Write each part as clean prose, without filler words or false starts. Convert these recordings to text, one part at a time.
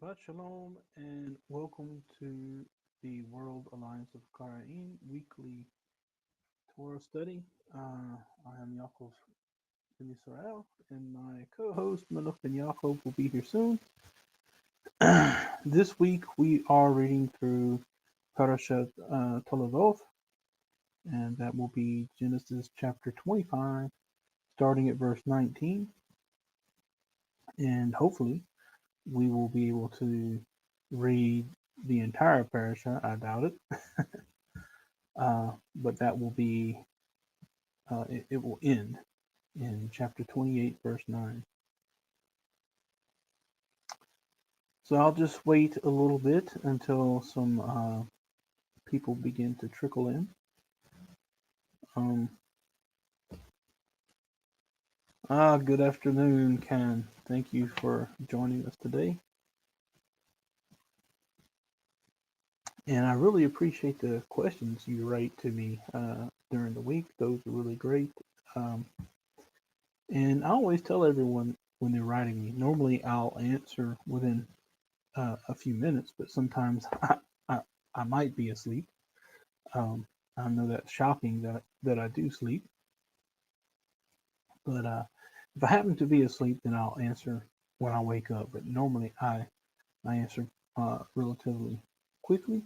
Shabbat Shalom and welcome to the World Alliance of Qara'im weekly Torah study. I am Yaakov ben Yisrael and my co-host Melech ben Yaakov will be here soon. This week we are reading through Parashath Toledhoth, and that will be Genesis chapter 25 starting at verse 19, and hopefully we will be able to read the entire parasha. I doubt it, but that will be it will end in chapter 28, verse 9. So I'll just wait a little bit until some people begin to trickle in. Um, Good afternoon, Ken. Thank you for joining us today. And I really appreciate the questions you write to me during the week. Those are really great. Um, and I always tell everyone when they're writing me, normally I'll answer within a few minutes, but sometimes I might be asleep. I know that's shocking that I do sleep, but if I happen to be asleep, then I'll answer when I wake up. But normally I answer relatively quickly,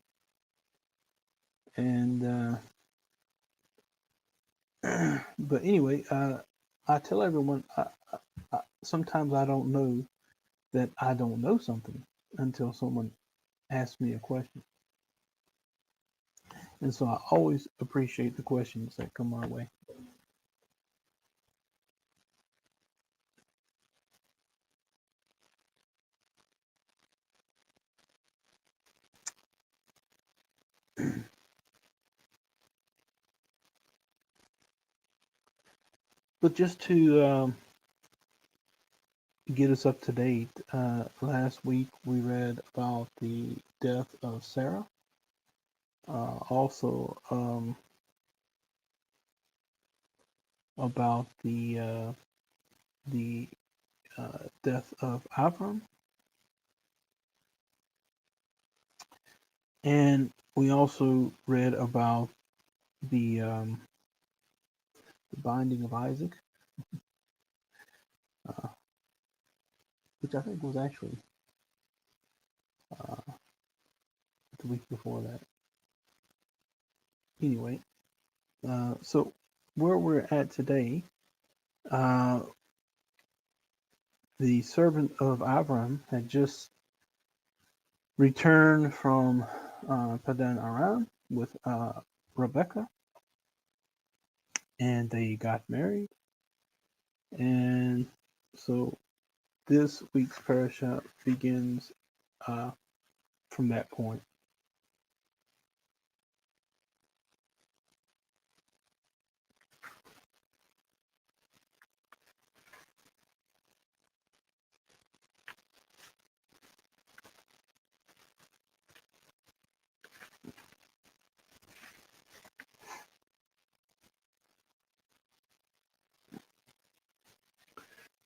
and but anyway, I tell everyone sometimes I don't know that I don't know something until someone asks me a question. And so I always appreciate the questions that come my way. But just to get us up to date, last week we read about the death of Sarah. Also about the death of Avram, and we also read about the binding of Isaac, uh, which I think was actually uh, the week before that. Anyway, so where we're at today, uh, the servant of Avram had just returned from Padan Aram with Rebecca, and they got married. And so this week's parasha begins uh, from that point.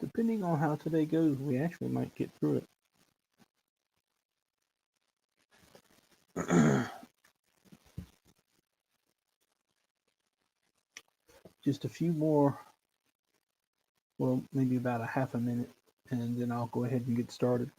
Depending on how today goes, we actually might get through it. Just a few more, well, maybe about a half a minute, and then I'll go ahead and get started.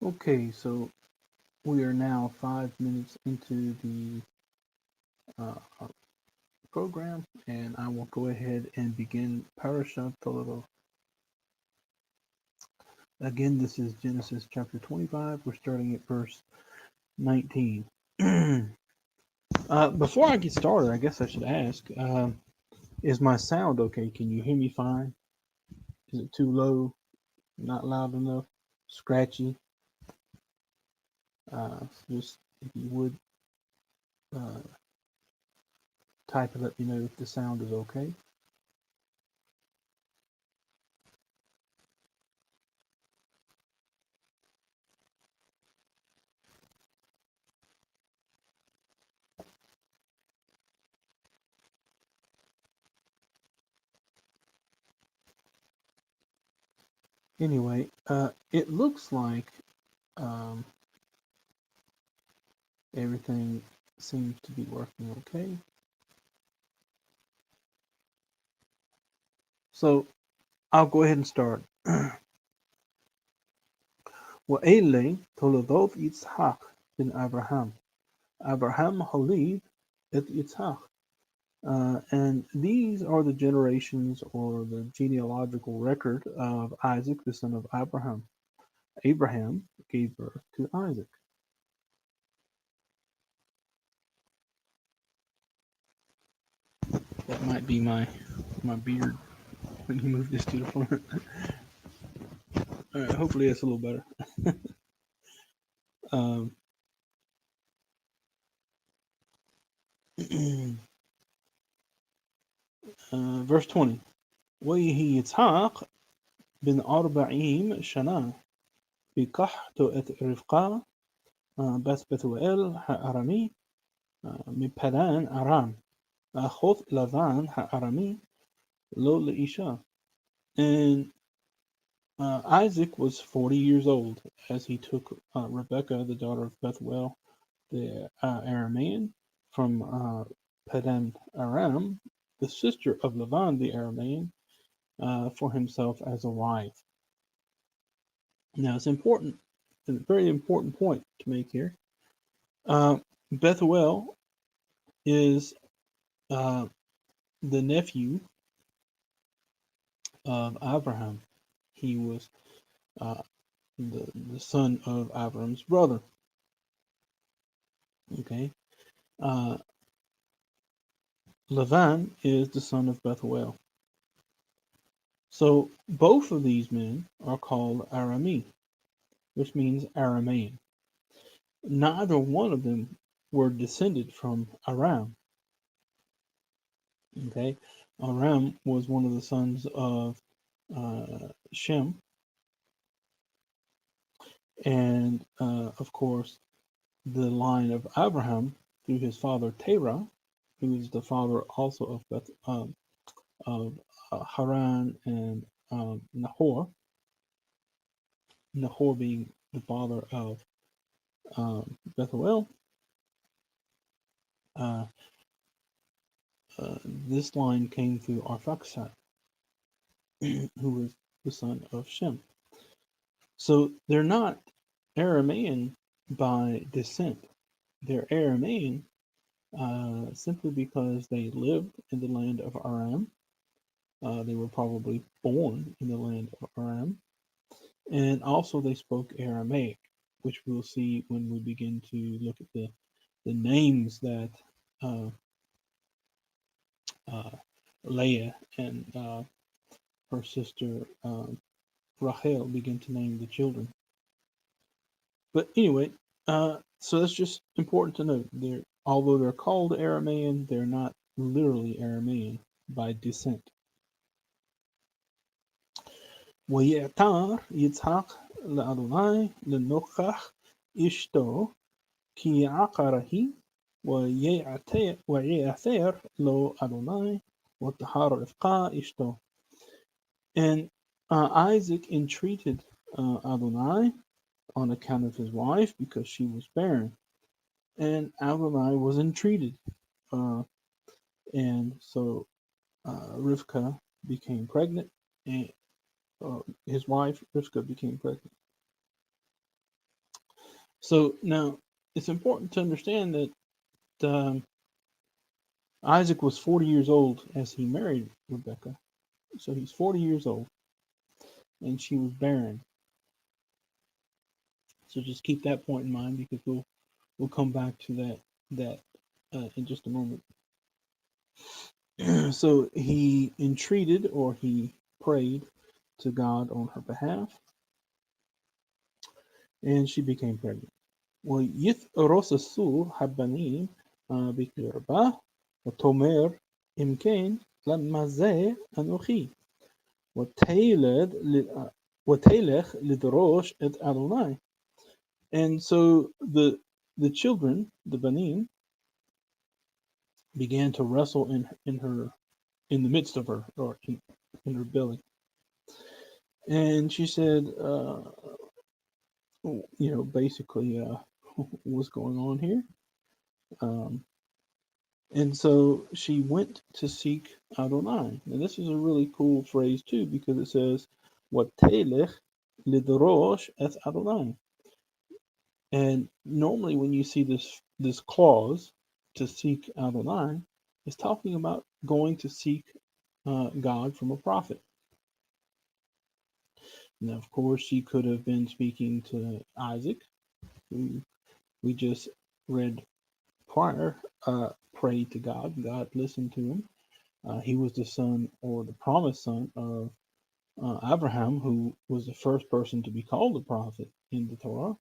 Okay, so we are now 5 minutes into the uh, program, and I will go ahead and begin Parashath Toledhoth. Again, this is Genesis chapter 25. We're starting at verse 19. Before I get started, I guess I should ask, is my sound okay? Can you hear me fine? Is it too low? Not loud enough? Scratchy? Just if you would type and let me know if the sound is okay. Anyway, it looks like um, everything seems to be working okay. So I'll go ahead and start. وإلي تولدوth يצחק ben Abraham. Abraham holid et Yitzhak. And these are the generations or the genealogical record of Isaac, the son of Abraham. Abraham gave birth to Isaac. That might be my beard when you move this to the front. All right, hopefully that's a little better. Um, verse 20. ويهي يسحاق بن 40 شنا بقحط رفقة بس بتوئيل هأرمي مبدان أرام أخذ لبان هأرمي lo لإيشا. And Isaac was 40 years old as he took Rebekah, the daughter of Bethuel, the Aramean, from Padan Aram, the sister of Laban the Aramean, for himself as a wife. Now it's important, a very important point to make here. Bethuel is the nephew of Abraham. He was the son of Abraham's brother. Okay. Lavan is the son of Bethuel. So both of these men are called Arami, which means Aramean. Neither one of them were descended from Aram. Okay. Aram was one of the sons of Shem, and of course, the line of Abraham through his father Terah, who is the father also of Haran and Nahor. Nahor being the father of Bethuel. Uh, this line came through Arphaxad, who was the son of Shem. So they're not Aramean by descent. They're Aramean simply because they lived in the land of Aram. They were probably born in the land of Aram. And also they spoke Aramaic, which we'll see when we begin to look at the names that Leah and her sister Rachel begin to name the children. But anyway, so that's just important to note. Although they're called Aramaean, they're not literally Aramaean by descent. ויעתר יצחק לאדוני לנוכח אשתו כי עקרה היא ויעתר לו אדוני ותחר רבקה אשתו. And Isaac entreated Adonai on account of his wife because she was barren. And Adonai was entreated. And so Rivka became pregnant, and his wife, Rivka, became pregnant. So now it's important to understand that Isaac was 40 years old as he married Rebekah. So he's 40 years old, and she was barren. So just keep that point in mind because we'll come back to that in just a moment. So he entreated or he prayed to God on her behalf, and she became pregnant. ويترصصوا البنين بقربة وتمر إن كان لما زي أنوخي وتلخ لدروش et Adonai. And so the children, the Banim, began to wrestle in the midst of her, or in her belly. And she said, basically, what's going on here? And so she went to seek Adonai. And this is a really cool phrase too, because it says, "Watelech lidrosh es Adonai." And normally, when you see this clause, to seek Adonai, it's talking about going to seek God from a prophet. Now, of course, she could have been speaking to Isaac, who we just read prior, prayed to God. God listened to him. He was the son, or the promised son, of Abraham, who was the first person to be called a prophet in the Torah.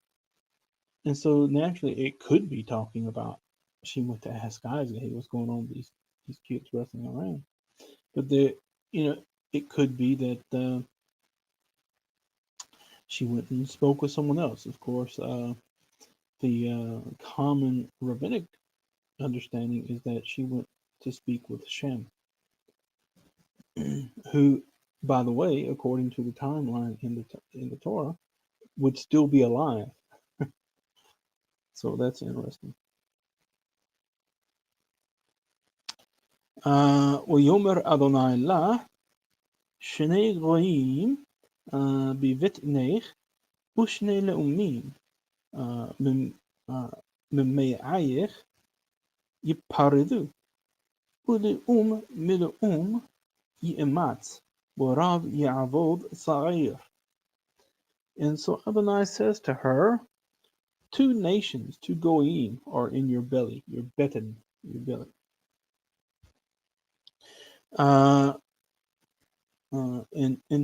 And so naturally, it could be talking about she went to ask Isaac, "Hey, what's going on with these kids wrestling around?" But it could be that she went and spoke with someone else. Of course, the common rabbinic understanding is that she went to speak with Shem, who, by the way, according to the timeline in the Torah, would still be alive. So that's interesting. ويومر أدونai לה שני גויים בבטנך ושני לאומים ממאייך ייפרדו ולאום מלאום יאמץ ורב יעבוד צעיר. And so Adonai says to her, two nations, two goyim, are in your belly, your beten, your belly. And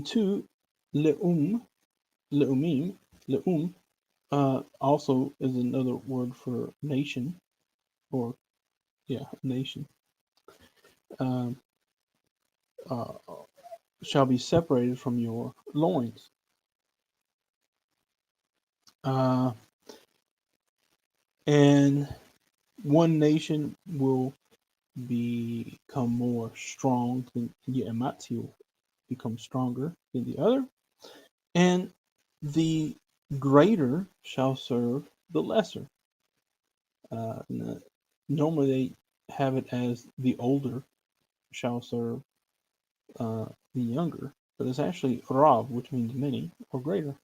two leumim, leum, also is another word for nation, or nation. Shall be separated from your loins. And one nation will become more strong than Ye'ematzi will become stronger than the other, and the greater shall serve the lesser. Normally they have it as the older shall serve the younger, but it's actually Rav, which means many or greater.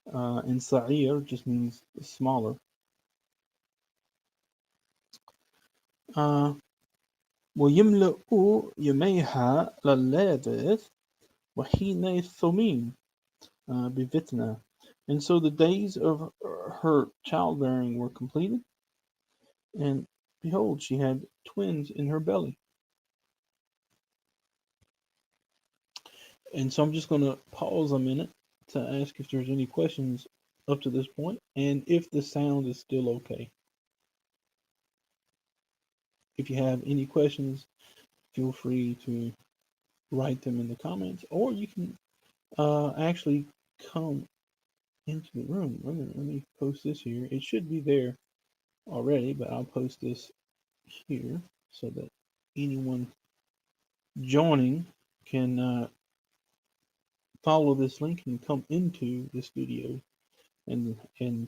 And Sa'ir just means smaller. ويملؤ يميها للابث وحين الثمين بفتنة. And so the days of her childbearing were completed, and behold, she had twins in her belly. And so I'm just going to pause a minute to ask if there's any questions up to this point, and if the sound is still okay. If you have any questions, feel free to write them in the comments, or you can actually come into the room. Let me post this here. It should be there already, but I'll post this here so that anyone joining can follow this link and come into the studio and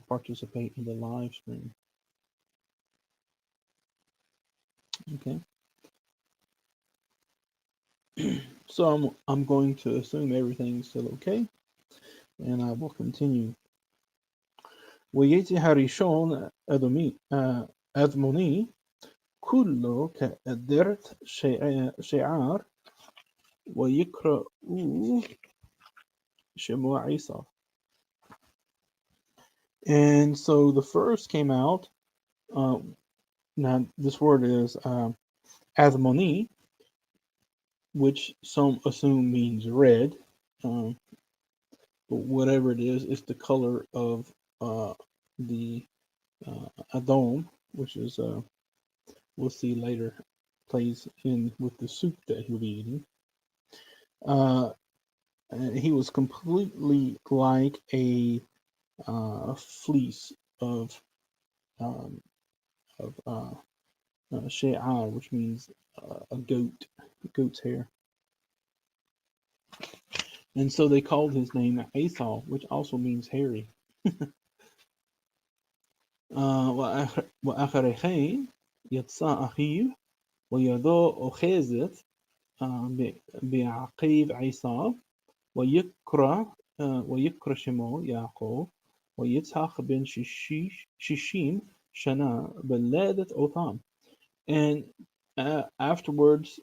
participate in the live stream. Okay. So I'm going to assume everything's still okay, and I will continue. ويأتي هاريشون أدموني كله كأدرت شعار ويقرأ شموع عيسى. And so the first came out. Now this word is Admoni, which some assume means red, but whatever it is, it's the color of the Adom, which is we'll see later, plays in with the soup that he'll be eating. And he was completely like a fleece of um, she'ar, which means a goat's hair. And so they called his name Esau, which also means hairy. وآخر حين يتصا أخيه ويدو أخذت بعقيب عيسى ويكرى شمو يعقوب ويتحق بن ششيم شنا بلادة أوثان. And afterwards,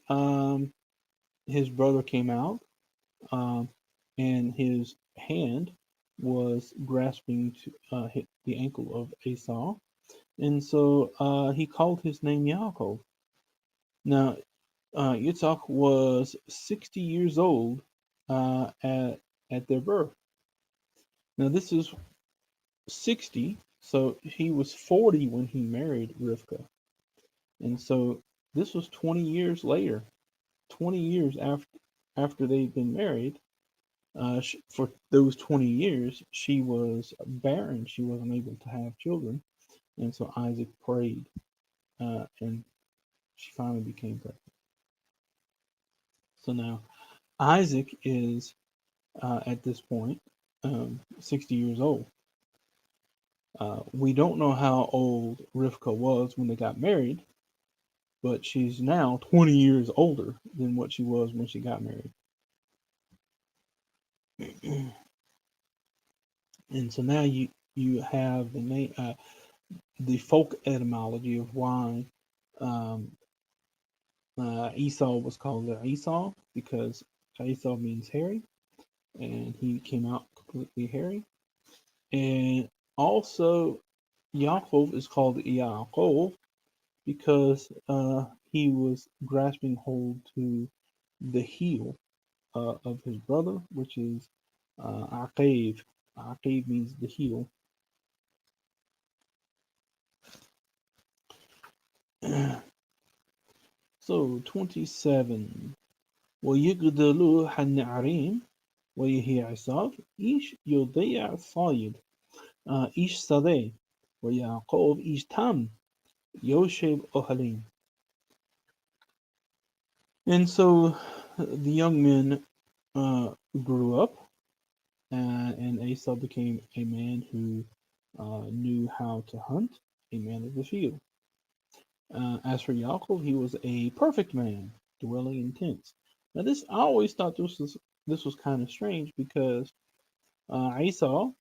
his brother came out, and his hand was grasping to hit the ankle of Esau, and so he called his name Yaakov. Now, Yitzhak was 60 years old at their birth. Now, this is 60, so he was 40 when he married Rivka, and so this was 20 years later. 20 years after they'd been married, for those 20 years, she was barren. She wasn't able to have children. And so Isaac prayed, and she finally became pregnant. So now Isaac is, at this point, 60 years old. We don't know how old Rivka was when they got married, but she's now 20 years older than what she was when she got married. And so now you have the name, the folk etymology of why um, Esau was called Esau, because Esau means hairy, and he came out completely hairy. And also, Yaakov is called Yaakov because he was grasping hold to the heel of his brother, which is Aqav. Aqav means the heel. So 27. ويقتلوا النعريم ويهي عصاب إيش يضيع صايد إيش صدي ويعقوب إيش تام يوشب أهلين. And so the young men grew up, and Esau became a man who knew how to hunt, a man of the field. As for Yaakov, he was a perfect man, dwelling in tents. Now, I always thought this was kind of strange because Esau,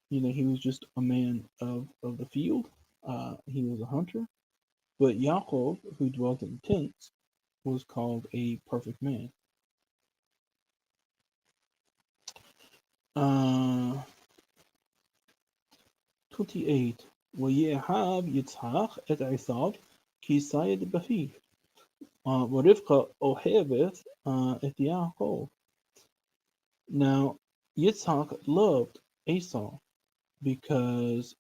he was just a man of the field. He was a hunter, but Yaakov, who dwelt in tents, was called a perfect man. 28. ויאהב יצחק את עשיו כי סייד בפיו, ורבקה אוהבת את יעקב. Now, Yitzhak loved Esau because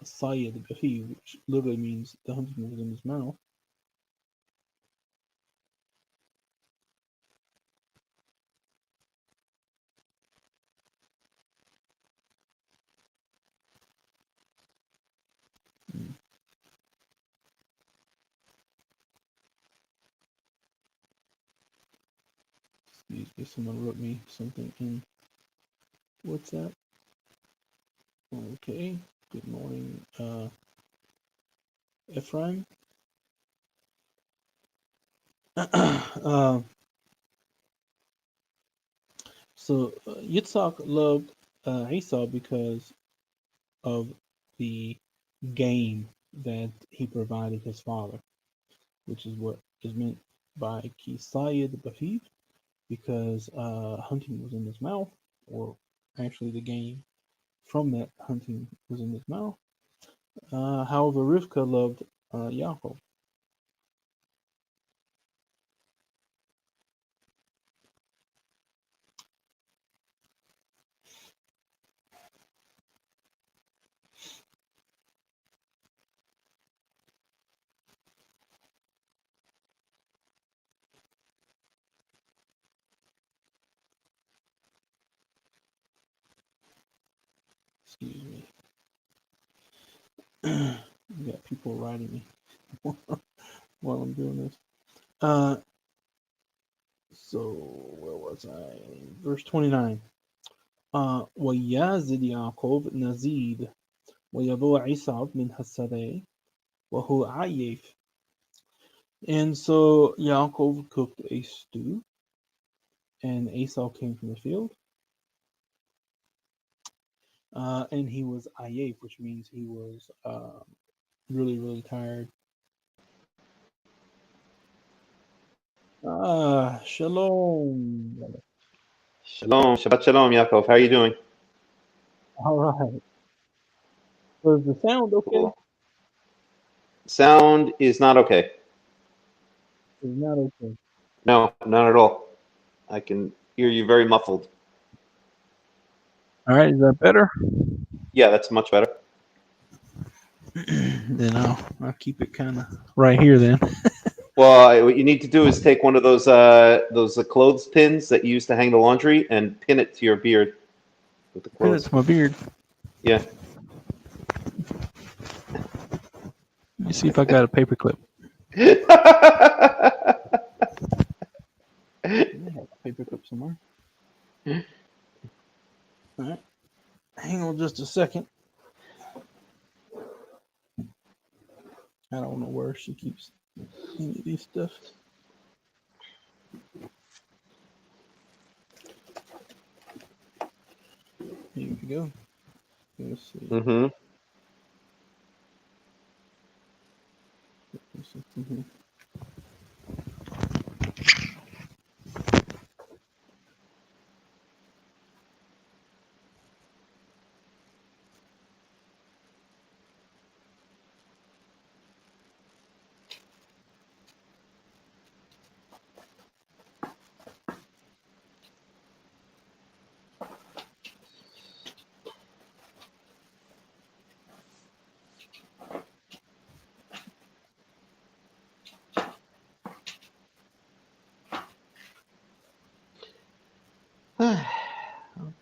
Sayed Bafi, which literally means the hunting was in his mouth. Excuse me, someone wrote me something in WhatsApp. Okay, good morning, Ephraim. So Yitzhak loved Esau because of the game that he provided his father, which is what is meant by Kisayed Bafif, because hunting was in his mouth, or actually the game from that hunting was in his mouth. However, Rivka loved Yaakov. Excuse me. You got people writing me while I'm doing this. So where was I? Verse 29. ويزد يعقوب نزيد ويبوع عيسى من السبي وهو عيف. And so Yaakov cooked a stew, and Esau came from the field, and he was ayef, which means he was really, really tired. Shalom. Shalom, Shabbat Shalom, Yaakov. How are you doing? All right. So is the sound okay? Cool. Sound is not okay. It's not okay. No, not at all. I can hear you very muffled. All right, is that better? Yeah, that's much better. Then I'll keep it kind of right here then. Well, what you need to do is take one of those clothes pins that you use to hang the laundry and pin it to your beard with the Pin it clothes. to my beard. Yeah. Let me see if I got a paper clip. I have a paper clip somewhere. All right. Hang on just a second. I don't know where she keeps any of these stuff. Here we go. Let's see. Mm-hmm.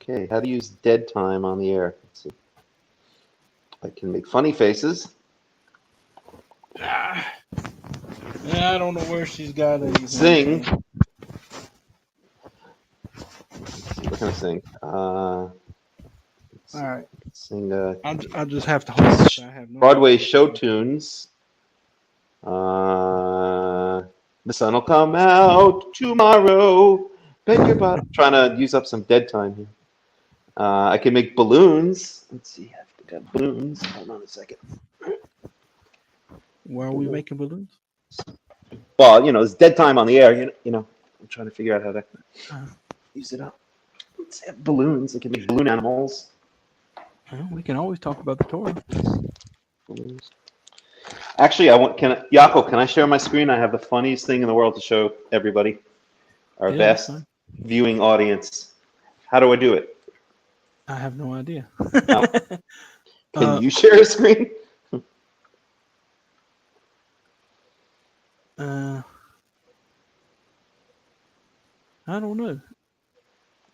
Okay, how to use dead time on the air. Let's see. I can make funny faces. Yeah, I don't know where she's got it. Sing. What can I sing? All right. Sing I'll just have to hold this. I have no Broadway idea. show tunes. The sun will come out tomorrow. Beg your butt. I'm trying to use up some dead time here. I can make balloons. Let's see. I think I have balloons. Hold on a second. Why are we making balloons? Well, it's dead time on the air. You know. I'm trying to figure out how to use it up. Let's have balloons. I can make balloon animals. Well, we can always talk about the Torah. Balloons. Actually, Yaakov, can I share my screen? I have the funniest thing in the world to show everybody, our vast viewing audience. How do I do it? I have no idea. Oh. Can you share a screen? I don't know.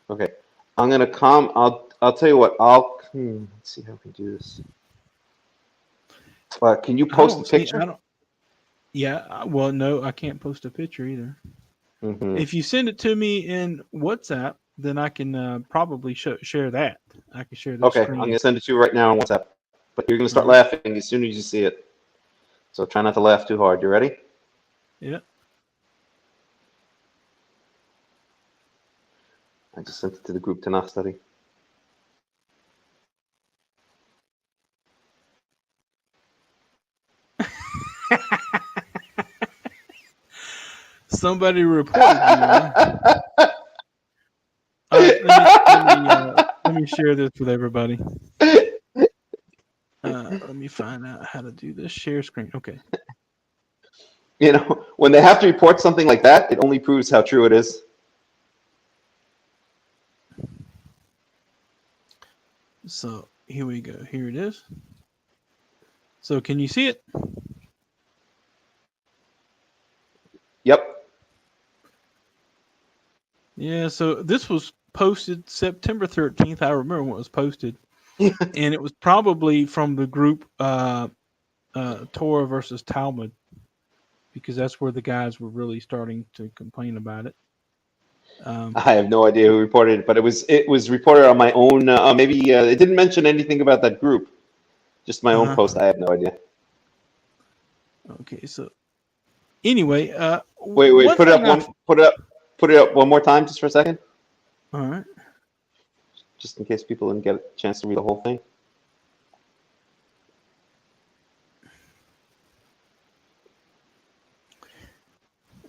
Okay, I'm gonna come. I'll tell you what. Let's see how we can do this. Can you post a picture? Yeah. Well, no, I can't post a picture either. Mm-hmm. If you send it to me in WhatsApp, then I can probably share that. I can share the screen. I'm gonna send it to you right now on WhatsApp. But you're gonna start laughing as soon as you see it. So try not to laugh too hard. You ready? Yeah. I just sent it to the group Tanakh study. Somebody reported you. All right, let me share this with everybody. Let me find out how to do this. Share screen. Okay. When they have to report something like that, it only proves how true it is. So here we go. Here it is. So can you see it? Yep. Yeah, so this was posted September 13th. I remember when it was posted. And it was probably from the group Torah versus Talmud, because that's where the guys were really starting to complain about it. I have no idea who reported it, but it was reported on my own. Maybe it didn't mention anything about that group. Just my own post. I have no idea. Okay, so anyway, Wait. one thing I Put it up one more time, just for a second, all right. just in case people didn't get a chance to read the whole thing.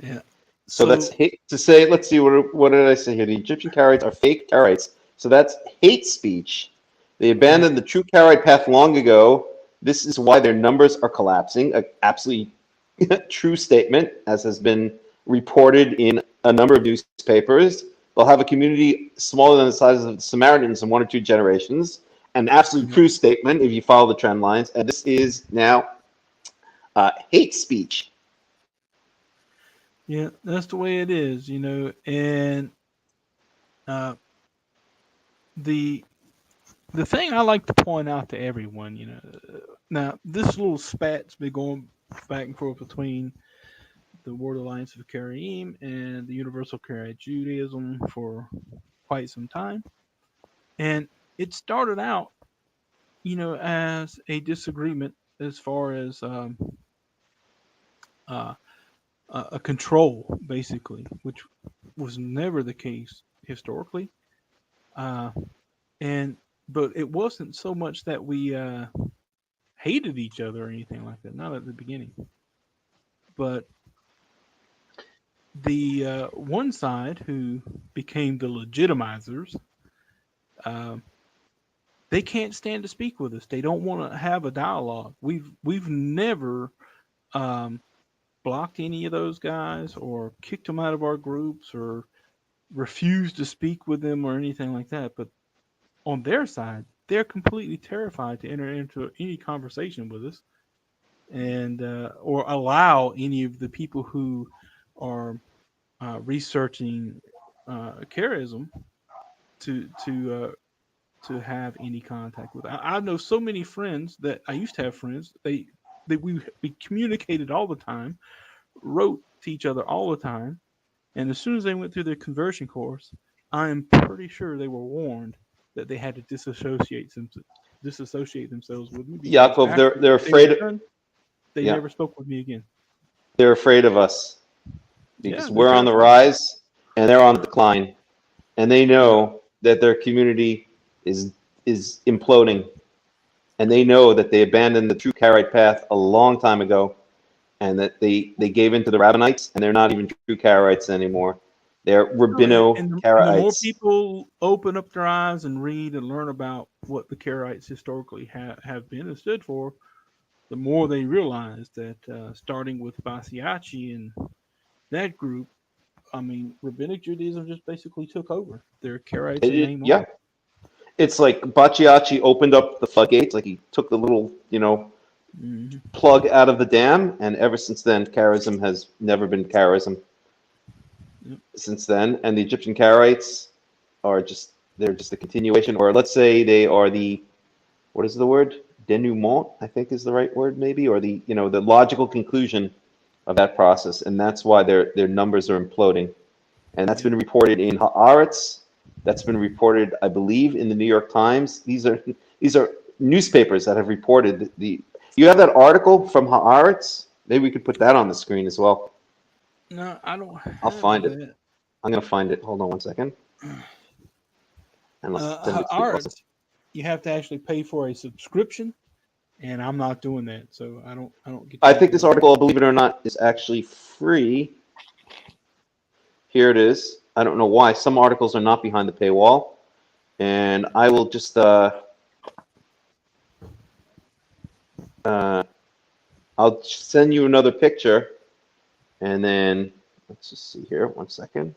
Yeah. So that's hate to say. Let's see. What did I say here? The Egyptian Karaites are fake Karaites. So that's hate speech. They abandoned the true Karaite path long ago. This is why their numbers are collapsing. An absolutely true statement, as has been reported in a number of newspapers. They'll have a community smaller than the size of the Samaritans in 1 or 2 generations. An absolute true statement if you follow the trend lines. And this is now hate speech. Yeah, that's the way it is, and the thing I like to point out to everyone, now this little spat's been going back and forth between the World Alliance of Qara'im and the Universal Karaite Judaism for quite some time, and it started out, as a disagreement as far as uh, a control, basically, which was never the case historically. Uh, and but it wasn't so much that we hated each other or anything like that, not at the beginning. But the one side who became the legitimizers, uh, they can't stand to speak with us. They don't want to have a dialogue. We've never um, blocked any of those guys or kicked them out of our groups or refused to speak with them or anything like that. But on their side, they're completely terrified to enter into any conversation with us, and or allow any of the people who are researching charism to have any contact with. I know so many friends that I used to have friends. We communicated all the time, wrote to each other all the time, and as soon as they went through their conversion course, I am pretty sure they were warned that they had to disassociate themselves with me, because Yaakov, after they're they were afraid. done, they Yeah, never spoke with me again. they're afraid of us Yeah, because they're we're on the terrified. rise and they're on the decline, and they Yeah. know that their community is imploding, and they know that they abandoned the true Karaite path a long time ago, and that they gave in to the Rabbinites, and they're not even true Karaites anymore. They're No, Rabbino and the more Karaites. people open up their eyes and read and learn about what the Karaites historically have been and stood for, the more they realize that starting with Basiachi and that group, I mean, Rabbinic Judaism just basically took over. They're Karaites in name Yeah, only. it's like Bacciacci opened up the floodgates, like he took the little, Hmm. plug out of the dam, and ever since then, charism has never been charism. Yep. Since then, and the Egyptian Karaites they're just a continuation, or let's say they are the what is the word? Denouement, I think is the right word, maybe, or the logical conclusion of that process, and that's why their numbers are imploding, and that's Yeah. been reported in Haaretz. That's been reported, I believe, in the New York Times. These are newspapers that have reported the. You have that article from Haaretz? Maybe we could put that on the screen as well. No, I don't I'll have find it. that. I'm gonna find it. Hold on one second, and I'll send it to you also. Ours, you have to actually pay for a subscription, and I'm not doing that, so I don't get I to think look at this it all. article, believe it or not, is actually free. Here it is. I don't know why some articles are not behind the paywall, and I will just uh, I'll send you another picture, and then let's just see here. One second.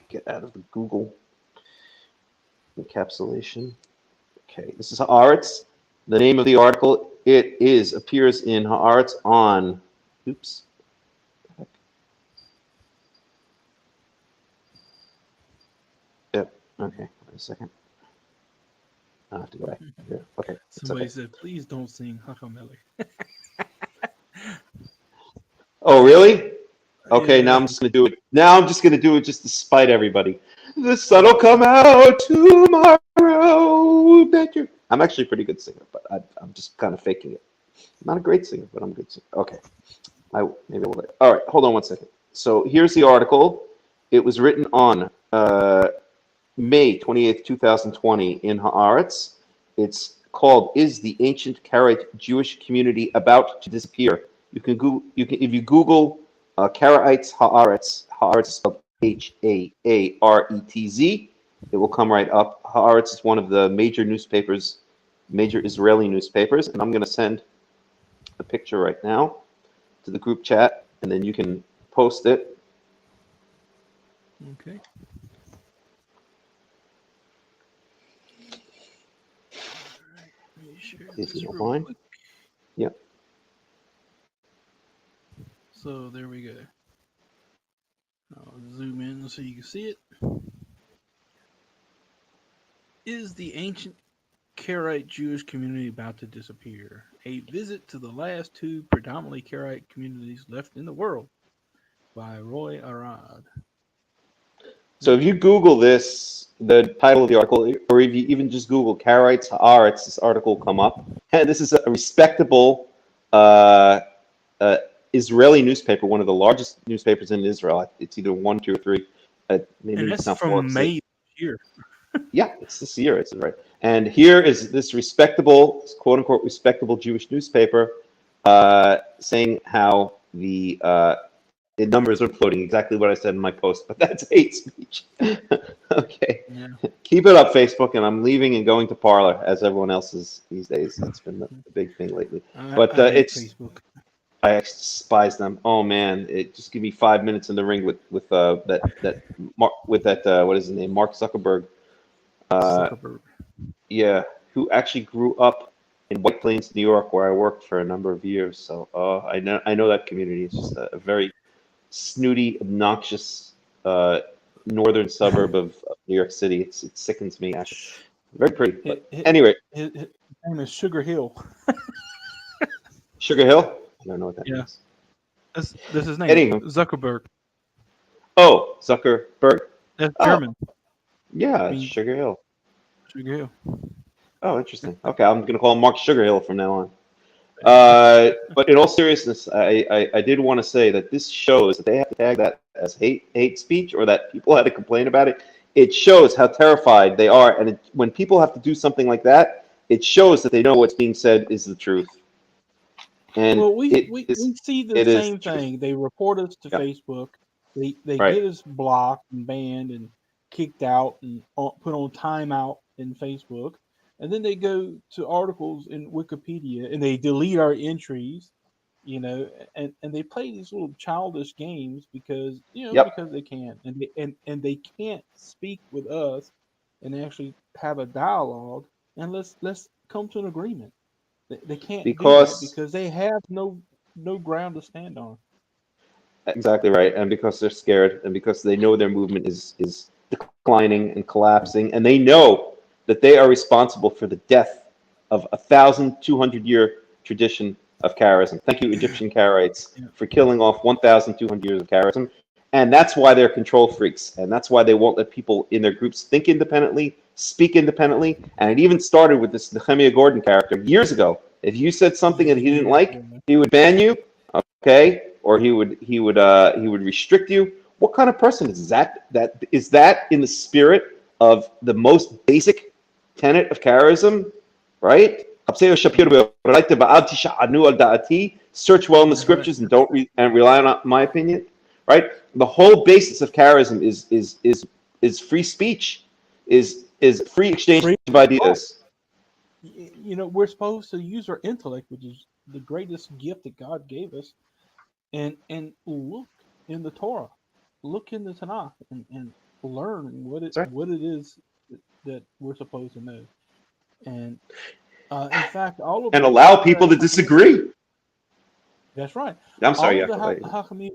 Get out of the Google encapsulation. Okay, this is Haaretz. The name of the article appears in Haaretz on. Oops. Yep. Okay. Wait a second. I have to go back here. Okay, it's Somebody okay. said, please don't sing Hakhams Melech. Oh, really? Okay, now Yeah. I'm just gonna do it. Now I'm just gonna do it just to spite everybody. The sun will come out tomorrow. Bet you. I'm actually a pretty good singer, but I'm just kind of faking it. I'm not a great singer, but I'm a good singer. Okay, maybe I will. All right, hold on one second. So here's the article. It was written on May 28th, 2020 in Haaretz. It's called "Is the Ancient Karaite Jewish Community About to Disappear?" You can Google. If you Google Karaites Haaretz. Haaretz is spelled Haaretz. It will come right up. Haaretz is one of the major newspapers, major Israeli newspapers, and I'm going to send a picture right now to the group chat, and then you can post it. Okay. All right. Let me share If you this don't real mind. quick. Yep. So there we go. I'll zoom in so you can see it. Is the ancient Karaite Jewish community about to disappear? A visit to the last two predominantly Karaite communities left in the world by Roy Arad. So if you Google this, the title of the article, or if you even just Google Karaites Haaretz, this article will come up. And this is a respectable uh, Israeli newspaper, one of the largest newspapers in Israel. It's either one, two, or three. Maybe And it's that's now four. from May this year. Yeah, it's this year. It's right. And here is this respectable, quote unquote, respectable Jewish newspaper saying how the numbers are floating, exactly what I said in my post, but that's hate speech. Okay. Yeah. Keep it up, Facebook, and I'm leaving and going to Parler, as everyone else is these days. That's been the big thing lately. But I hate it's Facebook. I despise them. Oh man, it just give me 5 minutes in the ring with what is his name, Mark Zuckerberg. Uh, Zuckerberg. yeah, who actually grew up in White Plains, New York, where I worked for a number of years. So I know that community. It's just a very snooty, obnoxious northern suburb of New York City. It sickens me actually. Very pretty, but anyway, His name is Sugar Hill. Sugar Hill. I don't know what that Yeah. means. That's his name. Anywho, Zuckerberg. oh, Zuckerberg. That's Oh, German. yeah, it's Means Sugar Hill. Sugar Hill. Oh, interesting. Okay, I'm gonna call him Mark Sugar Hill from now on. But in all seriousness, I did want to say that this shows that they have to tag that as hate speech, or that people had to complain about it. It shows how terrified they are, and when people have to do something like that, it shows that they know what's being said is the truth, and Well, we see the it is same the truth. thing. They report us to Yeah, Facebook. They right. get us blocked and banned and kicked out and put on timeout in Facebook, and then they go to articles in Wikipedia and they delete our entries. And they play these little childish games because Yep. because they can, and they can't speak with us and actually have a dialogue, and let's come to an agreement. They can't do that Because because they have no ground to stand on. exactly right, and because they're scared, and because they know their movement is declining and collapsing, and they know that they are responsible for the death of 1,200-year tradition of Kharism. Thank you, Egyptian Karaites, Yeah. for killing off 1,200 years of Kharism. And that's why they're control freaks, and that's why they won't let people in their groups think independently, speak independently. And it even started with this Nehemiah Gordon character years ago. If you said something that he didn't like, Yeah. he would ban you, okay, or he would restrict you. What kind of person is that? That is that in the spirit of the most basic tenet of charism, right? Search well in the That's right. scriptures and don't rely on my opinion, right? The whole basis of charism is free speech, is free exchange Free of thought. ideas. We're supposed to use our intellect, which is the greatest gift that God gave us, and look in the Torah, look in the Tanakh, and learn That's right. what it is that we're supposed to know. And in fact, all of And the allow people Karaite to Hakamim, disagree. that's right. I'm sorry, All of yeah. the Hakamim,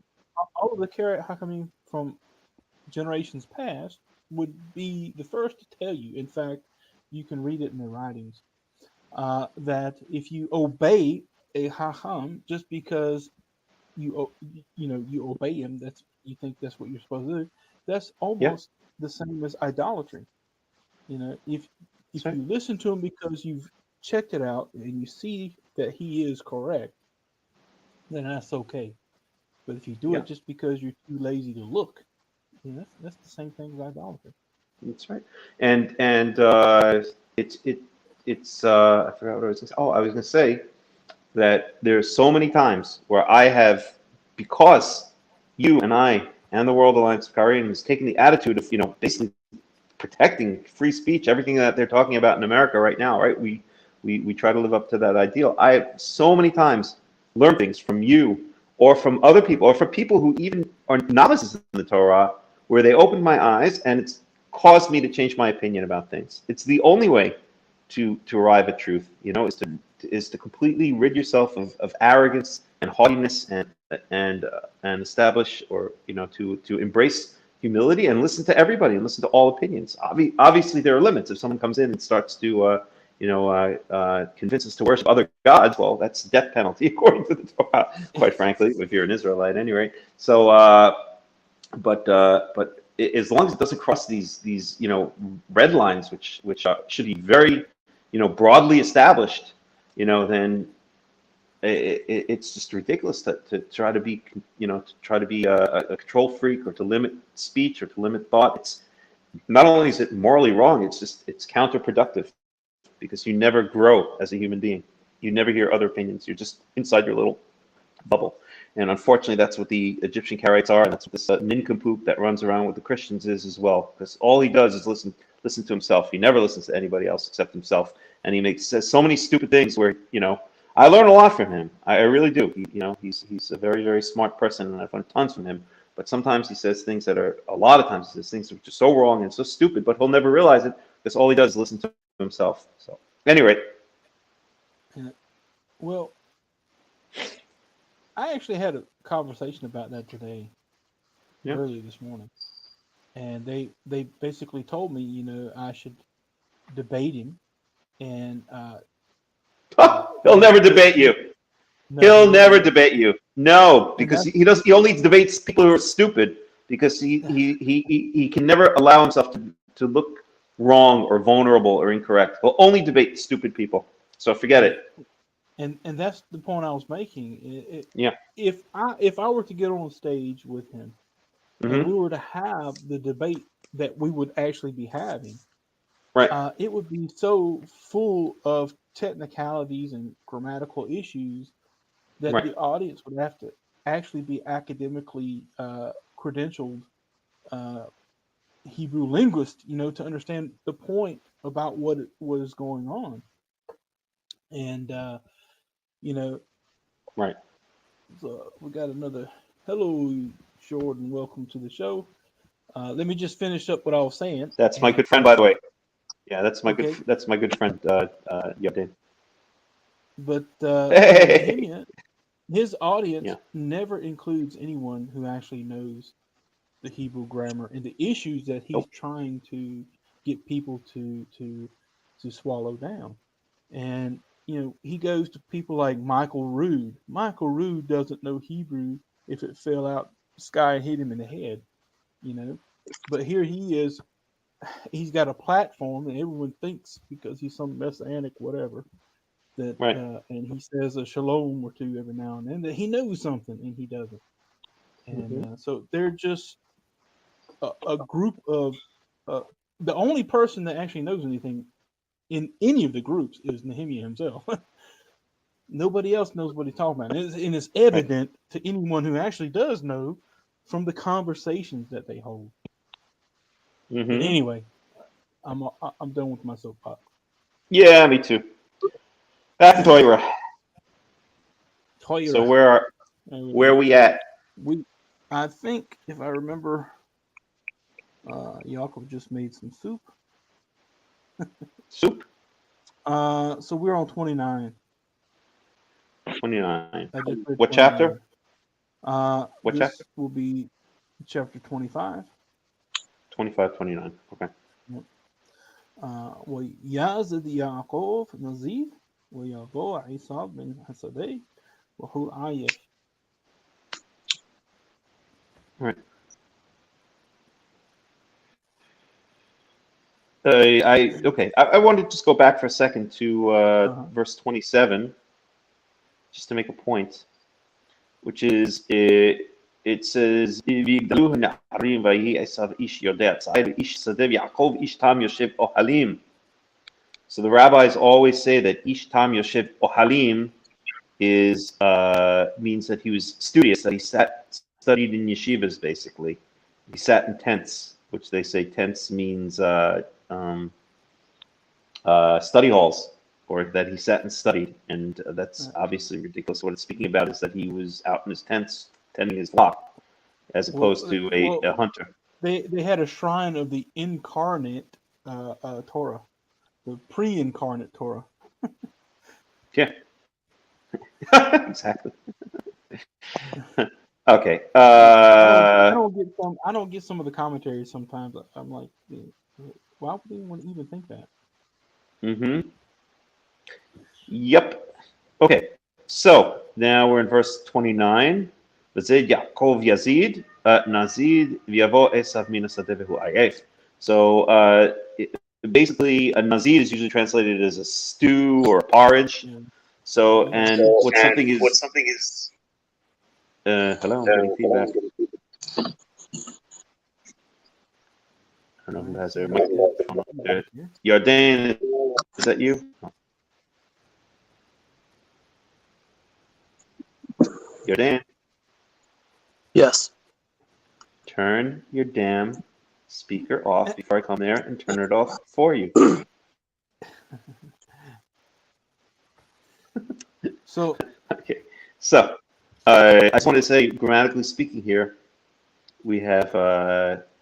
all of the Karaite Hakamim from generations past would be the first to tell you. In fact, you can read it in their writings, that if you obey a Hacham just because you obey him, you think that's what you're supposed to do. That's Yeah, almost the same as idolatry. If that's you right. listen to him because you've checked it out and you see that he is correct, then that's okay. But if you do Yeah, it just because you're too lazy to look, that's the same thing as idolatry. that's right. And it's I forgot what I was going to say. Oh, I was going to say that there's so many times where I have, because you and I and the World Alliance of Qara'im has taken the attitude of, basically protecting free speech, everything that they're talking about in America right now, right? We try to live up to that ideal. I have so many times learned things from you or from other people or from people who even are novices in the Torah, where they opened my eyes and it's caused me to change my opinion about things. It's the only way to arrive at truth, is to completely rid yourself of arrogance and haughtiness and establish, or to embrace humility and listen to everybody and listen to all opinions. Obviously, there are limits. If someone comes in and starts to convince us to worship other gods, well, that's death penalty according to the Torah. Quite frankly, if you're an Israelite, at any rate. So, but as long as it doesn't cross these red lines, which should be very broadly established, then it's just ridiculous to try to be a control freak, or to limit speech, or to limit thought. It's not only is it morally wrong, it's counterproductive, because you never grow as a human being. You never hear other opinions. You're just inside your little bubble. And unfortunately, that's what the Egyptian Karaites are, and that's what this nincompoop that runs around with the Christians is as well. Because all he does is listen to himself. He never listens to anybody else except himself, and he says so many stupid things where I learn a lot from him. I really do. He's a very, very smart person, and I've learned tons from him. But sometimes he says things that are, a lot of times he says things that are just so wrong and so stupid, but he'll never realize it, because all he does is listen to himself. So, anyway. And, well, I actually had a conversation about that today, Yeah. early this morning, and they basically told me, I should debate him, and He'll never debate you. no, he He'll won't never do it, debate you. No, and because he does. He only debates people who are stupid, because he can never allow himself to look wrong or vulnerable or incorrect. He'll only debate stupid people. So forget yeah, it. and that's the point I was making. Yeah. If I were to get on stage with him and we Hmm. were to have the debate that we would actually be having, Right. it would be so full of technicalities and grammatical issues that Right. the audience would have to actually be academically credentialed uh, Hebrew linguist, to understand the point about what is going on. And you know, Right. so we got another hello, Jordan. Welcome to the show. Let me just finish up what I was saying. That's my And good friend, by the way. Yeah, that's my good. okay, That's my good friend, Yodin. but Hey. Nehemiah, his audience Yeah. never includes anyone who actually knows the Hebrew grammar and the issues that he's Nope. trying to get people to swallow down. And he goes to people like Michael Rood. Michael Rood doesn't know Hebrew if it fell out the sky and hit him in the head, you know. But here he is. He's got a platform, and everyone thinks because he's some messianic whatever that, Right. and he says a shalom or two every now and then, that he knows something and he doesn't. And Hmm. so they're just a group of uh, the only person that actually knows anything in any of the groups is Nehemiah himself. Nobody else knows what he's talking about, and it's Right. evident to anyone who actually does know from the conversations that they hold. But Hmm. anyway, I'm done with my soapbox. Yeah, me too. Back to Torah. So Toira. where are we at? We, I think, if I remember, Yaakov just made some soup. Soup. So we're on 29. 29. I just read What chapter? 29. What chapter? This will be chapter 25. 25, 29. Okay. Yep. ويزد يعقوب نزيد ويبو عيسى بن حسدي وهو عايف. All right. I wanted to just go back for a second to verse 27, just to make a point, which is it says "V'yigdaluhu na'arim v'yihi Esav ish yodeh tzayir ish sadev Yaakov ish tam yoshev ohalim." So the rabbis always say that ish tam yoshev ohalim is means that he was studious, that he studied in yeshivas, basically. He sat in tents, which they say tents means study halls, or that he sat and studied, and that's obviously ridiculous. What it's speaking about is that he was out in his tents tending his flock, as opposed to a hunter. They had a shrine of the incarnate Torah, the pre-incarnate Torah. Yeah, exactly. Okay. I don't get some of the commentaries sometimes. I'm like, why would anyone even think that? Mm-hmm. Yep. Okay. So now we're in verse 29. V'zeh Yaakov Yazid Nazid v'yavo Esav min hasadeh v'hu ayef. So basically, a nazid is usually translated as a stew or a porridge. Yeah. So, and what something is. Hello, I'm getting feedback. I don't know who has their microphone up there. Yardain, is that you? Yardain, Yes. turn your damn speaker off before I come there and turn it off for you. So, Okay. So, I just wanted to say, grammatically speaking here, we have,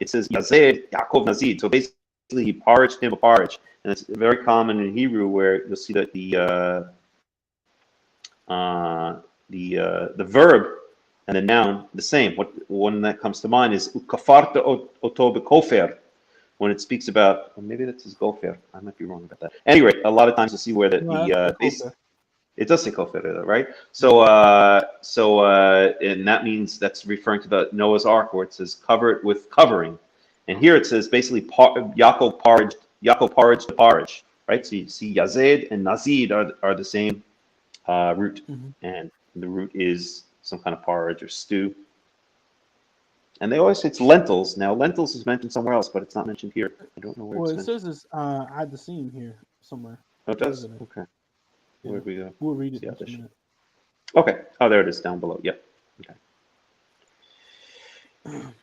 it says, Yazed Yaakov Nazid. So basically, he porridged him a porridge. And it's very common in Hebrew where you'll see that the verb and the noun the same. One that comes to mind is ukafarta oto bekofer, when it speaks about, well, maybe that's his gofer. I might be wrong about that. Anyway, a lot of times you'll see where it does say kofer, right? So and that means that's referring to the Noah's Ark, where it says cover it with covering, and here it says basically Yaakov porridged the porridge, right? So you see Yazed and Nazid are the same root, and the root is some kind of porridge or stew. And they always say it's lentils. Now, lentils is mentioned somewhere else, but it's not mentioned here. I don't know where it's mentioned. Well, it says it's at the seam here somewhere. Oh, it does? Okay. Yeah. Where'd we go? We'll read it in a minute. Okay. Oh, there it is, down below. Yep. Okay.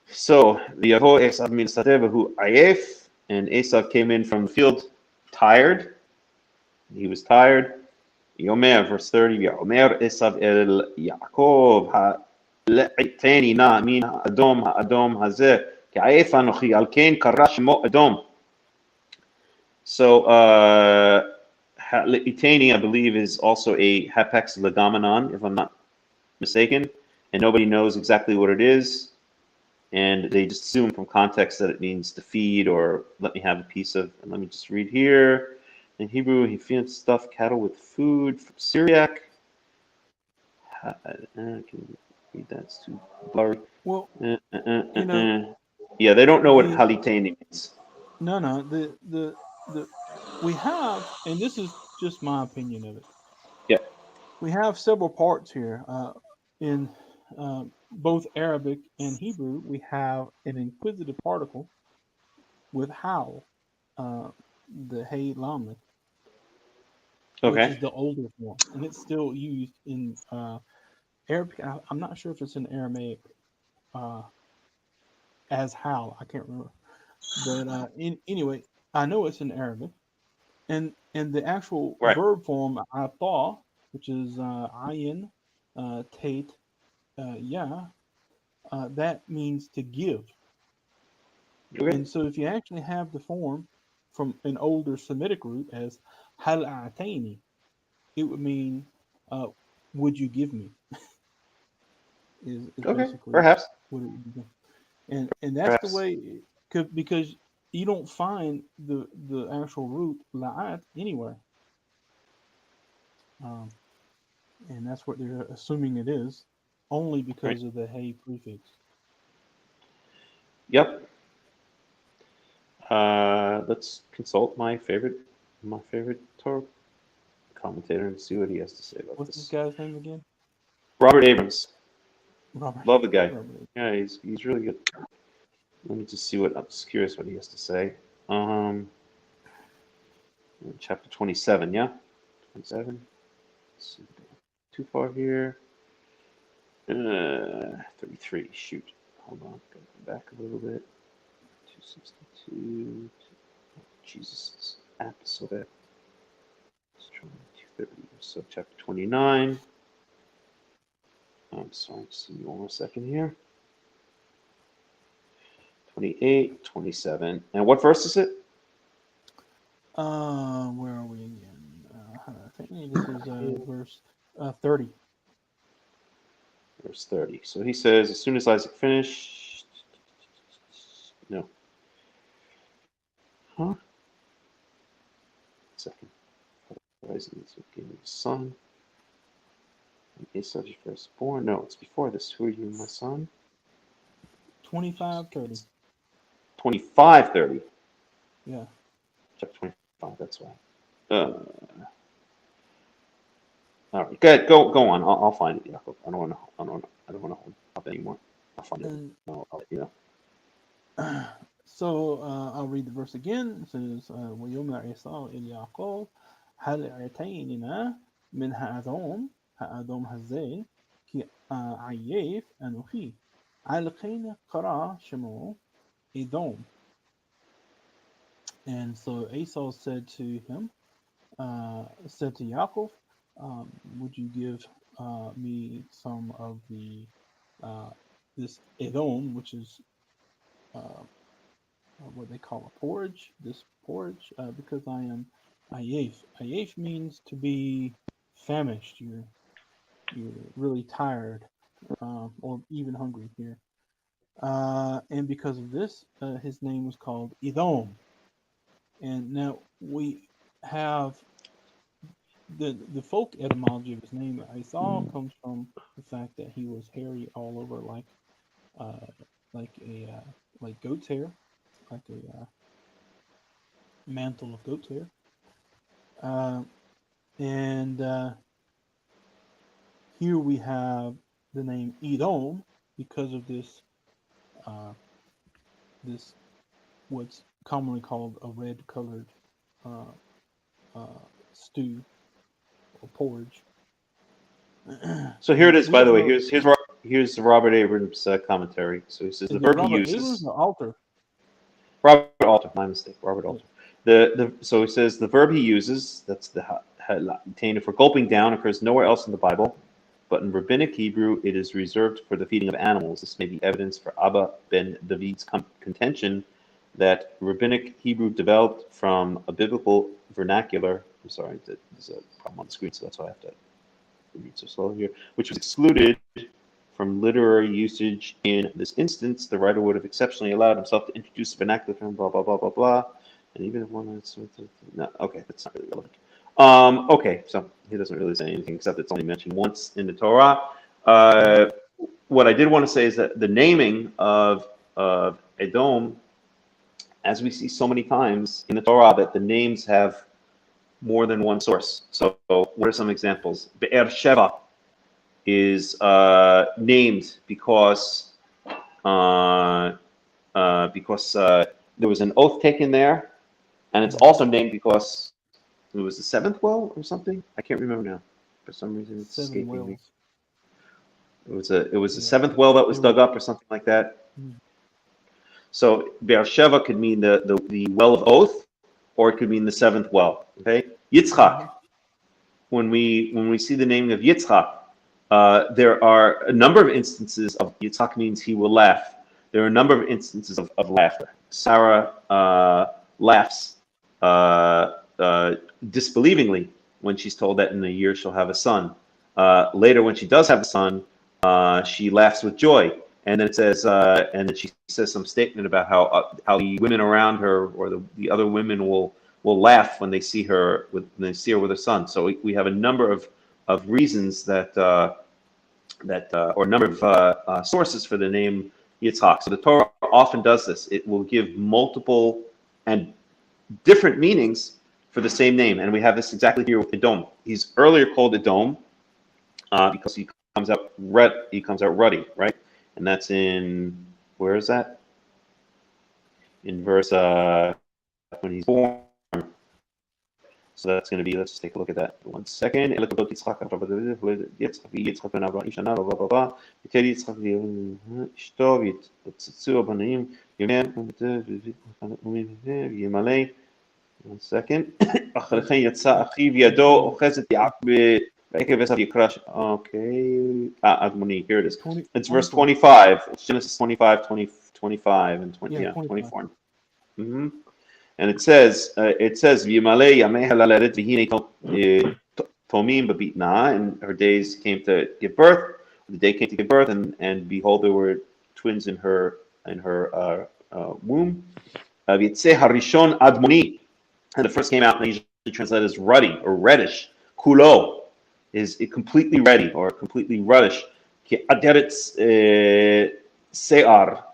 So, V'yavo Esav min sadeh v'hu ayef, and Esav came in from the field tired. He was tired. Yomer, verse 30, Yomer Esav el Yaakov ha'le'iteni na min ha'adom hazeh ka'ayef anochi al kein kara shemo Edom. So, ha'le'iteni, I believe, is also a hapex legomenon, if I'm not mistaken, and nobody knows exactly what it is, and they just assume from context that it means to feed or let me have a piece of. And let me just read here. In Hebrew, he feeds stuffed cattle with food from Syriac. Can you read that? It's too blurry. Well, yeah, they don't know what haliteni means. No. The we have, and this is just my opinion of it. Yeah. We have several parts here. In both Arabic and Hebrew, we have an inquisitive particle with how, the hey lamed, which is the older form, and it's still used in Arabic. I'm not sure if it's in Aramaic as how. I can't remember, but anyway, I know it's in Arabic, and the actual verb form ata, which is ayin tate that means to give. And so if you actually have the form from an older Semitic root as hal a'tayni, it would mean would you give me? is okay, basically perhaps what it would be. And that's perhaps the way, because you don't find the actual root la'at anywhere, and that's what they're assuming it is, only because Right. of the hey prefix. Yep. Let's consult my favorite Torah commentator and see what he has to say about What's this this. guy's name again? Robert Abrams. Robert. Love the guy. Robert. Yeah, he's really good. Let me just see what I'm just curious what he has to say. Chapter 27, yeah? 27. Let's see. Too far here. 33. Shoot. Hold on. Go back a little bit. 262. Jesus. App is so bad. Let's try 230. So chapter 29. I'm sorry. Just give me one more second here. 28, 27. And what verse is it? Where are we again? I think this is verse 30. Verse 30. So he says, as soon as Isaac finished. No. Huh? Second. Isaac gave him a son. And Esau is firstborn. No, it's before this. Who are you, my son? 25:30. 25:30. Yeah. Chapter 25. That's why. All right. Good. Go on. I'll find it, Jacob. I don't want to hold up anymore. I'll find it. I'll let you know. So I'll read the verse again. It says, وَيُمْنَعْ عِيسَىٰ إِلْ يَعْقُوبَ هَلْ عِتَيْنِنَا مِنْ هَأَدَوْمْ هَزَيْ كِي عَيَّيْف أَنُخِي عَلْقَيْنَ قَرَى شَمُو إِدَوْمْ. And so Esau said to him, said to Yaakov, would you give me some of the this Edom, which is what they call a porridge, this porridge, because I am ayef. Ayef means to be famished. You're really tired, or even hungry here. And because of this, his name was called Edom. And now we have the folk etymology of his name. Esau comes from the fact that he was hairy all over, like goat's hair, like a mantle of goat's hair. And here we have the name Edom because of this this what's commonly called a red-colored stew or porridge. So here it is. We By don't the way, know. here's Robert Abrams' commentary. So he says Is the it verb he Robert uses. Abrams or Alter? Robert Alter, my mistake. Robert Yeah. Alter. So he says the verb he uses, that's the ha'la'itainu for gulping down, occurs nowhere else in the Bible, but in rabbinic Hebrew it is reserved for the feeding of animals. This may be evidence for Abba ben David's contention that rabbinic Hebrew developed from a biblical vernacular. I'm sorry, there's a problem on the screen, so that's why I have to read so slow here, which was excluded from literary usage in this instance. The writer would have exceptionally allowed himself to introduce a vernacular term, blah, blah, blah, blah, blah. And even if one that's no, okay, that's not really relevant. Okay, so he doesn't really say anything except it's only mentioned once in the Torah. What I did want to say is that the naming of Edom, as we see so many times in the Torah, that the names have more than one source. So what are some examples? Be'er Sheva is named because there was an oath taken there, and it's also named because it was the seventh well or something. I can't remember now. For some reason, it's Seven escaping me. wells. It was the seventh well that was dug up or something like that. So Beersheba could mean the well of oath, or it could mean the seventh well. Okay, Yitzchak. When we see the naming of Yitzchak, there are a number of instances of Yitzchak means he will laugh. There are a number of instances of laughter. Sarah laughs disbelievingly when she's told that in a year she'll have a son. Later, when she does have a son, she laughs with joy. And then it says, and then she says some statement about how the women around her or the other women will laugh when they see her with her son. So we have a number of reasons that or a number of sources for the name Yitzhak. So the Torah often does this. It will give multiple and different meanings for the same name, and we have this exactly here with Edom. He's earlier called Edom because he comes out ruddy, right? And that's in, where is that? In verse when he's born. So that's going to be, let's take a look at that. 1 second. One second. Okay. Admoni, here it is. It's verse 25. It's Genesis 25, 25, and 24. Mm-hmm. And it says, V'yimalei yameha laledet v'hine tomim b'bitna, and her days came to give birth. The day came to give birth, and behold, there were twins in her womb. V'yitzeh harishon admoni, and the first came out, and they usually translate as ruddy or reddish. Kulo is completely ready or completely reddish. Ki aderetz se'ar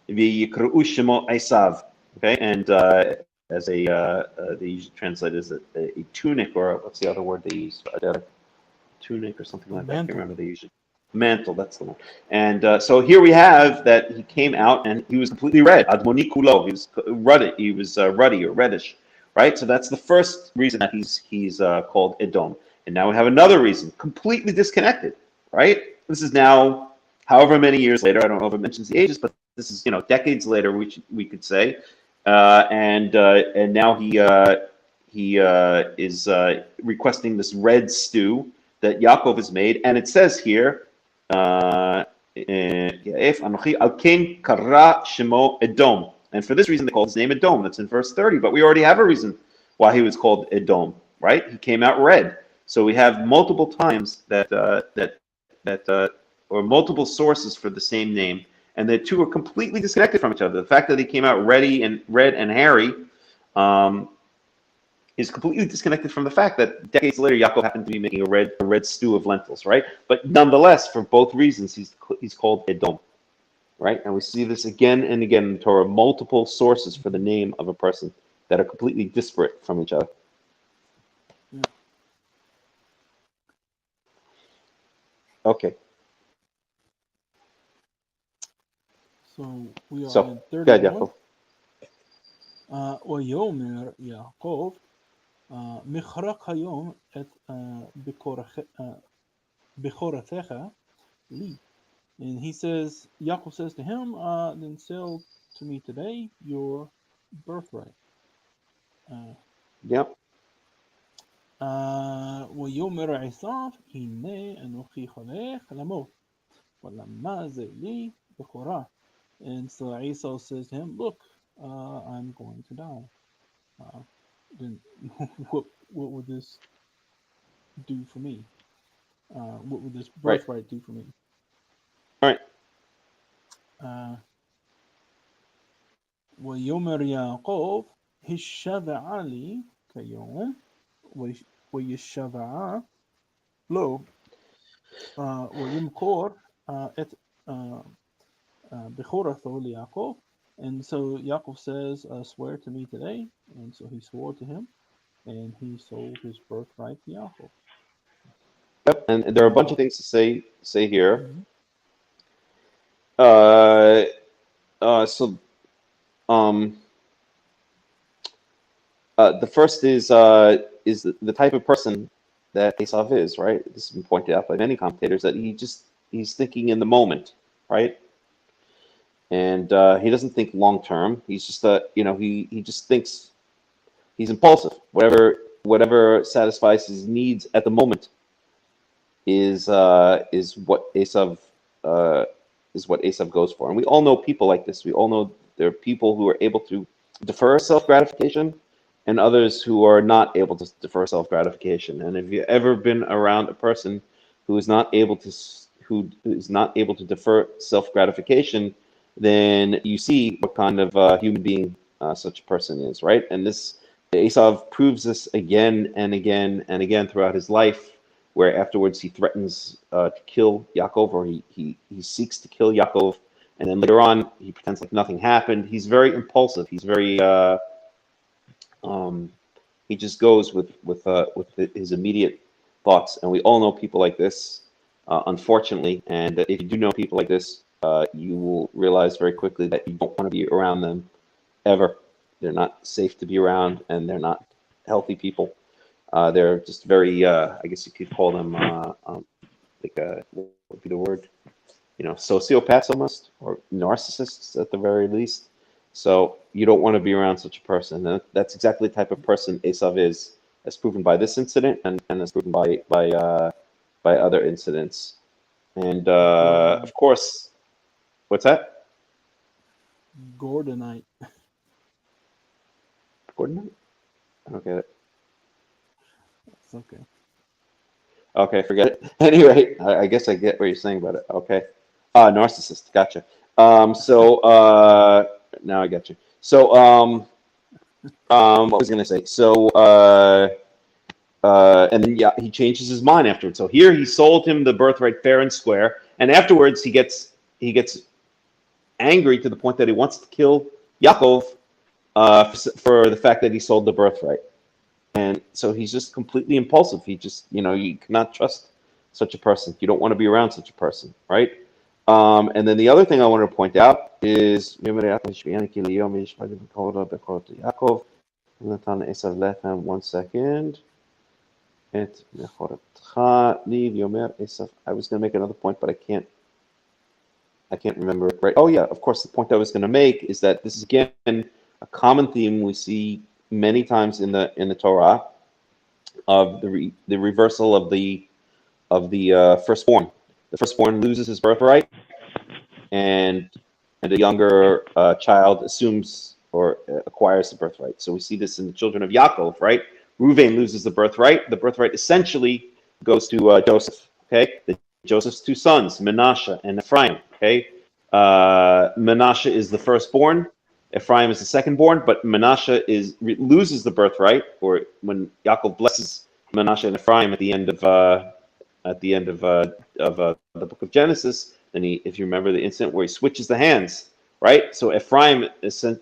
v'yikra'u shemo Esav. Okay, and as they usually translate as a tunic, or what's the other word they use? Tunic or something like that. I can't remember. They usually mantle. That's the one. And so here we have that he came out and he was completely red. Admoni kulo. He was ruddy. He was ruddy or reddish, right? So that's the first reason that he's called Edom. And now we have another reason, completely disconnected, right? This is now however many years later. I don't know if it mentions the ages, but this is decades later. We could say. And now he is requesting this red stew that Yaakov has made, and it says here, Alkein kara shemo Edom, and for this reason they call his name Edom. That's in verse 30. But we already have a reason why he was called Edom, right? He came out red. So we have multiple times that or multiple sources for the same name. And the two are completely disconnected from each other. The fact that he came out red and hairy is completely disconnected from the fact that decades later Yaakov happened to be making a red stew of lentils, right? But nonetheless, for both reasons, he's called Edom, right? And we see this again and again in the Torah, multiple sources for the name of a person that are completely disparate from each other. Yeah. Okay. So we are So, in go ahead, 31. Yaakov. ויאמר יעקב מכרק היום את בכורתך לי. And he says, Yaakov says to him, then sell to me today your birthright. Yep. ויאמר עשיו, הנה אנוכי הולך למות, ולמה זה לי בכורה? And so Esau says to him, look, I'm going to die. Then what would this do for me? What would this birthright do for me? Right. ויאמר יעקב, השבעה לי כיום, וישבעה לו, וימכור את בכורתו ליעקב. And so Yaakov says, swear to me today. And so he swore to him, and he sold his birthright to Yaakov. Yep. And there are a bunch of things to say here. Mm-hmm. The first is the type of person that Esav is, right? This has been pointed out by many commentators, that he's thinking in the moment, right? And he doesn't think long term. He's just he just thinks. He's impulsive. Whatever satisfies his needs at the moment is what Esav goes for. And we all know people like this. We all know there are people who are able to defer self-gratification, and others who are not able to defer self-gratification. And if you've ever been around a person who is not able to, who is not able to defer self-gratification, then you see what kind of human being such a person is, right? And this Esav proves this again and again and again throughout his life, where afterwards he threatens to kill Yaakov, or he seeks to kill Yaakov, and then later on he pretends like nothing happened. He's very impulsive. He's very he just goes with his immediate thoughts, and we all know people like this, unfortunately. And if you do know people like this, you will realize very quickly that you don't want to be around them ever. They're not safe to be around, and they're not healthy people. They're just very, I guess you could call them what would be the word? Sociopaths almost, or narcissists at the very least. So you don't want to be around such a person. And that's exactly the type of person Esav is, as proven by this incident, and as proven by other incidents. And of course, what's that? Gordonite. Gordonite? I don't get it. It's okay. Okay, forget it. Anyway, I guess I get what you're saying about it. Okay. Narcissist. Gotcha. Now I got you. So, what was I going to say? So, and then, yeah, he changes his mind afterwards. So here he sold him the birthright fair and square. And afterwards he gets angry to the point that he wants to kill Yaakov for the fact that he sold the birthright. And so he's just completely impulsive. He just, you cannot trust such a person. You don't want to be around such a person, right? And then the other thing I want to point out is, one second. I was going to make another point, but I can't remember it right. Oh yeah, of course, the point I was going to make is that this is again a common theme we see many times in the Torah of the reversal of the firstborn. The firstborn loses his birthright, and a younger child assumes or acquires the birthright. So we see this in the children of Yaakov, right? Reuven loses the birthright. The birthright essentially goes to Joseph. Okay, Joseph's two sons, Manasseh and Ephraim. Okay, Manasseh is the firstborn. Ephraim is the secondborn, but Manasseh loses the birthright, or when Yaakov blesses Manasseh and Ephraim at the end of the book of Genesis. Then if you remember the incident where he switches the hands, right? So Ephraim essentially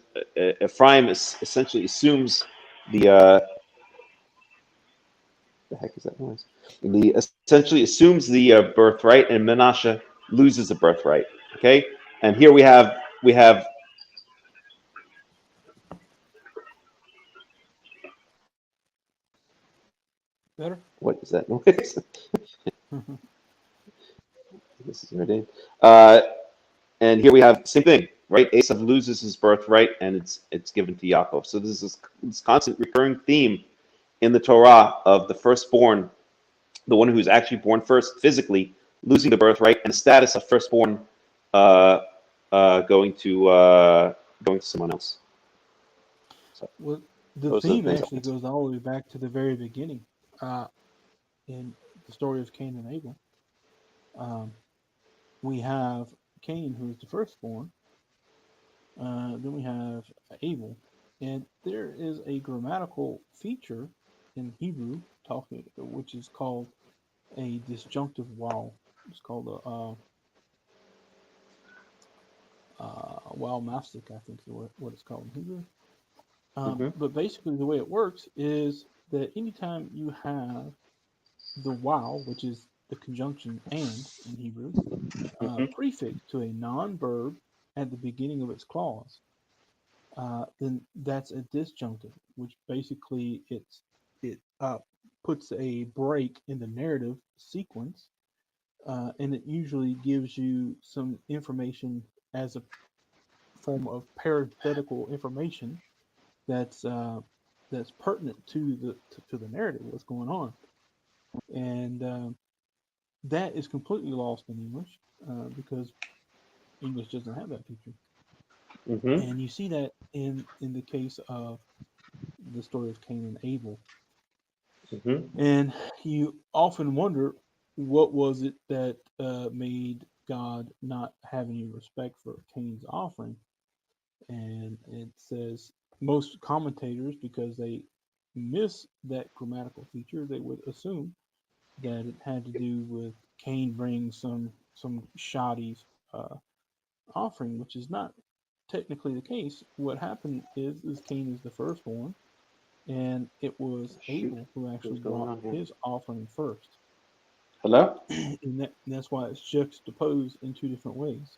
assumes the heck is that noise? Essentially assumes the birthright, and Manasseh loses the birthright. Okay, and here we have. Better? What is that noise? This is your and here we have same thing, right? Esav loses his birthright, and it's given to Yaakov. So this is this constant recurring theme in the Torah of the firstborn, the one who's actually born first physically, losing the birthright, and the status of firstborn going to someone else. So Well, the theme actually goes all the way back to the very beginning in the story of Cain and Abel. We have Cain, who is the firstborn. Then we have Abel. And there is a grammatical feature in Hebrew which is called a disjunctive waw. It's called a waw mafsik, I think is what it's called in Hebrew. But basically the way it works is that anytime you have the waw, which is the conjunction and in Hebrew, prefix to a non-verb at the beginning of its clause, then that's a disjunctive, which basically it puts a break in the narrative sequence, and it usually gives you some information as a form of parenthetical information that's pertinent to the narrative, what's going on, and that is completely lost in English because English doesn't have that feature. And you see that in the case of the story of Cain and Abel. And you often wonder what was it that made God not have any respect for Cain's offering? And it says most commentators, because they miss that grammatical feature, they would assume that it had to do with Cain bringing some shoddy offering, which is not technically the case. What happened is Cain is the firstborn, and it was Shoot, Abel who actually what's going brought on here? his offering first. Hello? And that's why it's juxtaposed in two different ways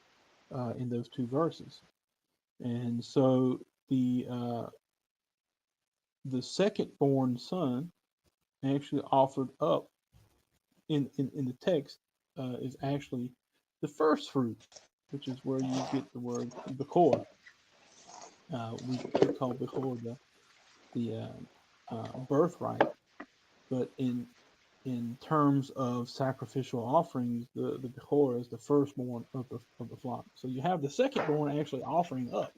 in those two verses. And so the second born son actually offered up in the text is actually the first fruit, which is where you get the word Bekor. We call Bekor the birthright, but in terms of sacrificial offerings, the Bechor is the firstborn of the flock. So you have the secondborn actually offering up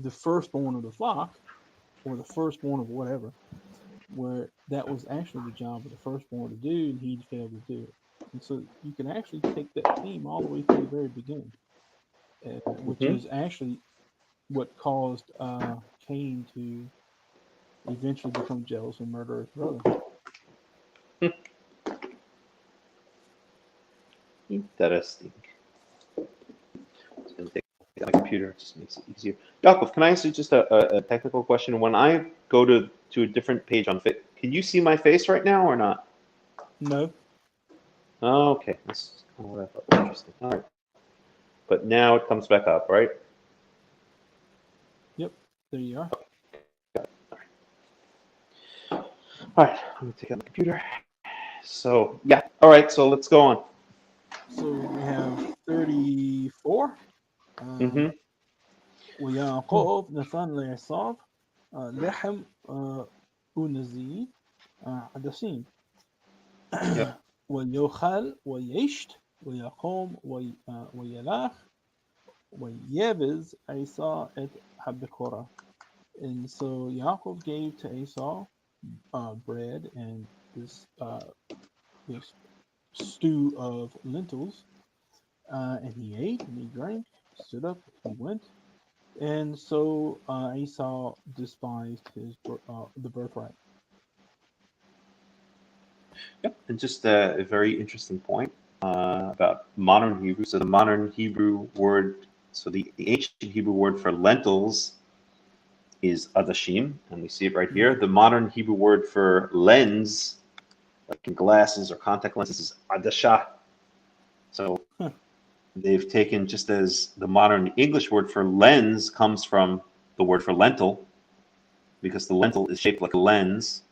the firstborn of the flock, or the firstborn of whatever, where that was actually the job of the firstborn to do, and he failed to do it. And so you can actually take that theme all the way to the very beginning, which Mm-hmm. is actually what caused Cain to eventually become jealous and murder his brother. Interesting. It's going to take my computer. It just makes it easier. Yaakov, can I ask you just a technical question? When I go to a different page on Fit, can you see my face right now or not? No. Oh, okay. That's kind of what I thought was interesting. All right. But now it comes back up, right? Yep. There you are. All right. I'm going to take out my computer. So, yeah. All right. So let's go on. So we have 34. Mm-hmm. ويعقوب نتن لعصاب لحم ونزي عدسين Yep. ويوخل ويشت ويقوم ويلاخ ويبز Esau at Habikora. And so Yaakov gave to Esau bread and this stew of lentils, and he ate and he drank, stood up, he went. And so Esau despised the birthright. Yep. And just a very interesting point about modern Hebrew. So the modern Hebrew word, so the ancient Hebrew word for lentils is adashim, and we see it right here. The modern Hebrew word for lens, like in glasses or contact lenses, is adasha. So they've taken, just as the modern English word for lens comes from the word for lentil, because the lentil is shaped like a lens.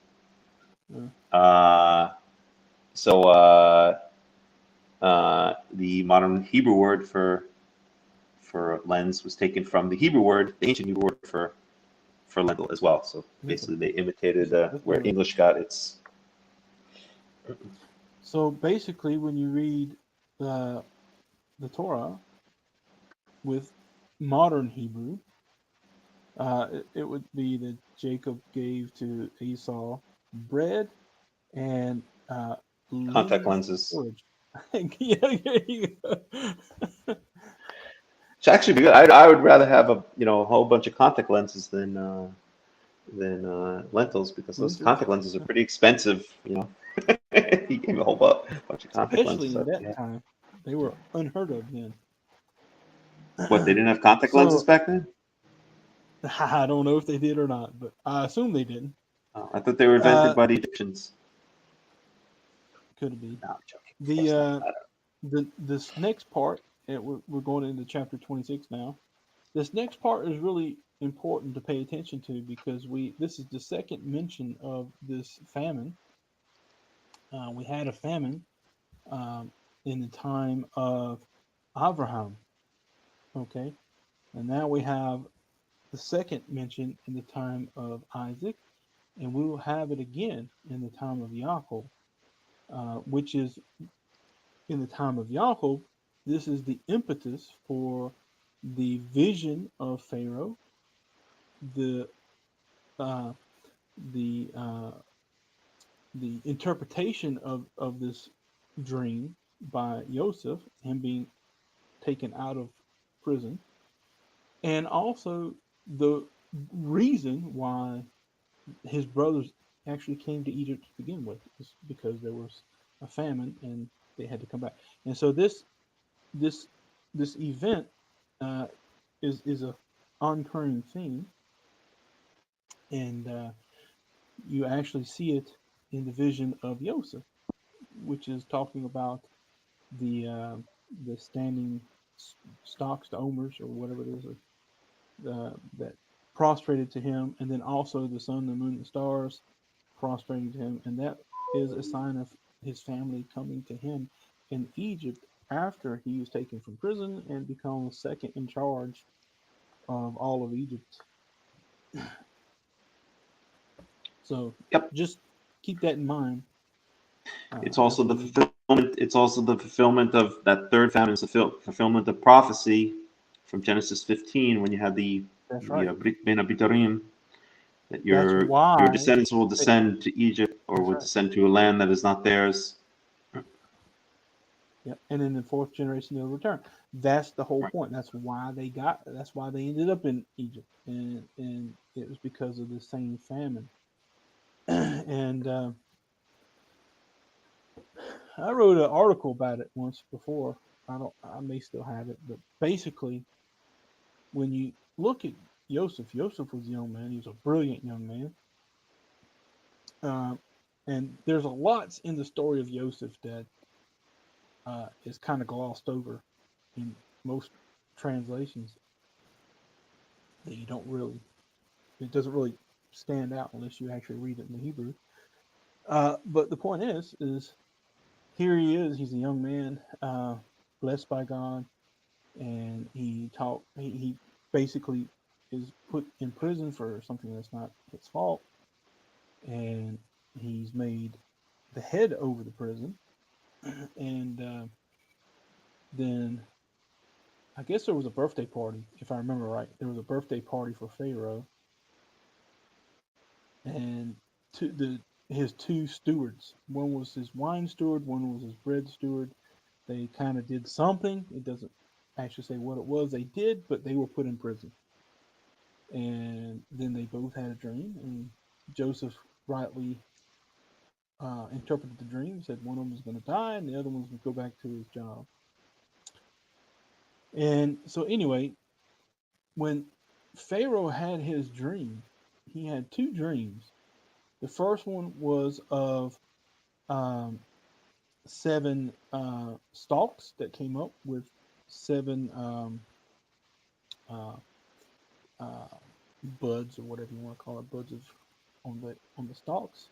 The modern Hebrew word for lens was taken from the Hebrew word, the ancient Hebrew word for lentil as well. So basically, they imitated where English got its. So basically, when you read the Torah with modern Hebrew, it would be that Jacob gave to Esau bread and Contact lens lenses. porridge. Yeah. It's actually good. I would rather have a whole bunch of contact lenses than lentils, because those Lentils. contact lenses are pretty expensive. He gave me a whole bunch of contact lenses. Especially in that Yeah. time, they were unheard of then. What, they didn't have contact lenses So back then? I don't know if they did or not, but I assume they didn't. Oh, I thought they were invented by the Egyptians. Could be. No, I'm joking. Of course not. I don't. This next part, and we're going into chapter 26 now. This next part is really important to pay attention to, because this is the second mention of this famine. We had a famine in the time of Abraham, okay, and now we have the second mention in the time of Isaac, and we will have it again in the time of Yaakov, which is in the time of Yaakov. This is the impetus for the vision of Pharaoh, the uh, the uh, the interpretation of this dream by Yosef, him being taken out of prison, and also the reason why his brothers actually came to Egypt to begin with is because there was a famine and they had to come back. And so this this event uh, is a oncurring theme, and you actually see it in the vision of Yosef, which is talking about the standing stocks, the omers, or whatever it is, that prostrated to him, and then also the sun, the moon, the stars prostrating to him, and that is a sign of his family coming to him in Egypt after he was taken from prison and becomes second in charge of all of Egypt. So Yep. just keep that in mind. It's also As the we read. fulfillment. It's also the fulfillment of that third famine. It's the fulfillment of prophecy from Genesis 15 when you had the That's right. Brit Ben Abitarim, that That's your why. descendants will descend to Egypt or That's will right. descend to a land that is not theirs. Yeah, and in the fourth generation they'll return. That's the whole Right. point. That's why they got. That's why they ended up in Egypt, and it was because of the same famine. And I wrote an article about it once before. I don't. I may still have it, but basically, when you look at Joseph, Joseph was a young man. He was a brilliant young man. Uh, and there's a lot in the story of Joseph that is kind of glossed over in most translations. That you don't really. It doesn't really stand out unless you actually read it in the Hebrew. But the point is here he is. He's a young man, blessed by God, and he basically is put in prison for something that's not his fault, and he's made the head over the prison, and then I guess there was a birthday party, if I remember right. There was a birthday party for Pharaoh, and his two stewards. One was his wine steward, one was his bread steward. They kind of did something. It doesn't actually say what it was they did, but they were put in prison. And then they both had a dream, and Joseph rightly interpreted the dream. Said one of them was going to die, and the other one was going to go back to his job. And so, anyway, when Pharaoh had his dream, he had two dreams. The first one was of um, seven stalks that came up with seven uh, uh, buds, or whatever you want to call it, buds of on the stalks,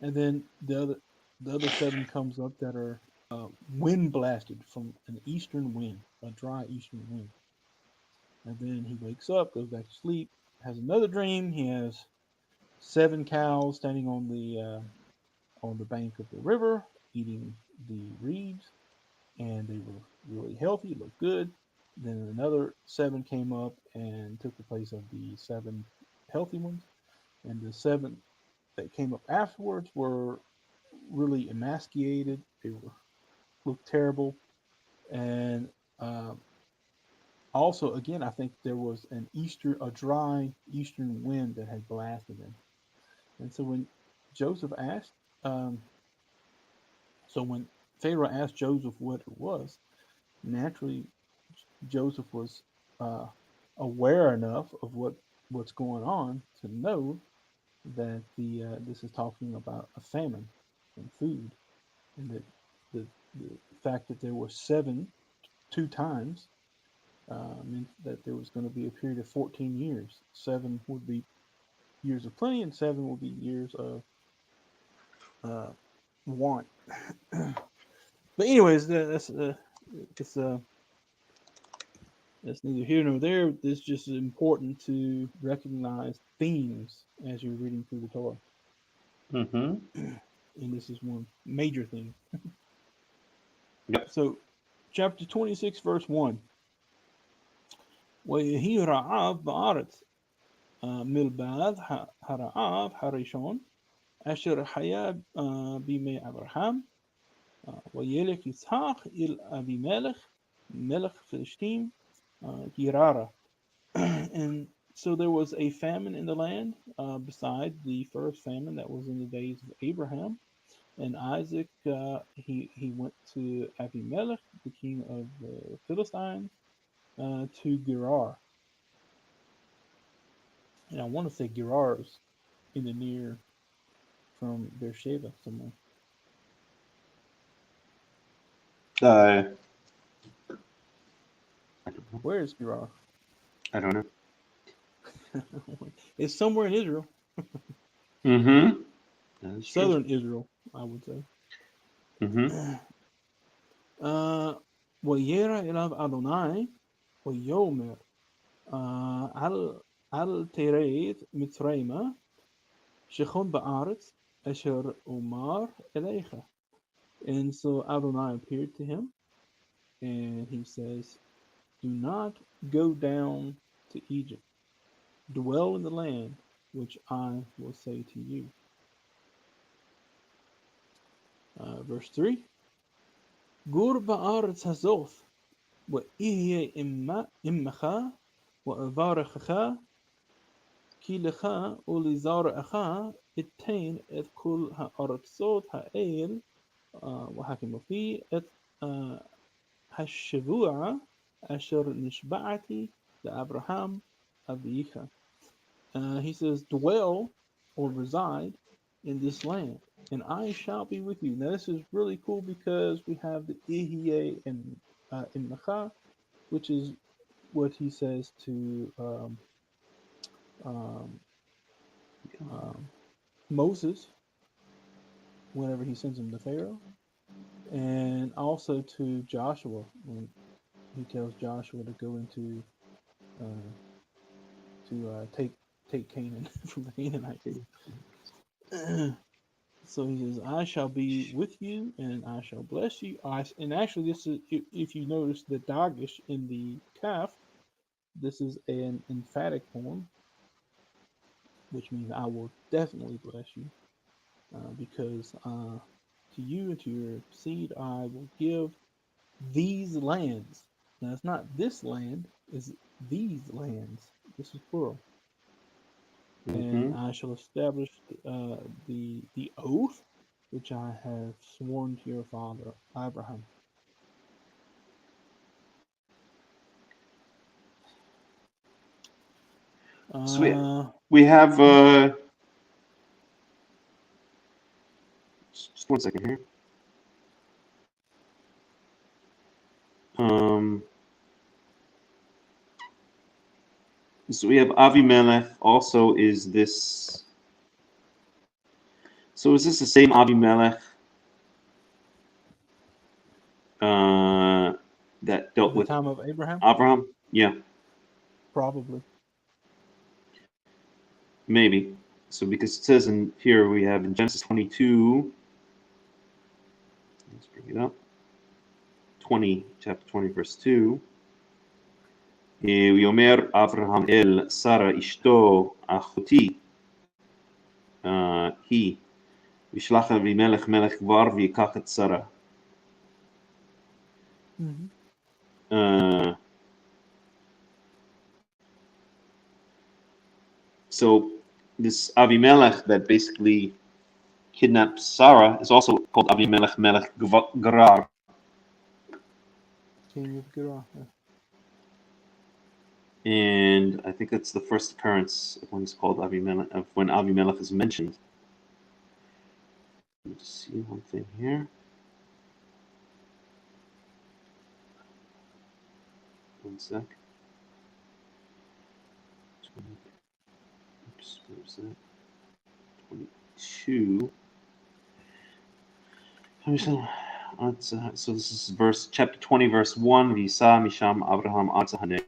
and then the other seven comes up that are wind blasted from an eastern wind, a dry eastern wind. And then he wakes up, goes back to sleep, has another dream. He has seven cows standing on the bank of the river, eating the reeds, and they were really healthy, looked good. Then another seven came up and took the place of the seven healthy ones, and the seven that came up afterwards were really emasculated. They were looked terrible, and uh, also again, I think there was a dry eastern wind that had blasted them. And so when Joseph asked, um, so when Pharaoh asked Joseph what it was, naturally Joseph was uh, aware enough of what's going on to know that the this is talking about a famine and food, and that the fact that there were seven two times meant that there was going to be a period of 14 years. Seven would be years of plenty, and seven would be years of uh, want. But anyways, it's that's neither here nor there. This just is important to recognize themes as you're reading through the Torah, Mm-hmm. and this is one major theme. Yep. So, chapter 26, verse 1. وَيَهِي رَعَاف بَآرَتْ مِلْبَاذ هَرَعَاف هَرِشون أَشْرَ حَيَا بِمَي أَبْرَهَام ويلك يسحاق إل أبي ملech, Melech Philistine, Girara. And so there was a famine in the land, beside the first famine that was in the days of Abraham. And Isaac, he went to Abimelech, the king of the Philistines, to Gerar. And I want to say Gerar is in the near from Beersheba somewhere. Where is Gerar? I don't know. It's somewhere in Israel. Mm-hmm. That's true. Southern Israel, I would say. Mm-hmm. ويرى إلى أدوناي ويومر על תרד מצרימה שכון בארץ אשר אומר אליך. And so Adonai appeared to him, and he says, do not go down to Egypt. Dwell in the land which I will say to you. Verse 3. Gur ba'aretz hazoth, وإيه إمخا وأبارخخا כי לך ולזרעך אתן את כל הארצות האל והקמתי את השבוע אשר נשבעתי לאברהם אביך. He says, dwell or reside in this land, and I shall be with you. Now this is really cool because we have the Ihye and Imnacha, which is what he says to Moses whenever he sends him to Pharaoh, and also to Joshua when he tells Joshua to go into to take Canaan from the Canaanites. So he says, I shall be with you and I shall bless you. And actually, this is, if you notice the dagish in the kaf, this is an emphatic form, which means I will definitely bless you, because to you and to your seed I will give these lands. Now it's not this land, it's these lands. This is plural. And I shall establish the oath which I have sworn to your father Abraham. So we have just 1 second here. So we have Avimelech also is this. So is this the same Avimelech that dealt with the time of Abraham? Abraham? Yeah. Probably. Maybe. So because it says in here we have in Genesis 22, let's bring it up. 20, chapter 20, verse 2. ויאמר אברהם אל שרה אשתו אחותי היא וישלח אבימלך מלך כבר ויקח את שרה. So this Avimelech that basically kidnapped Sarah is also called Avimelech Melech Gerar. King of Gerar. And I think that's the first occurrence of when he's called Avimelech, of when Avimelech is mentioned. Let me just see one thing here. One sec. Oops, where's that? 22. So this is verse chapter 20, verse 1. V'yisa misham Abraham atza haNegev.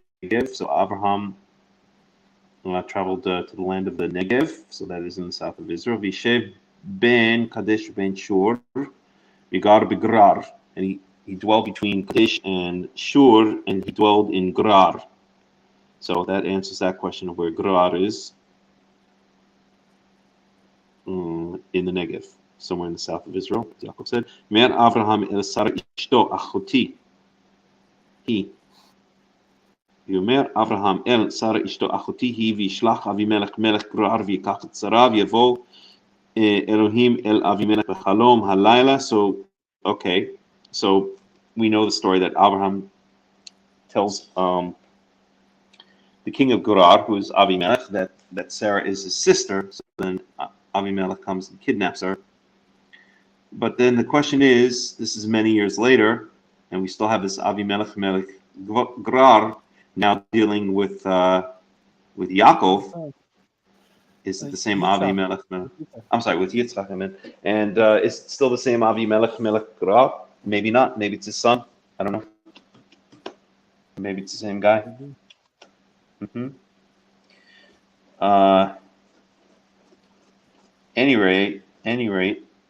So Abraham traveled to the land of the Negev, so that is in the south of Israel. V'yishev ben Kadesh ben Shur, v'gar beGerar, and he dwelled between Kadesh and Shur, and he dwelled in Gerar. So that answers that question of where Gerar is in the Negev. somewhere in the south of Israel. Yaakov said, Mer Avraham el Sarah ishto achoti. He. Yomer Avraham el Sarah ishto achoti he vishlach Avimelech melech Gerar v'yikach et Sarah v'yavo Elohim el Avimelech b'chalom halayla. So, okay. So we know the story that Abraham tells the king of Gerar, who is Avimelech, that Sarah is his sister. So then Avimelech comes and kidnaps her. But then the question is, this is many years later, and we still have this Avimelech melech Gerar now dealing with Yaakov. Is it the same Avimelech melech? I'm sorry, with Yitzchak, I meant. And is it still the same Avimelech melech Gerar? Maybe not. Maybe it's his son. I don't know. Maybe it's the same guy. Mm-hmm. Any rate,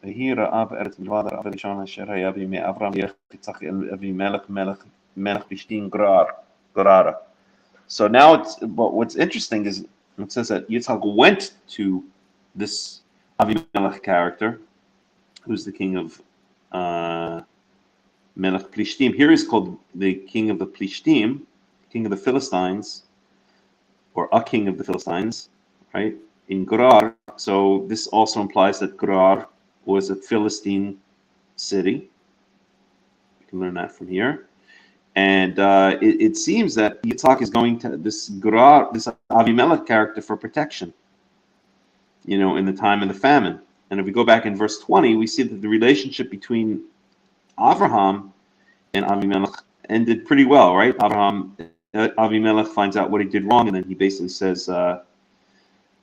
he ראה בארץ מלבד הרב הראשון אשר היה בימי אברהם יצחק אל אבימלך מלך פלישתים גררה. So now but what's interesting is it says that Yitzchak went to this Avimelech character, who's the king of Melech Plishtim. Here he's called the king of the Plishtim, king of the Philistines, or a king of the Philistines, right? In Gerar. So this also implies that Gerar was a Philistine city. You can learn that from here. And it seems that Yitzhak is going to this Gerar, this Avimelech character for protection, in the time of the famine. And if we go back in verse 20, we see that the relationship between Avraham and Avimelech ended pretty well, right? Avimelech finds out what he did wrong, and then he basically says to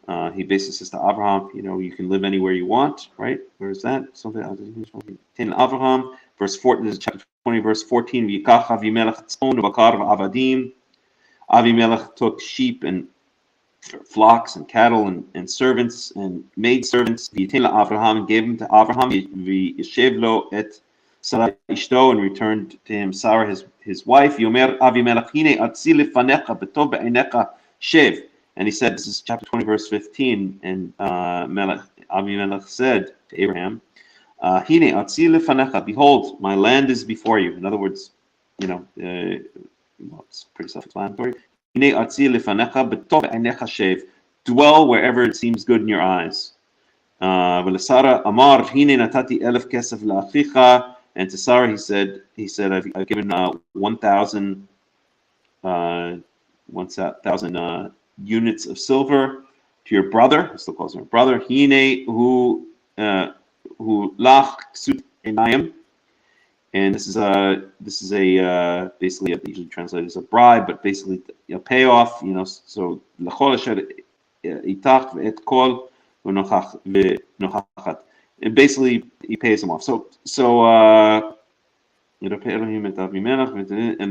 Abraham, you can live anywhere you want, right? Where is that? Something in Abraham, verse 14, this is chapter 20, verse 14. V'yikach Avimelech tzon v'bakar v'avadim. Avimelech took sheep and flocks and cattle and servants and maid servants. V'yitin Avraham, and gave them to Avraham. V'yishev lo et Sarah ishto, and returned to him Sarah his wife. Yomer Avimelech hine atzi lefanecha b'tov be'einecha shev. And he said, this is chapter 20, verse 15, and Avimelech said to Abraham, hine atzi lefanecha, behold, my land is before you. In other words, it's pretty self-explanatory. Hine atzi lefanecha b'tov be'einecha shev, dwell wherever it seems good in your eyes. V'lesara amar hine natati elef kesef la'achicha. And to Sarah he said, I've given 1,000 units of silver to your brother. He still calls him brother. Hine hu lach ksut enayim. And this is basically usually translated as a bribe, but basically a payoff. So lachol asher itach ve'et kol v'nochachat. And basically, he pays him off. So and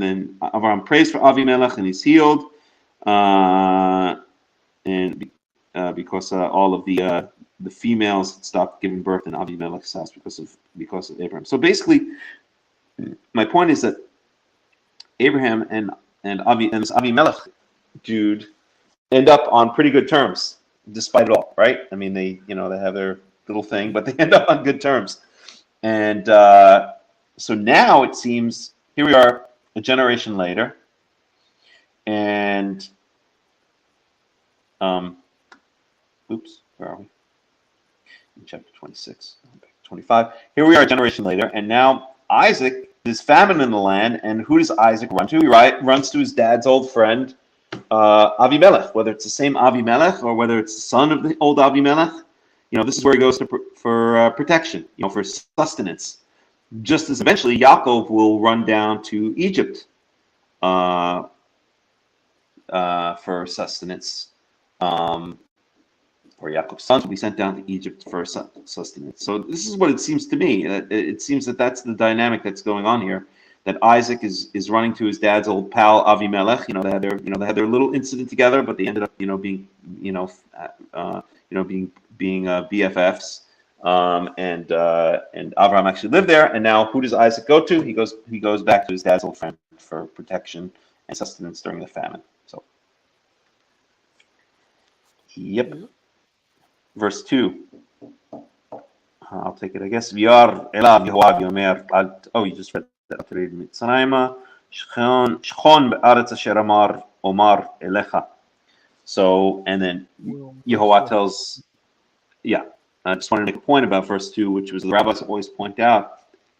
then Avraham prays for Avimelech, and he's healed, and because all of the females stopped giving birth in Avimelech's house because of Abraham. So basically, my point is that Abraham and this Avimelech dude end up on pretty good terms, despite it all, right? I mean, they have their little thing, but they end up on good terms. And so now it seems, here we are a generation later, and where are we? In chapter 26, 25. Here we are a generation later, and now Isaac, there's famine in the land, and who does Isaac run to? He runs to his dad's old friend, Avimelech, whether it's the same Avimelech or whether it's the son of the old Avimelech. This is where he goes for protection, for sustenance. Just as eventually Yaakov will run down to Egypt for sustenance, or Yaakov's sons will be sent down to Egypt for sustenance. So this is what it seems to me. It seems that that's the dynamic that's going on here. That Isaac is running to his dad's old pal Avimelech. They had their little incident together, but they ended up being BFFs, and Avraham actually lived there. And now, who does Isaac go to? He goes back to his dad's old friend for protection and sustenance during the famine. So, yep. Verse 2. I'll take it, I guess. V'yar elav Yehovah v'yomer. Oh, you just read that. I'll read Mitzrayim. Shchon be'aretz asher amar omar elecha. So, and then Yehovah tells, yeah, I just wanted to make a point about verse 2, which was the rabbis always point out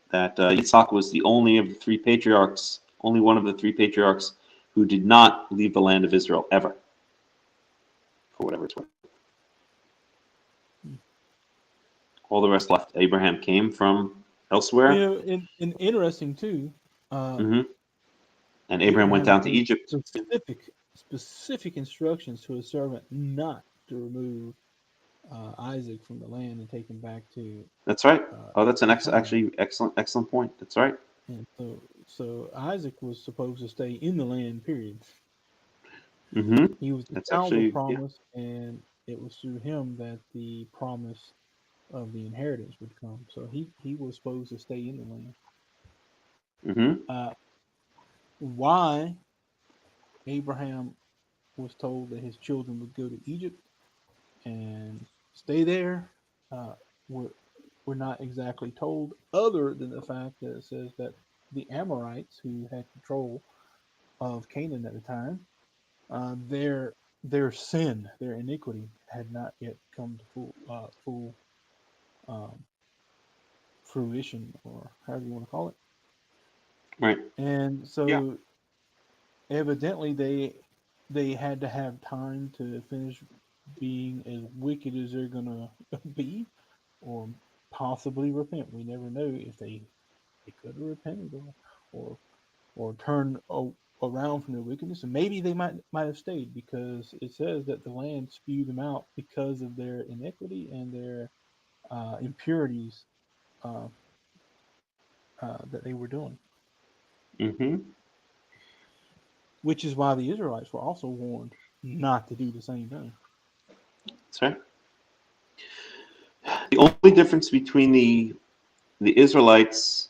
that Yitzhak was the only of the three patriarchs, only one of the three patriarchs who did not leave the land of Israel ever, for whatever it's worth. All the rest left. Abraham came from elsewhere. You know, and interesting too. And Abraham went down to Egypt. Specific instructions to his servant not to remove Isaac from the land and take him back to. That's right. That's an excellent point. That's right. And so Isaac was supposed to stay in the land. Period. He was the child of promise, and it was through him that the promise of the inheritance would come. So he was supposed to stay in the land. Why Abraham was told that his children would go to Egypt and stay there, we're not exactly told, other than the fact that it says that the Amorites, who had control of Canaan at the time, their sin, their iniquity, had not yet come to full fruition, or however you want to call it. Right. And so evidently they had to have time to finish being as wicked as they're gonna be, or possibly repent. We never know if they could have repented or turned around from their wickedness, and maybe they might have stayed, because it says that the land spewed them out because of their iniquity and their impurities that they were doing. Which is why the Israelites were also warned not to do the same thing. That's right. The only difference between the Israelites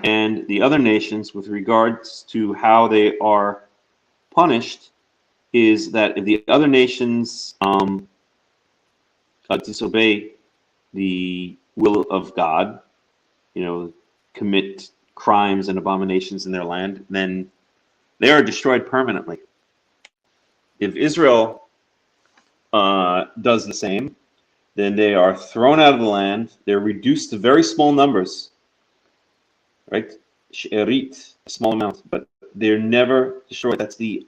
and the other nations with regards to how they are punished is that if the other nations disobey the will of God, commit crimes and abominations in their land, then they are destroyed permanently. If Israel does the same, then they are thrown out of the land. They're reduced to very small numbers, right? She'erit, a small amount, but they're never destroyed. That's the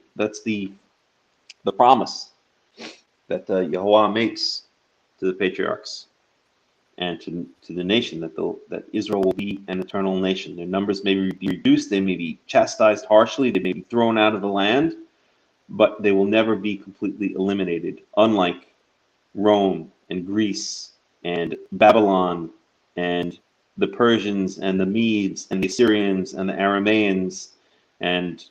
promise that Yehovah makes to the patriarchs and to the nation, that Israel will be an eternal nation. Their numbers may be reduced, they may be chastised harshly, they may be thrown out of the land, but they will never be completely eliminated, unlike Rome and Greece and Babylon and the Persians and the Medes and the Assyrians and the Arameans, and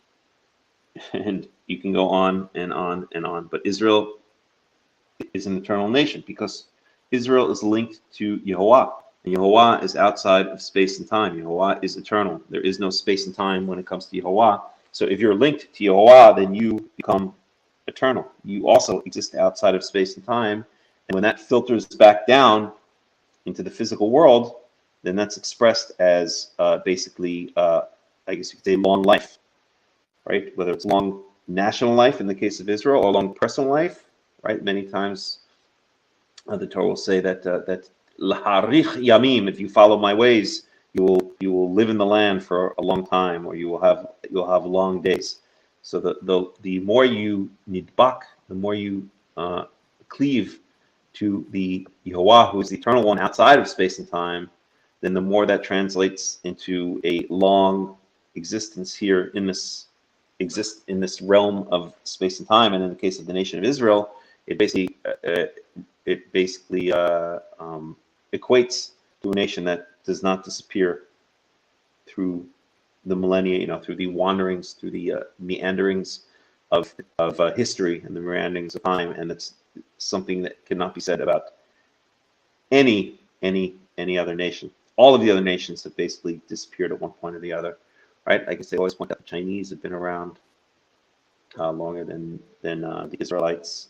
you can go on and on and on. But Israel is an eternal nation because Israel is linked to Yehovah. And Yehovah is outside of space and time. Yehovah is eternal. There is no space and time when it comes to Yehovah. So if you're linked to Yehovah, then you become eternal. You also exist outside of space and time. And when that filters back down into the physical world, then that's expressed as basically, I guess you could say, long life, right? Whether it's long national life in the case of Israel or long personal life, right? Many times the Torah will say that laharich yamim, if you follow my ways, you will live in the land for a long time, or you'll have long days. So the more you nidbak, the more you cleave to the Yehovah, who is the eternal one outside of space and time, then the more that translates into a long existence here in this realm of space and time. And in the case of the nation of Israel, it basically equates to a nation that does not disappear through the millennia, through the wanderings, through the meanderings of history and the meanderings of time. And it's something that cannot be said about any other nation. All of the other nations have basically disappeared at one point or the other, right? I guess they always point out the Chinese have been around longer than the Israelites,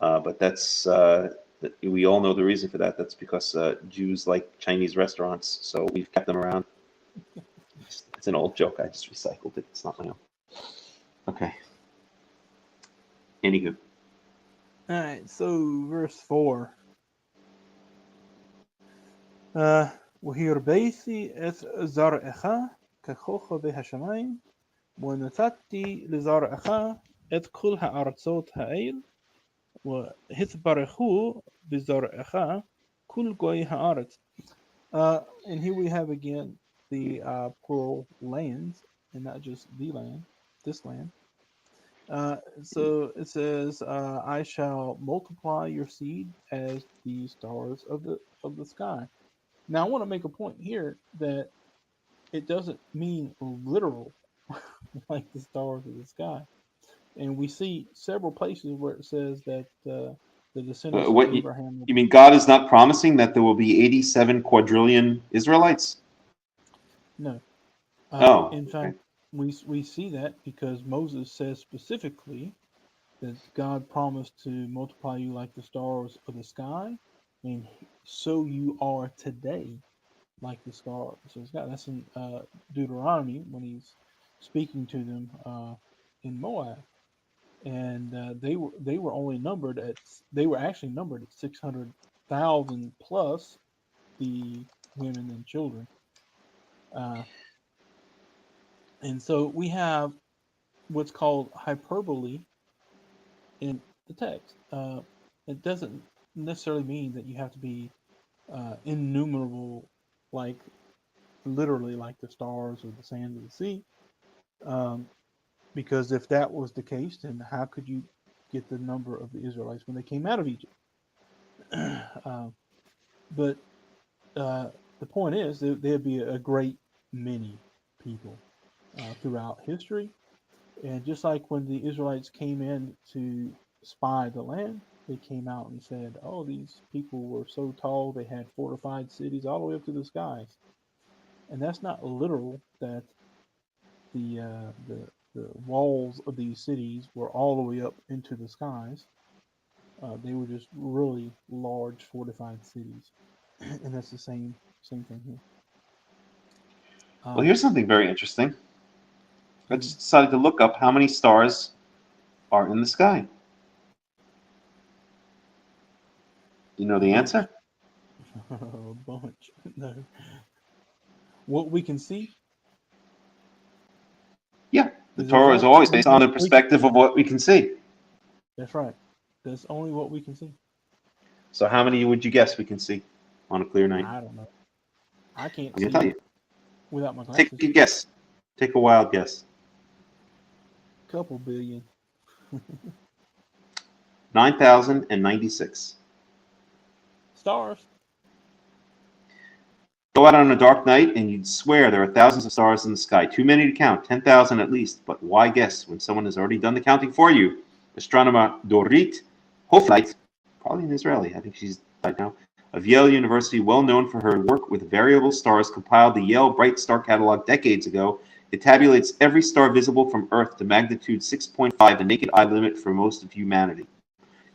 but that's We all know the reason for that. That's because Jews like Chinese restaurants, so we've kept them around. It's an old joke. I just recycled it. It's not my own. Okay. Anywho. All right, so verse 4. והרביתי את זרעך ככוכבי השמיים, ונתתי לזרעך את כל הארצות האל, והתברכו בזרעך כל גוי הארץ. And here we have again the plural lands, and not just the land, this land. So it says, I shall multiply your seed as the stars of the sky. Now I want to make a point here that it doesn't mean literal like the stars of the sky. And we see several places where it says that the descendants of Abraham. You mean God is not promising that there will be 87 quadrillion Israelites? No. In fact, we see that because Moses says specifically that God promised to multiply you like the stars of the sky, and so you are today like the stars of the sky. That's in Deuteronomy when he's speaking to them in Moab, and they were only numbered at 600,000 plus the women and children. And so we have what's called hyperbole in the text. It doesn't necessarily mean that you have to be innumerable, like literally like the stars or the sand of the sea. Because if that was the case, then how could you get the number of the Israelites when they came out of Egypt? But the point is, there'd be a great many people throughout history. And just like when the Israelites came in to spy the land, they came out and said, oh, these people were so tall, they had fortified cities all the way up to the skies. And that's not literal that the walls of these cities were all the way up into the skies. They were just really large fortified cities. And that's the same thing here. Well, here's something very interesting. I just decided to look up how many stars are in the sky. You know the answer? A bunch. No. What we can see? Yeah. The Torah is always based on the perspective of what we can see. That's right. That's only what we can see. So how many would you guess we can see on a clear night? I don't know. I can't I'm going see to tell you. without my glasses. Take a guess. Take a wild guess. Couple billion. 9,096. Stars. Go out on a dark night and you'd swear there are thousands of stars in the sky. Too many to count, 10,000 at least. But why guess when someone has already done the counting for you? Astronomer Dorit Hofleit, probably an Israeli, I think she's died now, of Yale University, well known for her work with variable stars, compiled the Yale Bright Star Catalog decades ago. It tabulates every star visible from Earth to magnitude 6.5, the naked eye limit for most of humanity.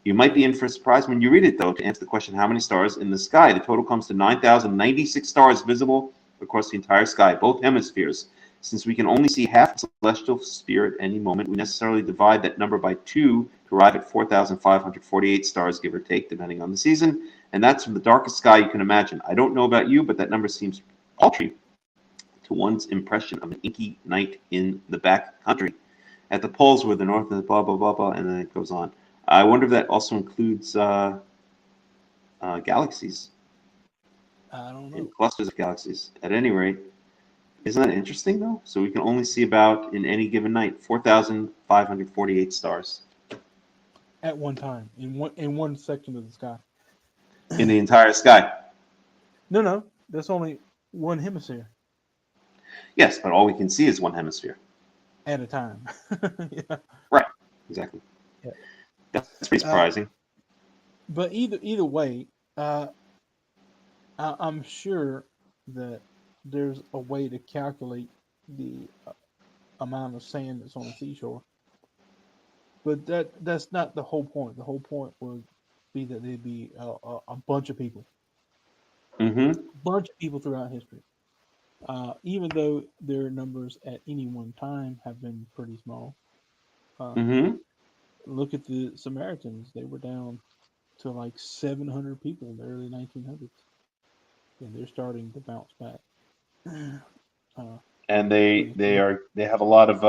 You might be in for a surprise when you read it, though. To answer the question, how many stars in the sky? The total comes to 9,096 stars visible across the entire sky, both hemispheres. Since we can only see half the celestial sphere at any moment, we necessarily divide that number by 2 to arrive at 4,548 stars, give or take, depending on the season. And that's from the darkest sky you can imagine. I don't know about you, but that number seems paltry to one's impression of an inky night in the back country. At the poles where the north and the blah, blah, blah, blah, and then it goes on. I wonder if that also includes galaxies. I don't know. And clusters of galaxies. At any rate, isn't that interesting, though? So we can only see about, in any given night, 4,548 stars. At one time, in one section of the sky. In the entire sky. No, that's only one hemisphere. Yes, but all we can see is one hemisphere. At a time. Yeah. Right, exactly. Yeah. That's pretty surprising. But either way, I'm sure that there's a way to calculate the amount of sand that's on the seashore. But that's not the whole point. The whole point was be that there'd be a bunch of people, Mm-hmm. bunch of people throughout history. Even though their numbers at any one time have been pretty small. Mm-hmm. Look at the Samaritans; they were down to like 700 people in the early 1900s, and they're starting to bounce back. And But they have a lot of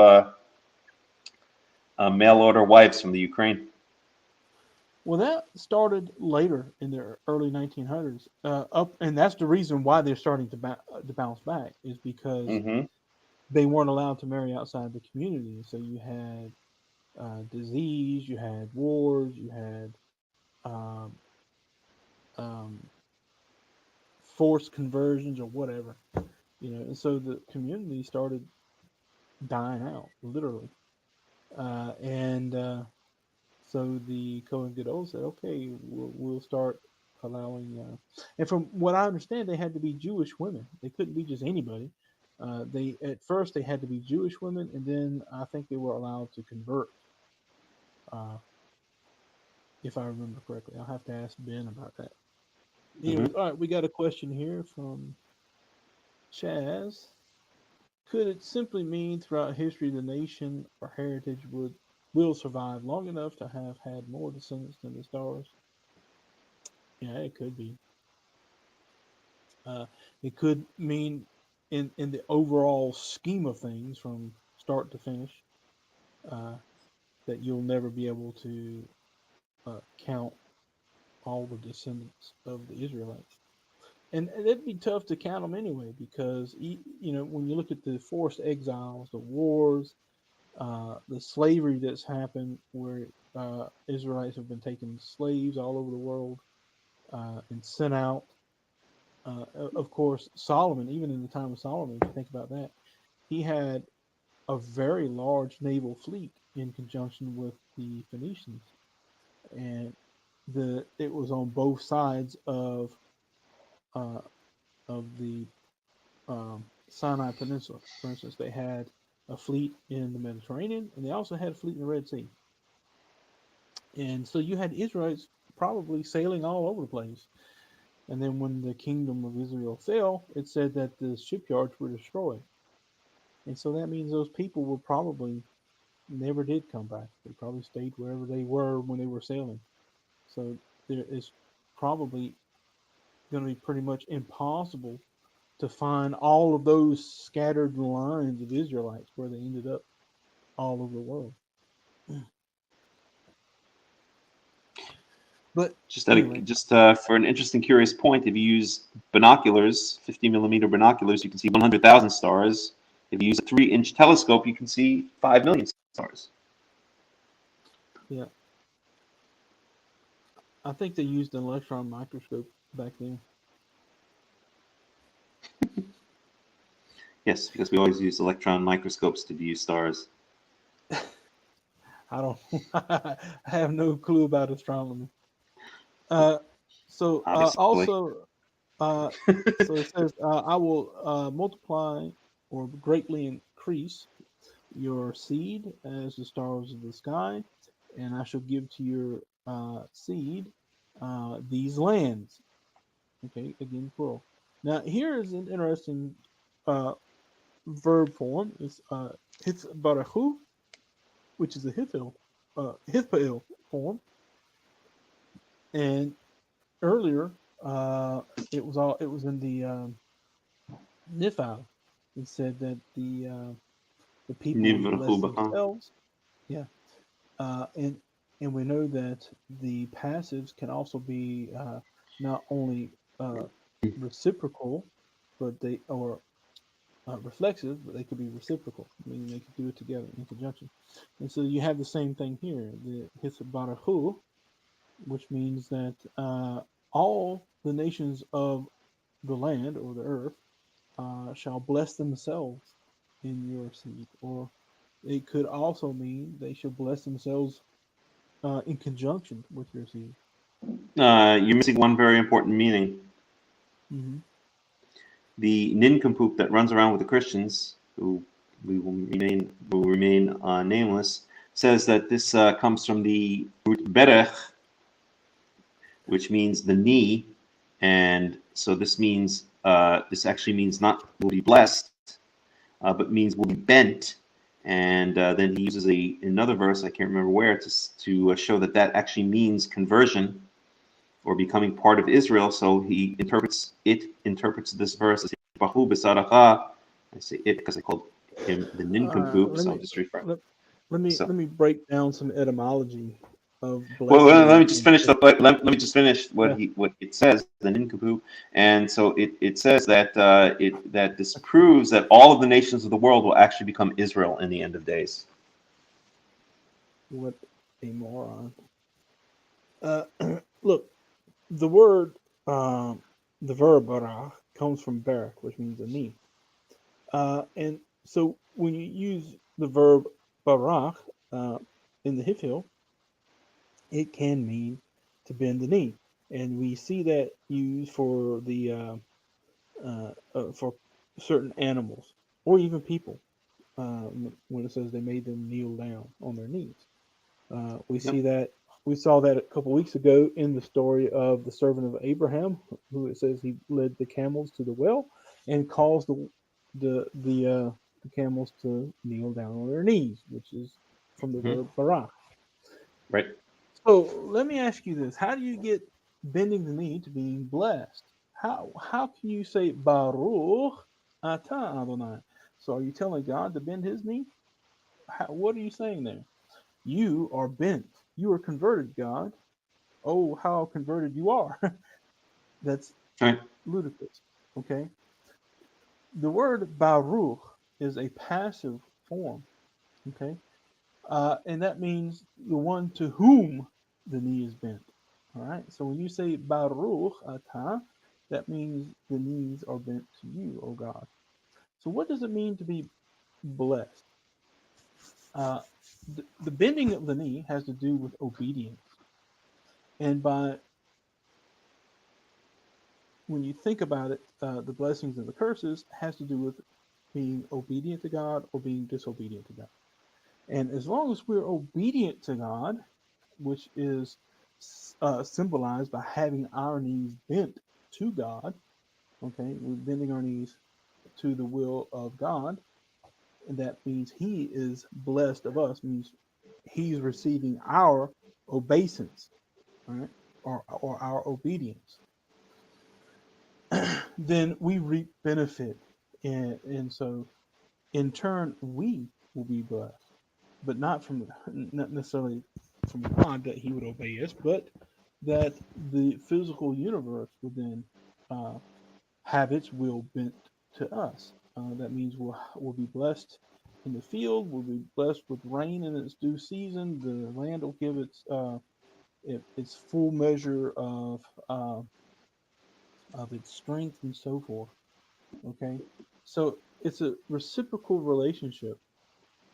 mail order wives from the Ukraine. well, that started later in the early 1900s. And that's the reason why they're starting to bounce back is because Mm-hmm. they weren't allowed to marry outside the community. So you had disease, you had wars, you had um, um, forced conversions or whatever, and so the community started dying out, literally. And So the Cohen Gadol said, "Okay, we'll start allowing." And from what I understand, they had to be Jewish women. They couldn't be just anybody. They at first they had to be Jewish women, and then I think they were allowed to convert, uh, if I remember correctly. I'll have to ask Ben about that. Mm-hmm. Anyways, all right, we got a question here from Chaz. Could it simply mean throughout history the nation or heritage will survive long enough to have had more descendants than the stars? Yeah, it could be. Uh, it could mean in the overall scheme of things from start to finish uh, that you'll never be able to count all the descendants of the Israelites. And it'd be tough to count them anyway because, when you look at the forced exiles, the wars, the slavery that's happened where Israelites have been taken slaves all over the world and sent out. Of course, Solomon, even in the time of Solomon, if you think about that, he had a very large naval fleet in conjunction with the Phoenicians, and it was on both sides uh, of the Sinai Peninsula. For instance, they had a fleet in the Mediterranean, and they also had a fleet in the Red Sea. And so you had Israelites probably sailing all over the place. And then when the kingdom of Israel fell, it said that the shipyards were destroyed. And so that means those people were probably never did come back. They probably stayed wherever they were when they were sailing. So there is probably going to be pretty much impossible to find all of those scattered lines of Israelites where they ended up all over the world. But anyway, For an interesting, curious point, if you use binoculars, 50 millimeter binoculars, you can see 100,000 stars. If you use a 3-inch telescope, you can see 5 million stars. yeah, I think they used an electron microscope back then. Yes, because we always use electron microscopes to view stars. I don't. I have no clue about astronomy. Uh, so Obviously. also, so it says, "I will multiply or greatly increase your seed as the stars of the sky, and I shall give to your seed these lands." Okay, again, plural. Now here is an interesting uh, verb form. It's hitbarahu, which is a hithpail form, and earlier it was in the nifal. It said that the people would bless themselves. Yeah, and we know that the passives can also be not only reciprocal, but they or reflexive, but they could be reciprocal, meaning they could do it together in conjunction. And so you have the same thing here, the hisbarahu, which means that all the nations of the land or the earth shall bless themselves in your seed. Or it could also mean they shall bless themselves in conjunction with your seed. You're missing one very important meaning. Mm-hmm. The nincompoop that runs around with the Christians, who will remain nameless, says that this comes from the root berech, which means the knee, and so this means this actually means not will be blessed, but means will be bent. And then he uses another verse, I can't remember where, to show that actually means conversion or becoming part of Israel. So he interprets this verse as Bahu Besaracha. I say it because I called him the nincompoop, Let so me I'll just rephrase. let me break down some etymology of Well, let blessing me just finish let me just finish what it says, the nincompoop. And so it says that that this proves that all of the nations of the world will actually become Israel in the end of days. What a moron. Look, the word, the verb barach comes from barak, which means a knee. And so when you use the verb barach in the Hifil, it can mean to bend the knee. And we see that used for for certain animals or even people when it says they made them kneel down on their knees. Yep. We saw that a couple weeks ago in the story of the servant of Abraham, who it says he led the camels to the well and caused the camels to kneel down on their knees, which is from the Mm-hmm. verb barach. Right. So let me ask you this: how do you get bending the knee to being blessed? How can you say Baruch Atah Adonai? So are you telling God to bend His knee? What are you saying there? You are bent. You are converted, God. Oh, how converted you are. That's All right. ludicrous. Okay. The word Baruch is a passive form. Okay. And that means the one to whom the knee is bent. All right. So when you say Baruch Atah, that means the knees are bent to you, oh God. So what does it mean to be blessed? Uh, the bending of the knee has to do with obedience. And by when you think about it, the blessings and the curses has to do with being obedient to God or being disobedient to God. And as long as we're obedient to God, which is symbolized by having our knees bent to God, okay, we're bending our knees to the will of God, and that means He is blessed of us, means He's receiving our obeisance, right, or our obedience. Then we reap benefit. And so in turn, we will be blessed, but not necessarily from God that He would obey us, but that the physical universe would then uh, have its will bent to us. That means we'll be blessed in the field. We'll be blessed with rain in its due season. The land will give its full measure of its strength and so forth. Okay, so it's a reciprocal relationship.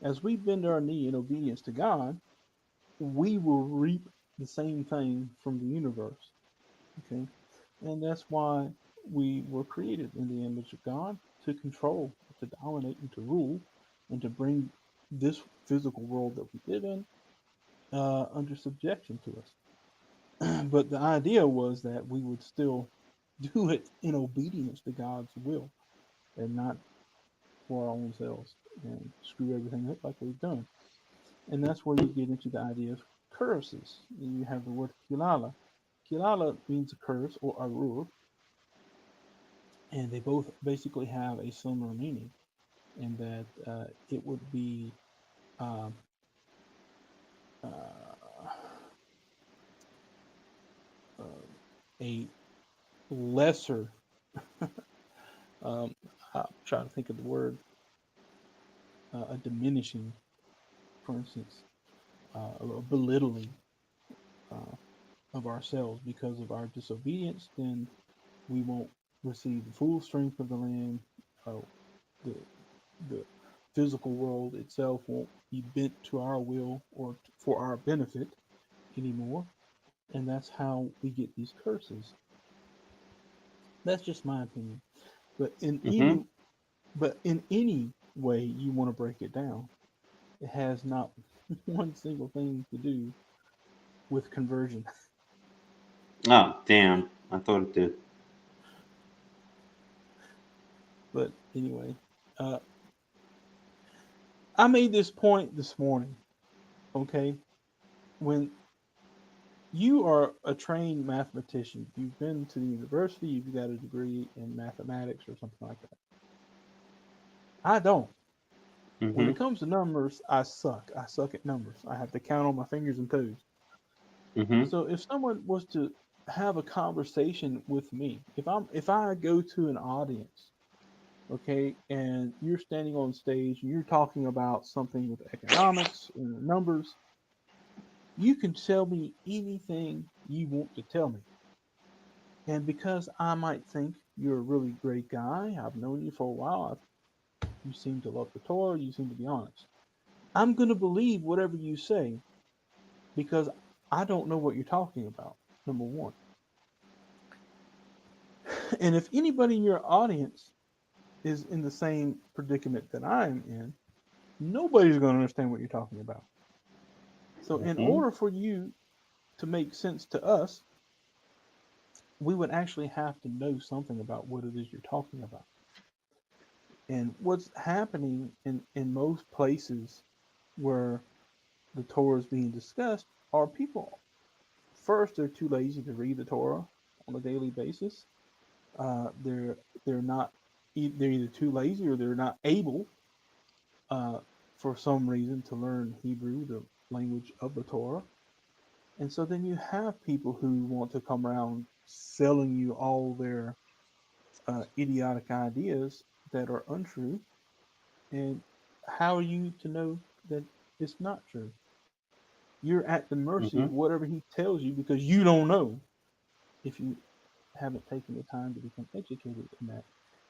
As we bend our knee in obedience to God, we will reap the same thing from the universe. Okay, and that's why we were created in the image of God to control, to dominate, and to rule, and to bring this physical world that we live in under subjection to us. But the idea was that we would still do it in obedience to God's will and not for our own selves and screw everything up like we've done. And that's where you get into the idea of curses. You have the word kilala. Kilala means a curse or arur, and they both basically have a similar meaning in that it would be um, uh, uh, a lesser, um, I'm trying to think of the word, a diminishing, for instance, a belittling uh, of ourselves because of our disobedience, then we won't receive the full strength of the land. Uh, the the physical world itself won't be bent to our will or for our benefit anymore, and that's how we get these curses. That's just my opinion. But in Mm-hmm. any but in any way you want to break it down, it has not one single thing to do with conversion. Oh, damn. I thought it did. But anyway, I made this point this morning. Okay, when you are a trained mathematician, you've been to the university, you've got a degree in mathematics or something like that. I don't. When Mm-hmm. it comes to numbers, I suck. I suck at numbers. I have to count on my fingers and toes. Mm-hmm. So if someone was to have a conversation with me, if I go to an audience, okay, and you're standing on stage and you're talking about something with economics and numbers, you can tell me anything you want to tell me. And because I might think you're a really great guy, I've known you for a while, you seem to love the Torah, you seem to be honest. I'm going to believe whatever you say because I don't know what you're talking about, number one. And if anybody in your audience is in the same predicament that I'm in, nobody's going to understand what you're talking about. So, in Mm-hmm. order for you to make sense to us, we would actually have to know something about what it is you're talking about. And what's happening in most places where the Torah is being discussed are people, first, they're too lazy to read the Torah on a daily basis. They're not, they're either too lazy or they're not able uh, for some reason to learn Hebrew, the language of the Torah. And so then you have people who want to come around selling you all their idiotic ideas that are untrue. And how are you to know that it's not true? You're at the mercy Mm-hmm. of whatever he tells you because you don't know if you haven't taken the time to become educated in that.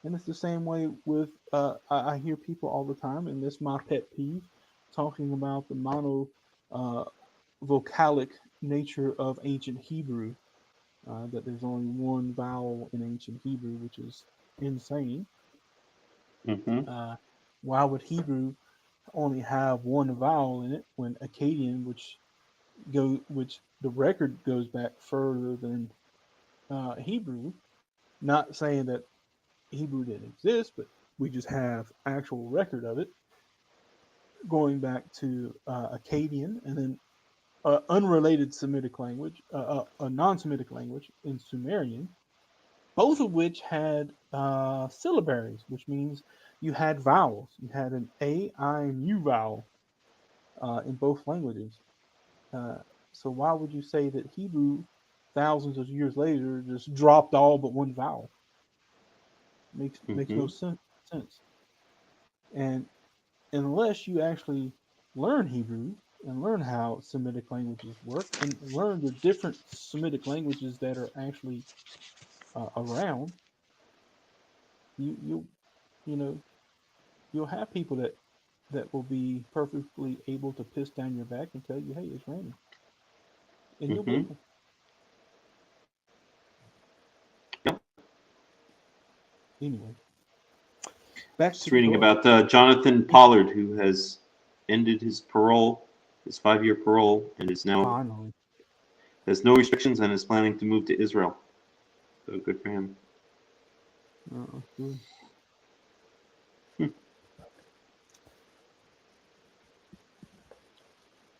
And it's the same way with, I hear people all the time, and this is my pet peeve, talking about the mono uh, vocalic nature of ancient Hebrew, that there's only one vowel in ancient Hebrew, which is insane. Mm-hmm. Uh, why would Hebrew only have one vowel in it when Akkadian, which the record goes back further than Hebrew? Not saying that Hebrew didn't exist, but we just have actual record of it going back to Akkadian, and then unrelated Semitic language, a non-Semitic language in Sumerian, both of which had syllabaries, which means you had vowels. You had an A, I, and U vowel in both languages. Uh, so why would you say that Hebrew, thousands of years later, just dropped all but one vowel? Makes Mm-hmm. no sense. And unless you actually learn Hebrew and learn how Semitic languages work and learn the different Semitic languages that are actually around, you you know you'll have people that will be perfectly able to piss down your back and tell you, "Hey, it's raining," and you'll Mm-hmm. believe them. Yep. Anyway, back to Just the reading Torah. about Jonathan Pollard, who has ended his parole, his 5-year parole, and is now Finally, has no restrictions and is planning to move to Israel. So good for him. good. Hmm.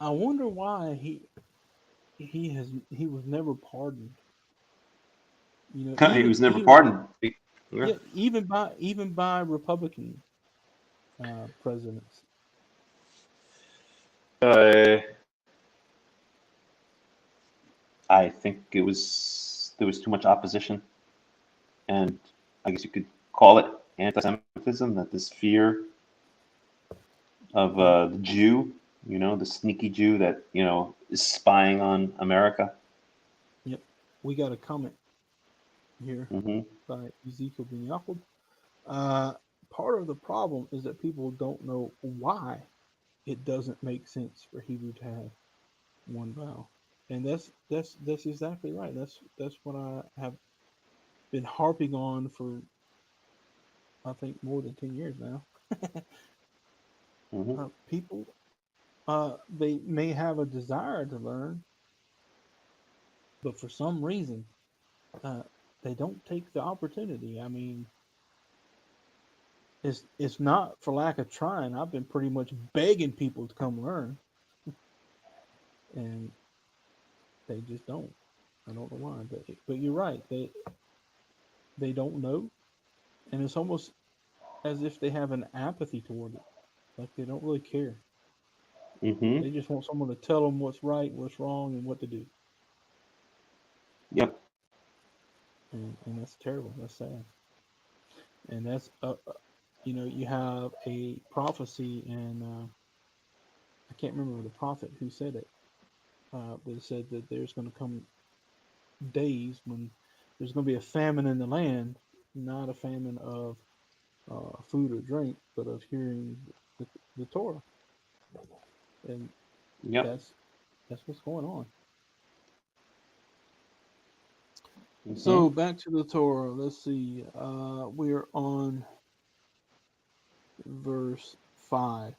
I wonder why he was never pardoned. He was never Even pardoned. Yeah. yeah, even by Republican presidents. Uh, I think there was too much opposition, and I guess you could call it anti-Semitism. That this fear of Yep, the Jew, the sneaky Jew that is spying on America. yep. We got a comment here Hmm. by Ezekiel Ben Yaakov. Uh, Part of the problem is that people don't know why it doesn't make sense for Hebrew to have one vowel, and that's exactly right. That's what I have been harping on for I think more than 10 years now. Hmm. People they may have a desire to learn, But for some reason, they don't take the opportunity. I mean, it's not for lack of trying. I've been pretty much begging people to come learn, and they just don't. I don't know why, but you're right. They don't know, and it's almost as if they have an apathy toward it. Like they don't really care. Mm-hmm. They just want someone to tell them what's right, what's wrong, and what to do. Yep. And that's terrible. That's sad. And that's you have a prophecy, and I can't remember the prophet who said it, but it said that there's going to come days when there's going to be a famine in the land, not a famine of food or drink, but of hearing the Torah, and Yep. that's what's going on. Mm-hmm. So back to the Torah. Let's see. We're on verse 5.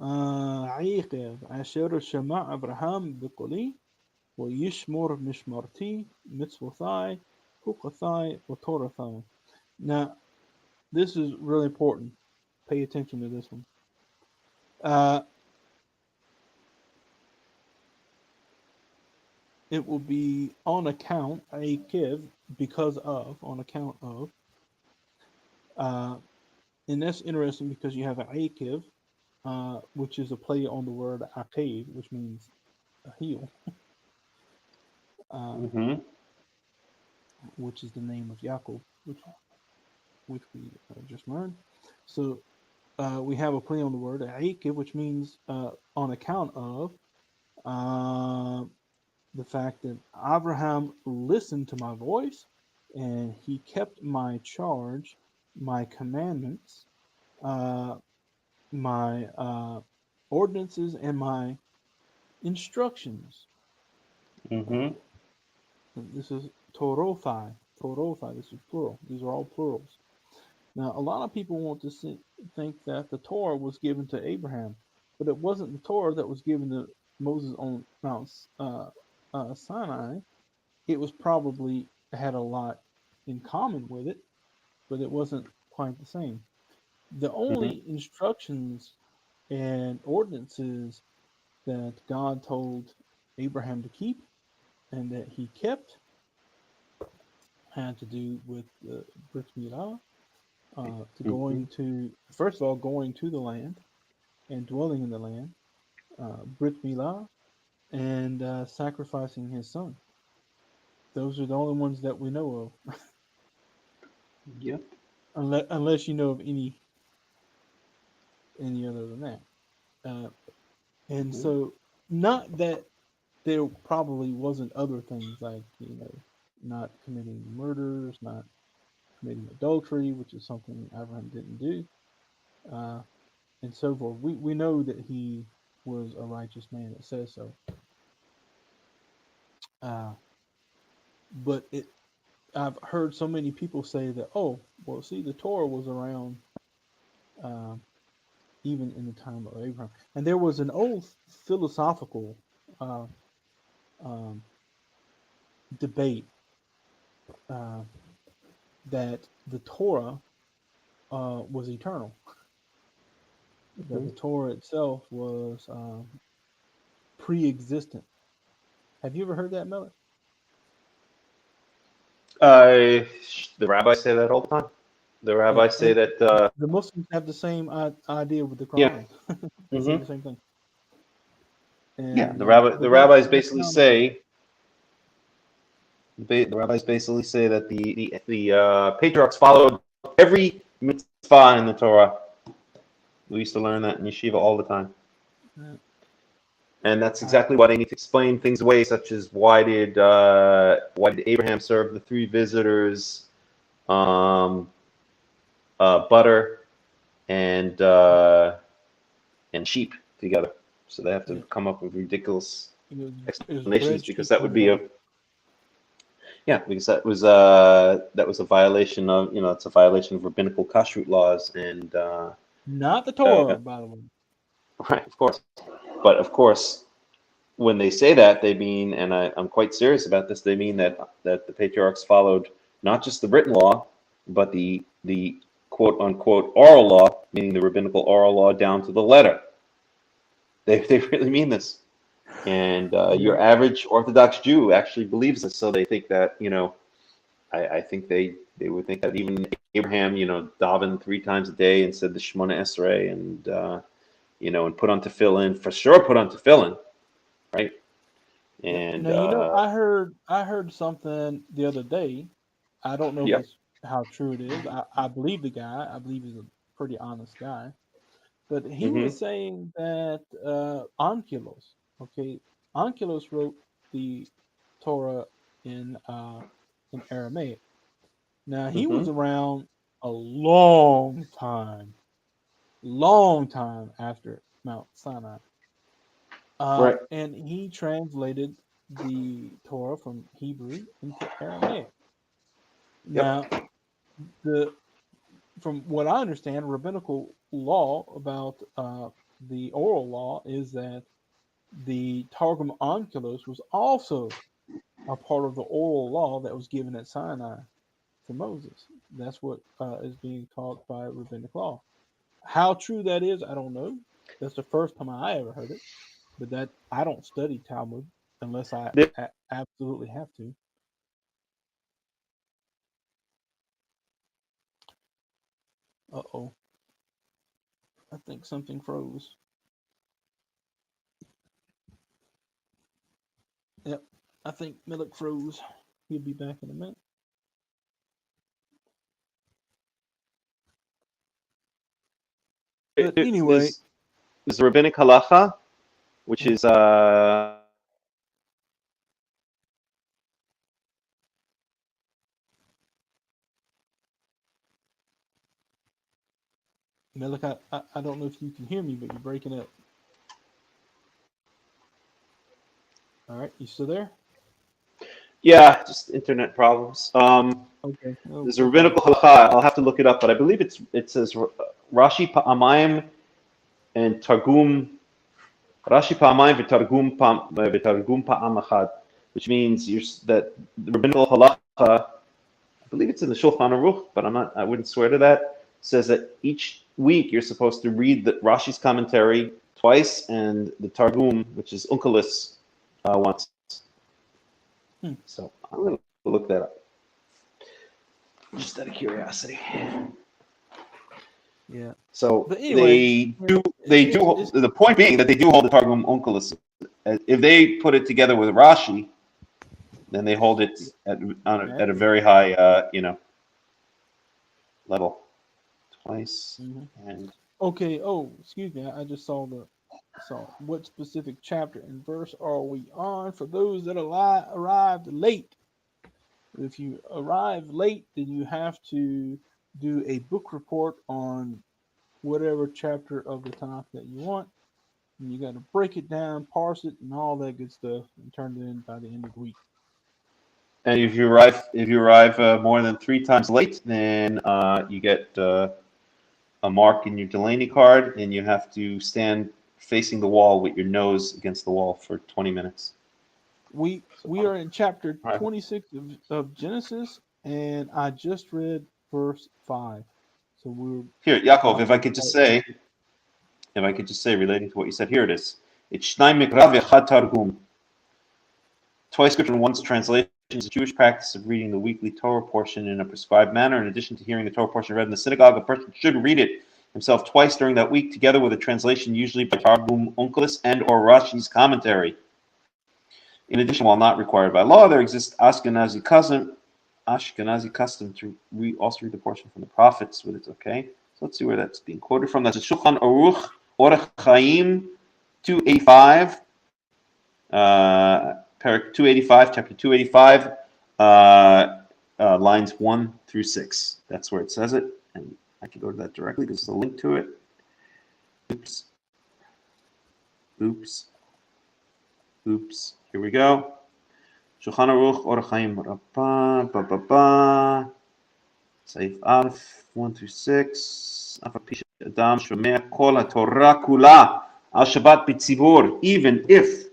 عيقب عشر شمع أبراهام بقولي ويشمر مشمرتي mitzvothai hukathai وtorathai. Now, this is really important. Pay attention to this one. It will be on account, akiv, because of, on account of. And that's interesting because you have an akiv, which is a play on the word akev, which means a heel, Mm-hmm. which is the name of Yaakov, which we just learned. So we have a play on the word akiv, which means on account of the fact that Abraham listened to my voice and he kept my charge, my commandments, my ordinances, and my instructions. Mm-hmm. This is Torothai. Torothai, this is plural. These are all plurals. Now, a lot of people want to think that the Torah was given to Abraham, but it wasn't the Torah that was given to Moses on Mount Sinai. It was probably had a lot in common with it, but it wasn't quite the same. The only instructions and ordinances that God told Abraham to keep and that he kept had to do with the Brit Milah, to going to, first of all, going to the land and dwelling in the land, Brit Milah, and sacrificing his son. Those are the only ones that we know of. Yep. Unless you know of any other than that. And so, not that there probably wasn't other things like, not committing murders, not committing adultery, which is something Abraham didn't do, and so forth. We know that he was a righteous man. It says so. But I've heard so many people say that, oh, well, see, the Torah was around even in the time of Abraham. And there was an old philosophical debate that the Torah was eternal, that the Torah itself was pre-existent. Have you ever heard that, Melech? The rabbis say that all the time. The rabbis say that. The Muslims have the same idea with the Yeah. Quran. They say the same thing. And, yeah. The rabbis basically say. The rabbis basically say that the patriarchs followed every mitzvah in the Torah. We used to learn that in yeshiva all the time. Yeah. And that's exactly why they need to explain things away, such as why did Abraham serve the three visitors butter and sheep together? So they have to come up with ridiculous explanations because that would be because that was a violation of it's a violation of rabbinical kashrut laws and not the Torah, by the way. Right, of course. But of course, when they say that, they mean, and I'm quite serious about this, they mean that the patriarchs followed not just the written law, but the quote unquote oral law, meaning the rabbinical oral law down to the letter. They really mean this. And your average Orthodox Jew actually believes this, so they think that, I think they would think that even Abraham, davened 3 times a day and said the Shemona Esrei, and and put on tefillin, for sure put on tefillin, right? And Now, I heard something the other day. I don't know if yep. it's how true it is. I believe the guy. I believe he's a pretty honest guy. But he Mm-hmm. was saying that Onkelos, okay, Onkelos wrote the Torah in Aramaic. Now he was Mm-hmm. around a long time after Mount Sinai, Right. and he translated the Torah from Hebrew into Aramaic. Yep. Now, the from what I understand, rabbinical law about the oral law is that the Targum Onkelos was also a part of the oral law that was given at Sinai to Moses. That's what is being taught by rabbinic law. How true that is, I don't know. That's the first time I ever heard it. But that I don't study Talmud unless I There- absolutely have to. Uh-oh. I think something froze. Yep. I think Melech froze. He'll be back in a minute. But anyway, there's rabbinic halacha, which is Melech, I don't know if you can hear me, but you're breaking up. All right, you still there? yeah, just internet problems. Okay, no, There's a no problem. rabbinical halacha. I'll have to look it up, but I believe it says Rashi Pa'amayim and Targum. Rashi Pa'amayim v'Targum Pa'am Achad, which means that the rabbinical halacha, I believe it's in the Shulchan Aruch, but I wouldn't swear to that, says that each week you're supposed to read the Rashi's commentary twice and the Targum, which is Onkelos, once. So I'm going to look that up. Just out of curiosity. Yeah. So But anyway, they do. The point being that they do hold the Targum Onkelos. If they put it together with Rashi, then they hold it at a very high, level. Twice and. Okay. Oh, excuse me. I just saw what specific chapter and verse are we on for those that arrived late? If you arrive late, then you have to do a book report on whatever chapter of the Tanakh that you want. And you got to break it down, parse it, and all that good stuff, and turn it in by the end of the week. And if you arrive more than 3 times late, then you get a mark in your Delaney card, and you have to stand facing the wall with your nose against the wall for 20 minutes. We are in chapter 26 of Genesis, and I just read verse 5. So we're here, Yaakov. If I could just say, relating to what you said, here it is. It's Shnai Mikra v'Echad Targum. Twice scripture and once translation is a Jewish practice of reading the weekly Torah portion in a prescribed manner. In addition to hearing the Torah portion read in the synagogue, a person should read it himself twice during that week, together with a translation usually by Targum Onkelos and or Rashi's commentary. In addition, while not required by law, there exists Ashkenazi custom to also read the portion from the prophets with it. Okay, so let's see where that's being quoted from. That's a Shulchan Aruch Orach Chaim 285. Parak 285, chapter 285, lines 1 through 6. That's where it says it, and I can go to that directly because there's a link to it. Oops. Here we go. Shulchan Aruch Orach Chaim Saif Alf 1 through 6. Adam Shomea Kol HaTorah Kula Al Shabbat B'Tzibur, even if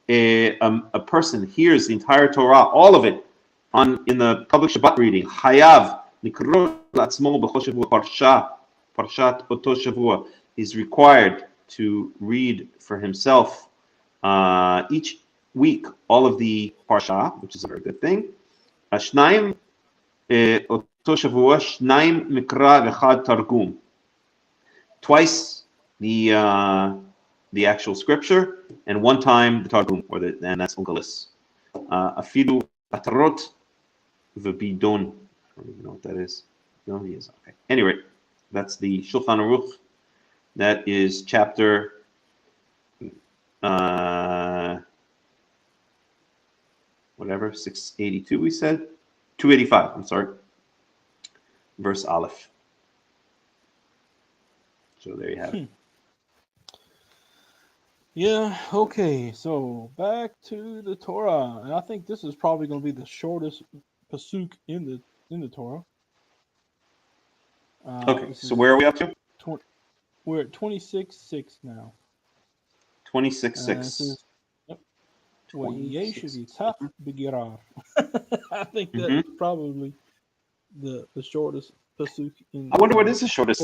a person hears the entire Torah, all of it, in the public Shabbat reading, Hayav Nikrot Latzmo B'chol Shavua Parashat Oto Shavua. He's required to read for himself each week all of the Parsha, which is a very good thing. Shnayim Oto Shavua Shnayim Mikra V'chad Targum. Twice the actual scripture, and one time the Targum, and that's Ungalis. Afidu Atarot V'Bidon. I don't even know what that is. No, he is. Okay. Anyway, that's the Shulchan Aruch. That is chapter whatever, 682 we said? 285, I'm sorry. Verse Aleph. So there you have it. Yeah, okay, so back to the Torah. And I think this is probably going to be the shortest pasuk in the Torah. Okay, so where are we up to? We're at 26:6 now. 26:6. Yep. I think that's probably the shortest pasuk in. I wonder what is the shortest.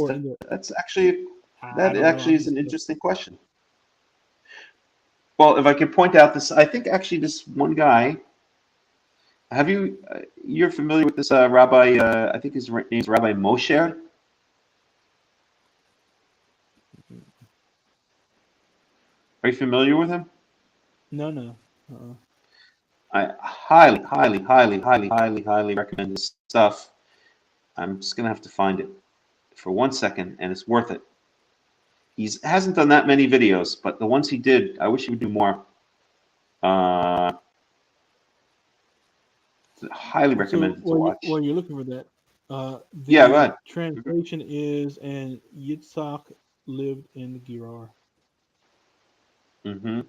That's actually is an interesting question. Well, if I could point out this, I think actually this one guy. Have you're familiar with this rabbi? I think his name is Rabbi Moshe. Are you familiar with him? No. I highly recommend his stuff. I'm just gonna have to find it for 1 second, and it's worth it. He hasn't done that many videos, but the ones he did, I wish he would do more. Highly recommended to watch. While you're looking for that, go ahead. Translation is, and Yitzhak lived in Gerar. Mm-hmm.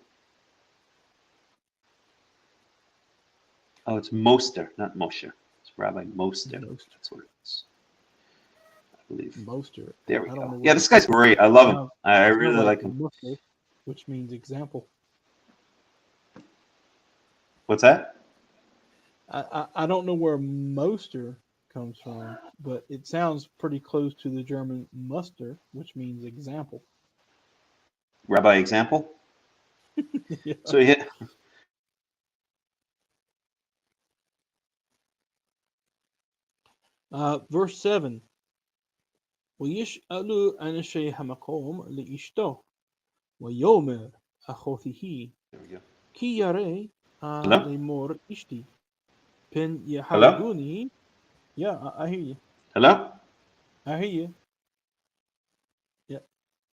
Oh, it's Moster, not Moshe. It's Rabbi Moster. That's what it is. I believe. Moster. There we go. Yeah, this guy's great. I love him. I really like him. Moster, which means example. What's that? I don't know where Moster comes from, but it sounds pretty close to the German Muster, which means example. Rabbi example? Yeah. So yeah. Verse 7. ويشأل أنشي همقوم لإشتو ويومر أخوته كي يري لمور إشتي Pin Yaharaguni. Yeah, I hear you. Hello? I hear you. Yeah,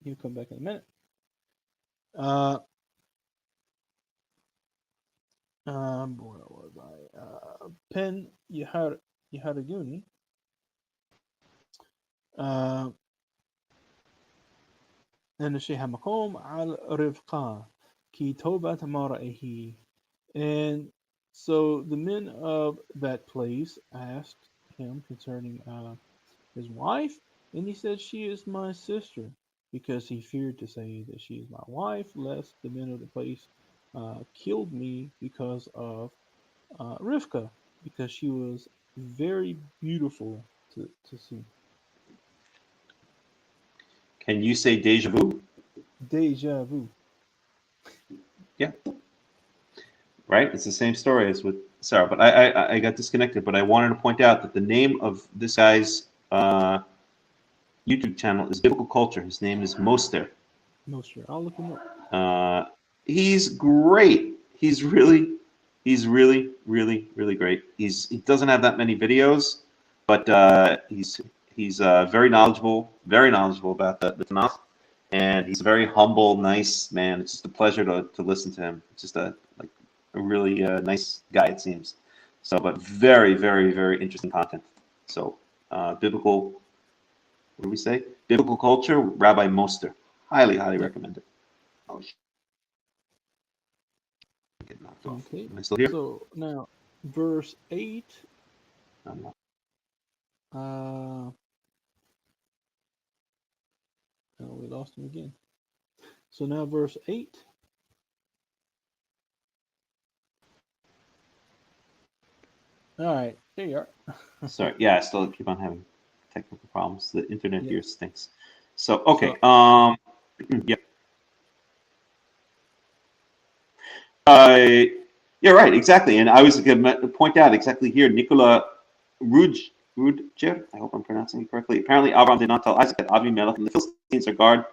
he'll come back in a minute. Where was I? Pin Yaharaguni. نشي همقوم على رفقا كي توبة مرائه. And so the men of that place asked him concerning his wife, and he said, "She is my sister," because he feared to say that she is my wife, lest the men of the place killed me because of Rivka, because she was very beautiful to see. Can you say deja vu? Deja vu. Yeah. Right? It's the same story as with Sarah, but I got disconnected, but I wanted to point out that the name of this guy's YouTube channel is Biblical Culture. His name is Moster. Moster. I'll look him up. He's great. He's really great. He doesn't have that many videos, but he's very knowledgeable about the Tanakh, and he's a very humble, nice man. It's just a pleasure to listen to him. It's just a really nice guy, it seems. So, but very interesting content. So, biblical. What do we say? Biblical Culture, Rabbi Moster. Highly recommend it. Oh, get knocked off. Okay. Am I still here? So now, verse 8. I'm not. Oh, we lost him again. So now verse 8. All right, there you are. Sorry. Yeah, I still keep on having technical problems. The internet Yeah. here stinks. So, okay. So Yeah. Uh, yeah, right, exactly. And I was going to point out exactly here, Nicola Rudger, I hope I'm pronouncing it correctly. Apparently, Abraham did not tell Isaac that Avimelech and the Philistines are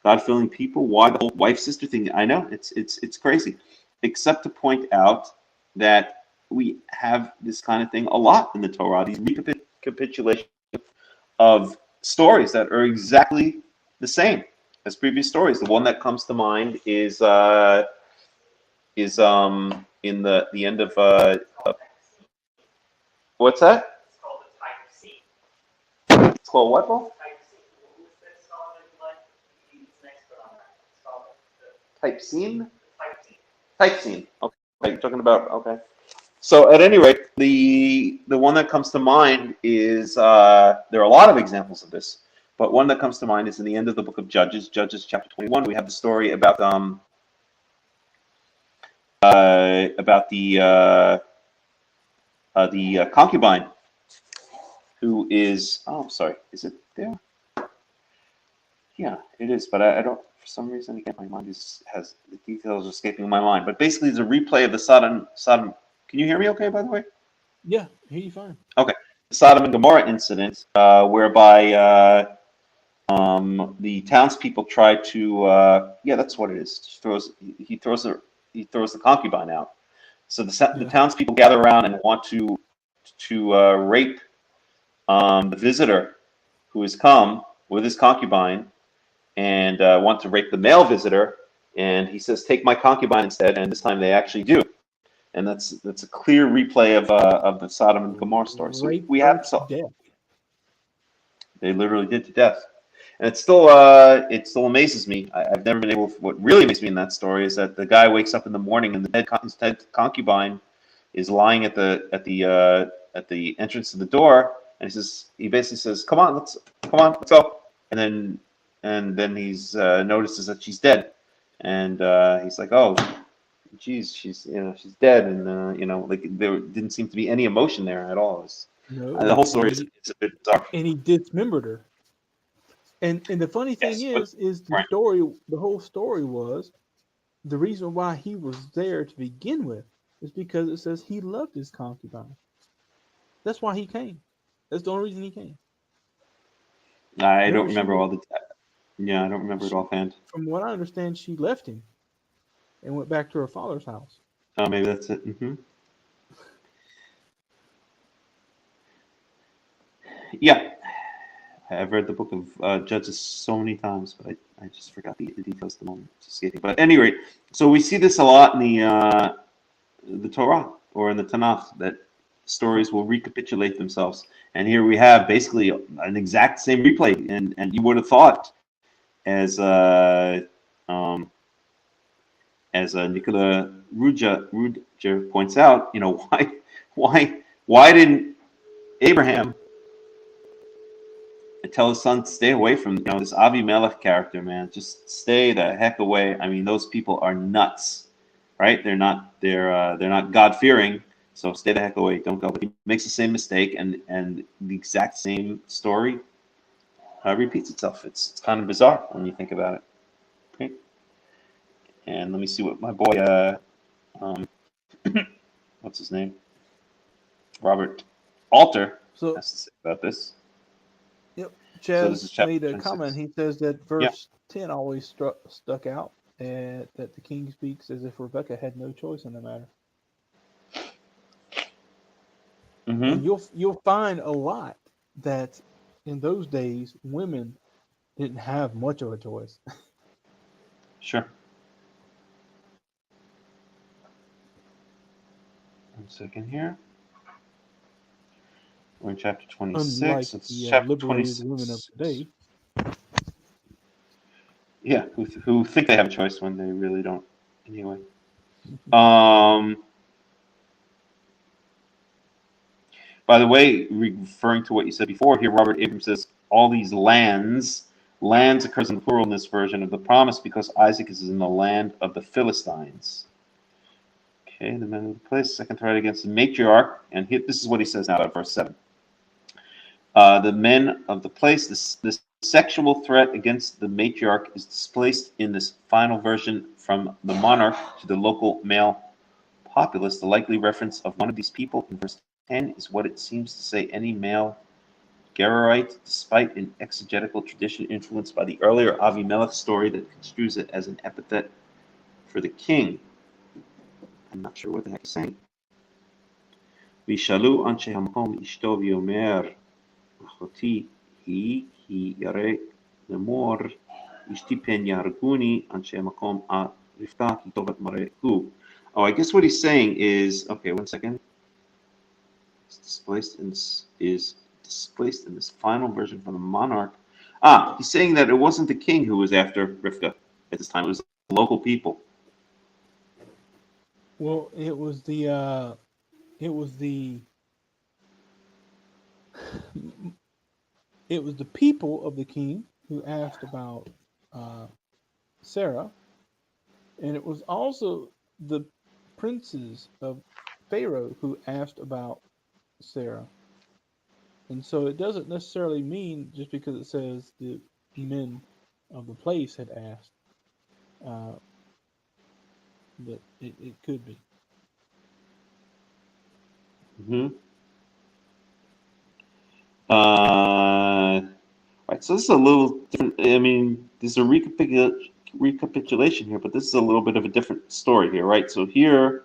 God-fearing people. Why the whole wife-sister thing? I know, it's crazy. Except to point out that we have this kind of thing a lot in the Torah, these recapitulations of stories that are exactly the same as previous stories. The one that comes to mind is in the end of what's that? It's called what, Paul? Type scene? Type scene. Okay, you're talking about, okay. So at any rate, the one that comes to mind is there are a lot of examples of this, but one that comes to mind is in the end of the book of Judges, Judges chapter 21. We have the story about the concubine who is, oh, I'm sorry, is it there? Yeah, it is, but I don't, for some reason, again, my mind has the details escaping my mind. But basically, it's a replay of the Sodom. Can you hear me okay, by the way? yeah, hear you fine. Okay. The Sodom and Gomorrah incident, whereby the townspeople try to, yeah, that's what it is. He throws the concubine out. So the Yeah, townspeople gather around and want to rape the visitor who has come with his concubine, and want to rape the male visitor. And he says, "Take my concubine instead." And this time they actually do. And that's a clear replay of the Sodom and Gomorrah story. So rape we her have, to so death. they literally did to death. And it still amazes me. I've never been able. What really amazes me in that story is that the guy wakes up in the morning and his dead concubine is lying at the entrance to the door, and he basically says, come on, let's go." And then he's notices that she's dead, and he's like, "Oh, geez, she's dead," and like there didn't seem to be any emotion there at all. No, The whole story is a bit bizarre. and he dismembered her. And the funny thing Yes, but is right. the whole story was the reason why he was there to begin with is because it says he loved his concubine. That's why he came. That's the only reason he came. I don't Remember, remember all the. Yeah, I don't remember it offhand. from what I understand, she left him and went back to her father's house. Oh, maybe that's it. Yeah, I've read the book of Judges so many times, but I just forgot the details at the moment. It's escaping. But at any rate, so we see this a lot in the Torah or in the Tanakh, that stories will recapitulate themselves. And here we have basically an exact same replay. And you would have thought, as Nicola Rudger points out, why didn't Abraham tell his son to stay away from this Avimelech character, man? Just stay the heck away. I mean, those people are nuts, right? They're not God fearing, so stay the heck away. Don't go. But he makes the same mistake, and the exact same story repeats itself. It's kind of bizarre when you think about it. Okay. And let me see what my boy um, what's his name, Robert Alter, So, has to say about this. yep, So this is Chaz chapter made a 26. comment. He says that Yeah. verse 10 always stuck out, and that the king speaks as if Rebecca had no choice in the matter. And you'll find a lot that in those days women didn't have much of a choice. Sure. 1 second here. We're in chapter 26. Unlike It's the chapter liberated women of 26. today. Yeah, who think they have a choice when they really don't. Anyway. By the way, referring to what you said before here, Robert Abrams says all these lands occurs in the plural in this version of the promise because Isaac is in the land of the Philistines. Okay, the men of the place, second threat against the matriarch, and this is what he says now at verse 7. The men of the place, this sexual threat against the matriarch is displaced in this final version from the monarch to the local male populace. The likely reference of one of these people in verse 10 is what it seems to say any male Gerarite, despite an exegetical tradition influenced by the earlier Avimelech story that construes it as an epithet for the king. I'm not sure what the heck he's saying. וישאלו אנשי המקום לאשתו ויאמר אחותי היא כי ירא לאמור אשתי פן יהרגוני אנשי המקום רבקה כי טובת מראה הוא. Oh, I guess what he's saying is, okay, 1 second. It's displaced in this final version from the monarch. He's saying that it wasn't the king who was after Rivka at this time. It was the local people. Well, it was the people of the king who asked about Sarah, and it was also the princes of Pharaoh who asked about Sarah. And so it doesn't necessarily mean just because it says the men of the place had asked, but it could be. Mm-hmm. Right, so this is a little different. I mean, there's a recapitulation here, but this is a little bit of a different story here, right? So here,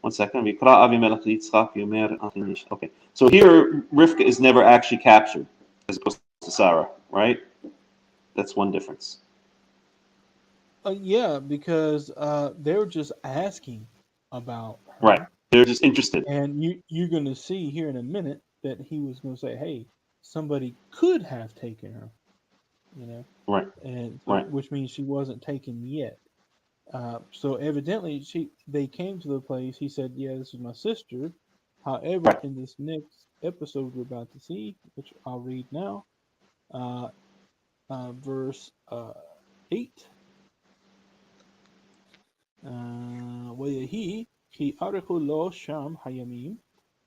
1 second. Okay, so here Rivka is never actually captured as opposed to Sarah, right? That's one difference. Yeah, because they were just asking about her. Right. They're just interested. And you're going to see here in a minute that he was going to say, hey, somebody could have taken her, you know? Right. And right. Which means she wasn't taken yet. So evidently they came to the place. He said, yeah, this is my sister. However, right. in this next episode we're about to see, which I'll read now, verse 8. ויהי כי ארכו לו שם הימים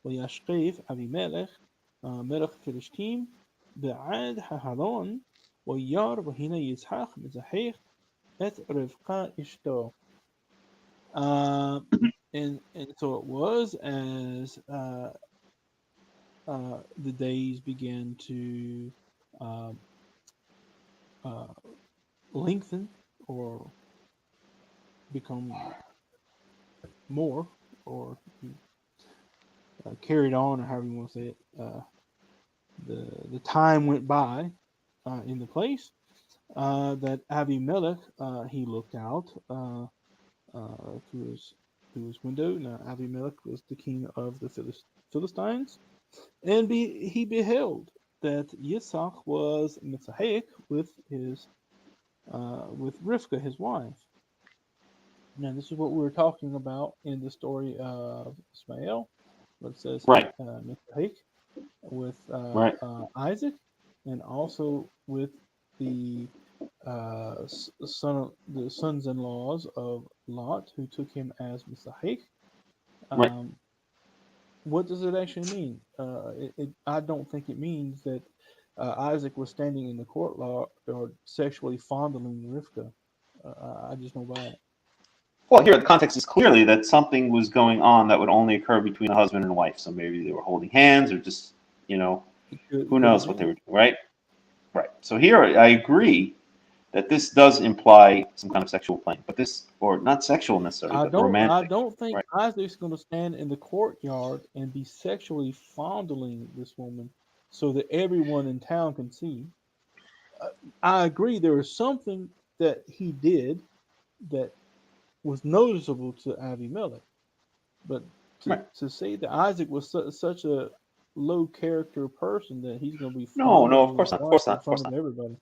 וישקף אבימלך מלך פלשתים בעד ההרון וירא והנה יצחק מזחך את רבקה אשתו. And so it was as the days began to lengthen or become more, or carried on, or however you want to say it. The time went by in the place that Abimelech he looked out through his window. Now Abimelech was the king of the Philistines, and he beheld that Yitzhak was mitzahek with Rivka, his wife. Now, this is what we were talking about in the story of Ismael, where it says right. with right. Isaac, and also with the sons-in-laws of Lot, who took him as Misahik. Right. What does it actually mean? I don't think it means that Isaac was standing in the courtyard or sexually fondling Rivka. I just don't buy it. Well, here the context is clearly that something was going on that would only occur between a husband and wife. So maybe they were holding hands, or just, who knows what they were doing, right? Right. So here I agree that this does imply some kind of sexual play, but this, or not sexual necessarily, but romantic. I don't think right? Isaac's going to stand in the courtyard and be sexually fondling this woman so that everyone in town can see. I agree there was something that he did that was noticeable to Abimelech, but to say that Isaac was such a low character person that he's going to be no, of course not, in front of everybody.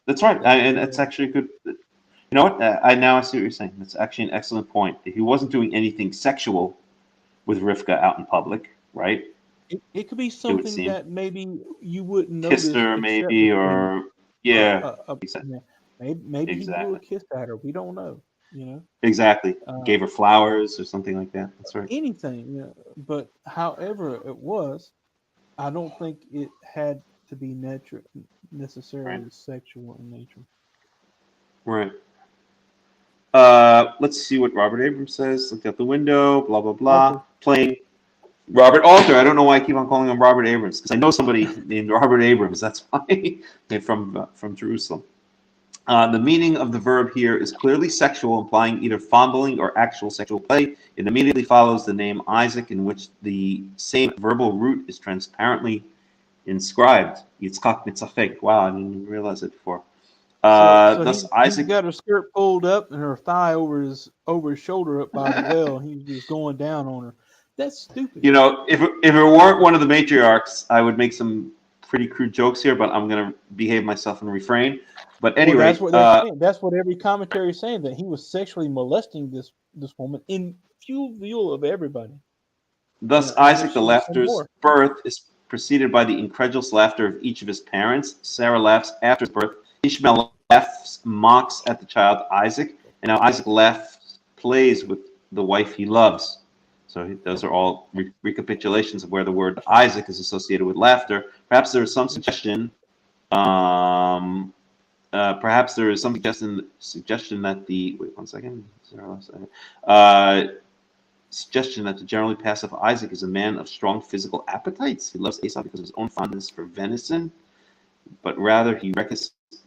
That's right, and it's actually good. You know what? I see what you're saying. That's actually an excellent point. He wasn't doing anything sexual with Rivka out in public, right? It could be something that maybe you wouldn't notice. Kissed her, maybe, or exactly. Maybe he blew a kiss at her. We don't know. you know, Exactly. uh, Gave her flowers or something like that. That's right. anything. You know, but however it was, I don't think it had to be Right. necessarily sexual in nature. Right. Let's see what Robert Abrams says. Looked out the window, blah, blah, blah. Alter. Playing Robert Alter. I don't know why I keep on calling him Robert Abrams, because I know somebody named Robert Abrams. That's why. They're from Jerusalem. The meaning of the verb here is clearly sexual, implying either fondling or actual sexual play. It immediately follows the name Isaac, in which the same verbal root is transparently inscribed. Yitzchak mitzachek. Wow, I didn't even realize it before. So Thus he's Isaac. got her skirt pulled up and her thigh over his shoulder up by the well. He's just going down on her. That's stupid. You know, if it weren't one of the matriarchs, I would make some pretty crude jokes here, but I'm going to behave myself and refrain. But Well, anyway, that's what they're saying. That's what every commentary is saying, that he was sexually molesting this woman in full view of everybody. thus As if Isaac the she was some laughter's more. birth is preceded by the incredulous laughter of each of his parents. Sarah laughs after his birth. Ishmael laughs, mocks at the child Isaac, and now Isaac laughs, plays with the wife he loves. So those are all recapitulations of where the word Isaac is associated with laughter. Perhaps there is some suggestion. Perhaps there is some suggestion that the suggestion that the generally passive Isaac is a man of strong physical appetites. He loves Esau because of his own fondness for venison, but rather he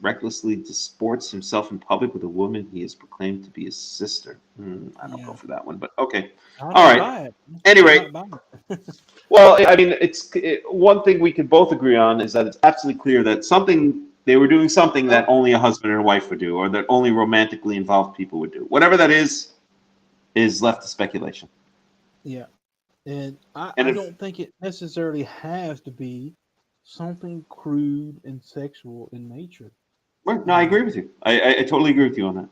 recklessly disports himself in public with a woman he has proclaimed to be his sister. I don't go for that one, but okay. I All don't right. buy it. Anyway, I'm not buying it. well, I mean, one thing we could both agree on is that it's absolutely clear that they were doing something that only a husband and a wife would do, or that only romantically involved people would do. Whatever that is left to speculation. Yeah. And I And if don't think it necessarily has to be something crude and sexual in nature. no, I agree with you. I totally agree with you on that.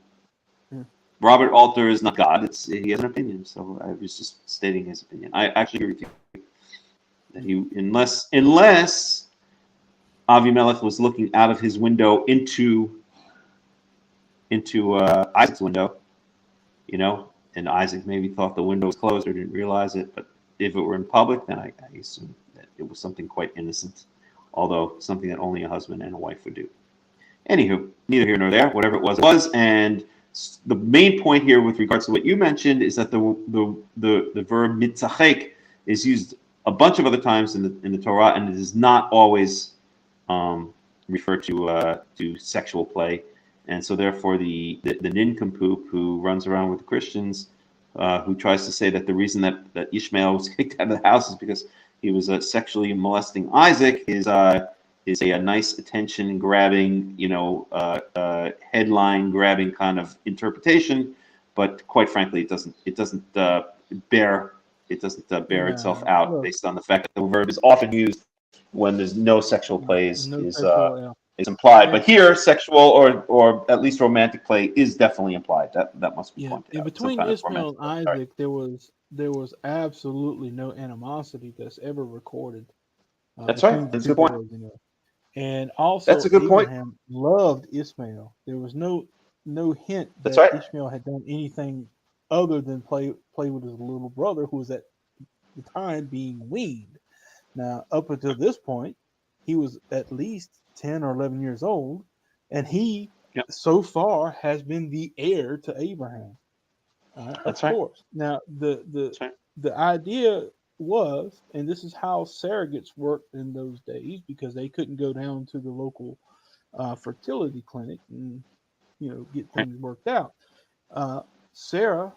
Yeah. Robert Alter is not God. He has an opinion, so I was just stating his opinion. I actually agree with you that he, unless Avi Melech was looking out of his window into Isaac's window, you know, and Isaac maybe thought the window was closed or didn't realize it. But if it were in public, then I assume that it was something quite innocent, although something that only a husband and a wife would do. Anywho, neither here nor there. Whatever it was. And the main point here, with regards to what you mentioned, is that the verb mitzachek is used a bunch of other times in the Torah, and it is not always refer to sexual play. And so therefore the nincompoop who runs around with the Christians, who tries to say that the reason that Ishmael was kicked out of the house is because he was sexually molesting Isaac is a nice attention grabbing, headline grabbing kind of interpretation, but quite frankly it doesn't bear itself out Look, based on the fact that the verb is often used when there's no sexual play is sexual. implied. And, But here, sexual or at least romantic play is definitely implied. That must be pointed in out. between Some kind Ishmael of and romantic play. Isaac, there was absolutely no animosity that's ever recorded That's between right. the That's a two good point. boys. And That's also a good point. Abraham loved Ishmael. There was no hint That's that right. Ishmael had done anything other than play with his little brother, who was at the time being weaned. Now, up until this point, he was at least 10 or 11 years old, and he Yep. so far has been the heir to Abraham. Of That's right. course. Now, That's right. the idea was, and this is how surrogates worked in those days, because they couldn't go down to the local fertility clinic and get Right. things worked out. Sarah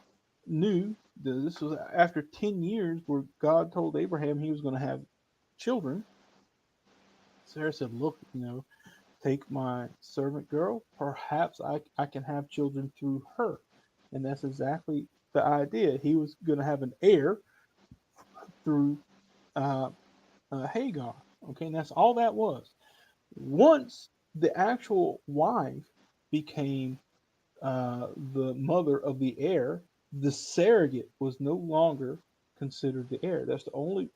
knew that this was after 10 years where God told Abraham he was going to have children. Sarah said, look, take my servant girl. Perhaps I can have children through her. And that's exactly the idea. He was going to have an heir through Hagar. Okay, and that's all that was. Once the actual wife became the mother of the heir, the surrogate was no longer considered the heir. That's the only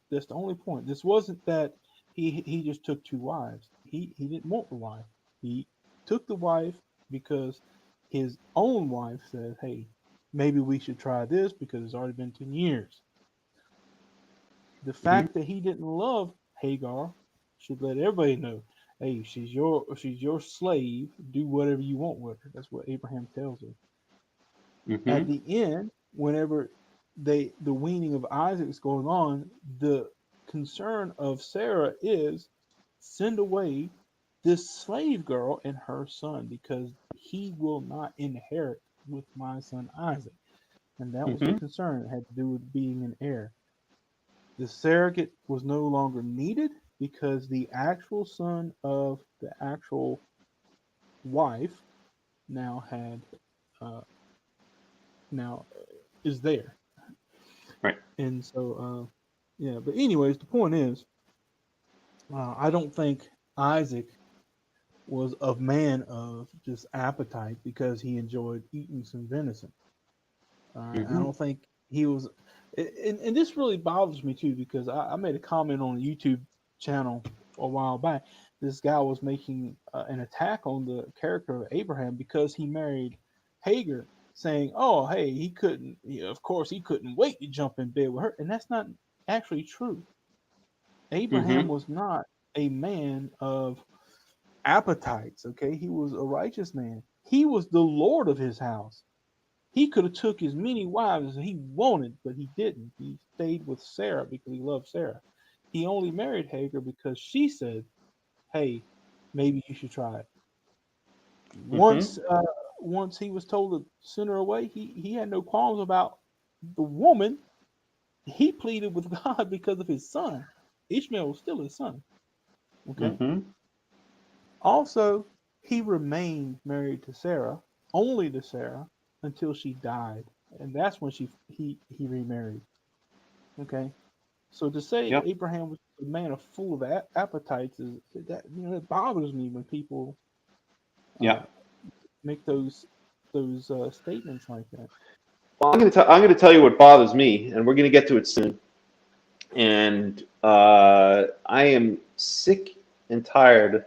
point. This wasn't that he just took two wives. He didn't want the wife. He took the wife because his own wife said, hey, maybe we should try this because it's already been 10 years. The fact that he didn't love Hagar should let everybody know, hey, she's your slave. Do whatever you want with her. That's what Abraham tells her. At the end, whenever the weaning of Isaac is going on, the concern of Sarah is send away this slave girl and her son because he will not inherit with my son Isaac. And that was the concern. It had to do with being an heir. The surrogate was no longer needed because the actual son of the actual wife now had now is there. Right. And so yeah, but anyways, the point is I don't think Isaac was a man of just appetite because he enjoyed eating some venison. I don't think he was, and this really bothers me too because I made a comment on a YouTube channel a while back. This guy was making an attack on the character of Abraham because he married Hagar, saying, "Oh, hey, he couldn't. Of course, he couldn't wait to jump in bed with her," and that's not actually true. Abraham was not a man of appetites. Okay, he was a righteous man. He was the Lord of his house. He could have took as many wives as he wanted, but he didn't. He stayed with Sarah because he loved Sarah. He only married Hagar because she said, "Hey, maybe you should try it." Once, once he was told to send her away, he had no qualms about the woman. He pleaded with God because of his son. Ishmael was still his son. Okay. Also, he remained married to Sarah, only to Sarah, until she died, and that's when he remarried. Okay, so to say Yep. Abraham was a man of full of appetites is that it bothers me when people Yeah. make those statements like that. Well, I'm gonna tell you what bothers me, and we're gonna get to it soon. And I am sick and tired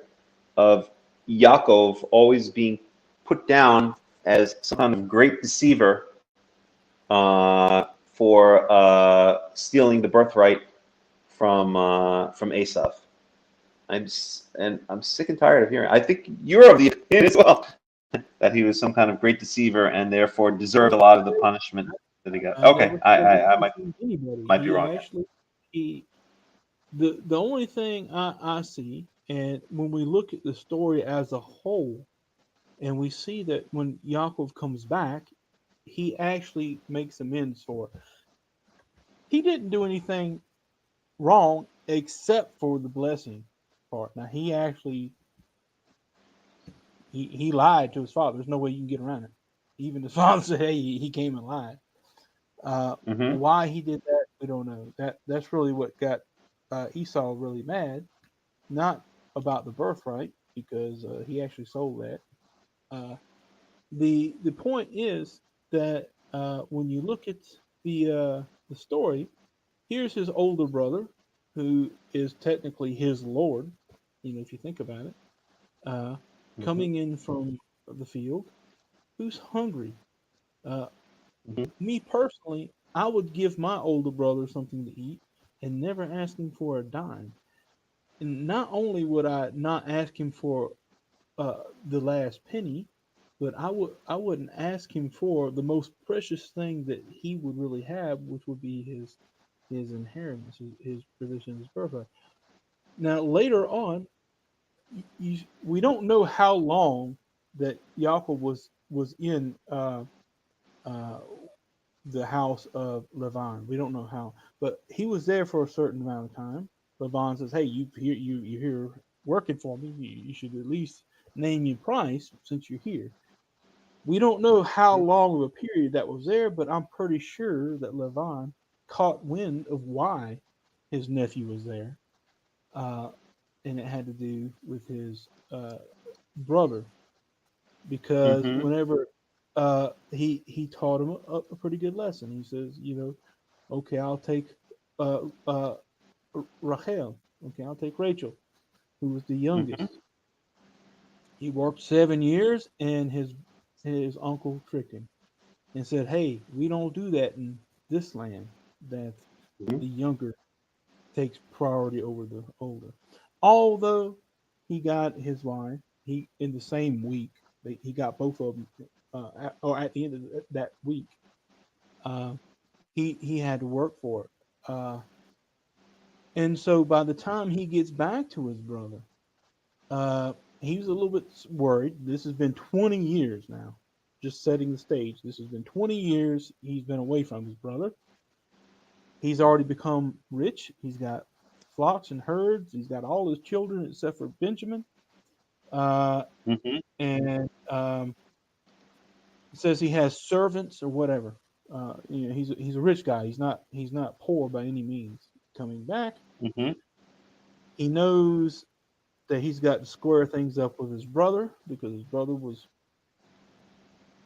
of Yaakov always being put down as some kind of great deceiver for stealing the birthright from Esav. I'm sick and tired of hearing. I think you're of the opinion as well that he was some kind of great deceiver and therefore deserved a lot of the punishment that he got. I Okay, never said he I deceived anybody. might be He wrong. actually he the only thing I see, and when we look at the story as a whole, and we see that when Yaakov comes back, he actually makes amends for it. He didn't do anything wrong except for the blessing part. Now he actually he lied to his father. There's no way you can get around it. Even his father said, "Hey, he came and lied." Mm-hmm. Why he did that, we don't know. That's really what got Esau really mad. Not about the birthright because he actually sold that. Uh, the point is that when you look at the story, here's his older brother, who is technically his lord. If you think about it, uh, Mm-hmm. coming in from the field, who's hungry. Uh, Mm-hmm. Me personally, I would give my older brother something to eat and never ask him for a dime. And not only would I not ask him for the last penny, but I wouldn't ask him for the most precious thing that he would really have, which would be his inheritance, his position, his birthright. Now later on, we don't know how long that Yaakov was in uh, the house of Lavan. We don't know how, but he was there for a certain amount of time. Lavan says, "Hey, you're here working for me. You should at least name your price since you're here." We don't know how long of a period that was there, but I'm pretty sure that Lavan caught wind of why his nephew was there, uh, and it had to do with his brother because Mm-hmm. whenever he taught him a pretty good lesson. He says, okay, I'll take uh, uh, Rachel. Okay, I'll take Rachel, who was the Mm-hmm. youngest. He worked 7 years, and his uncle tricked him and said, "Hey, we don't do that in this land. That Mhm. the younger takes priority over the older." Although he got his wife, he in the same week he got both of them, or at the end of that week, uh, he had to work for it. And so by the time he gets back to his brother, he was a little bit worried. This has been 20 years now, just setting the stage. This has been 20 years he's been away from his brother. He's already become rich. He's got flocks and herds. He's got all his children except for Benjamin. Mhm. And it says he has servants or whatever. He's a rich guy. He's not poor by any means. Coming back, Mhm. he knows that he's got to square things up with his brother because his brother was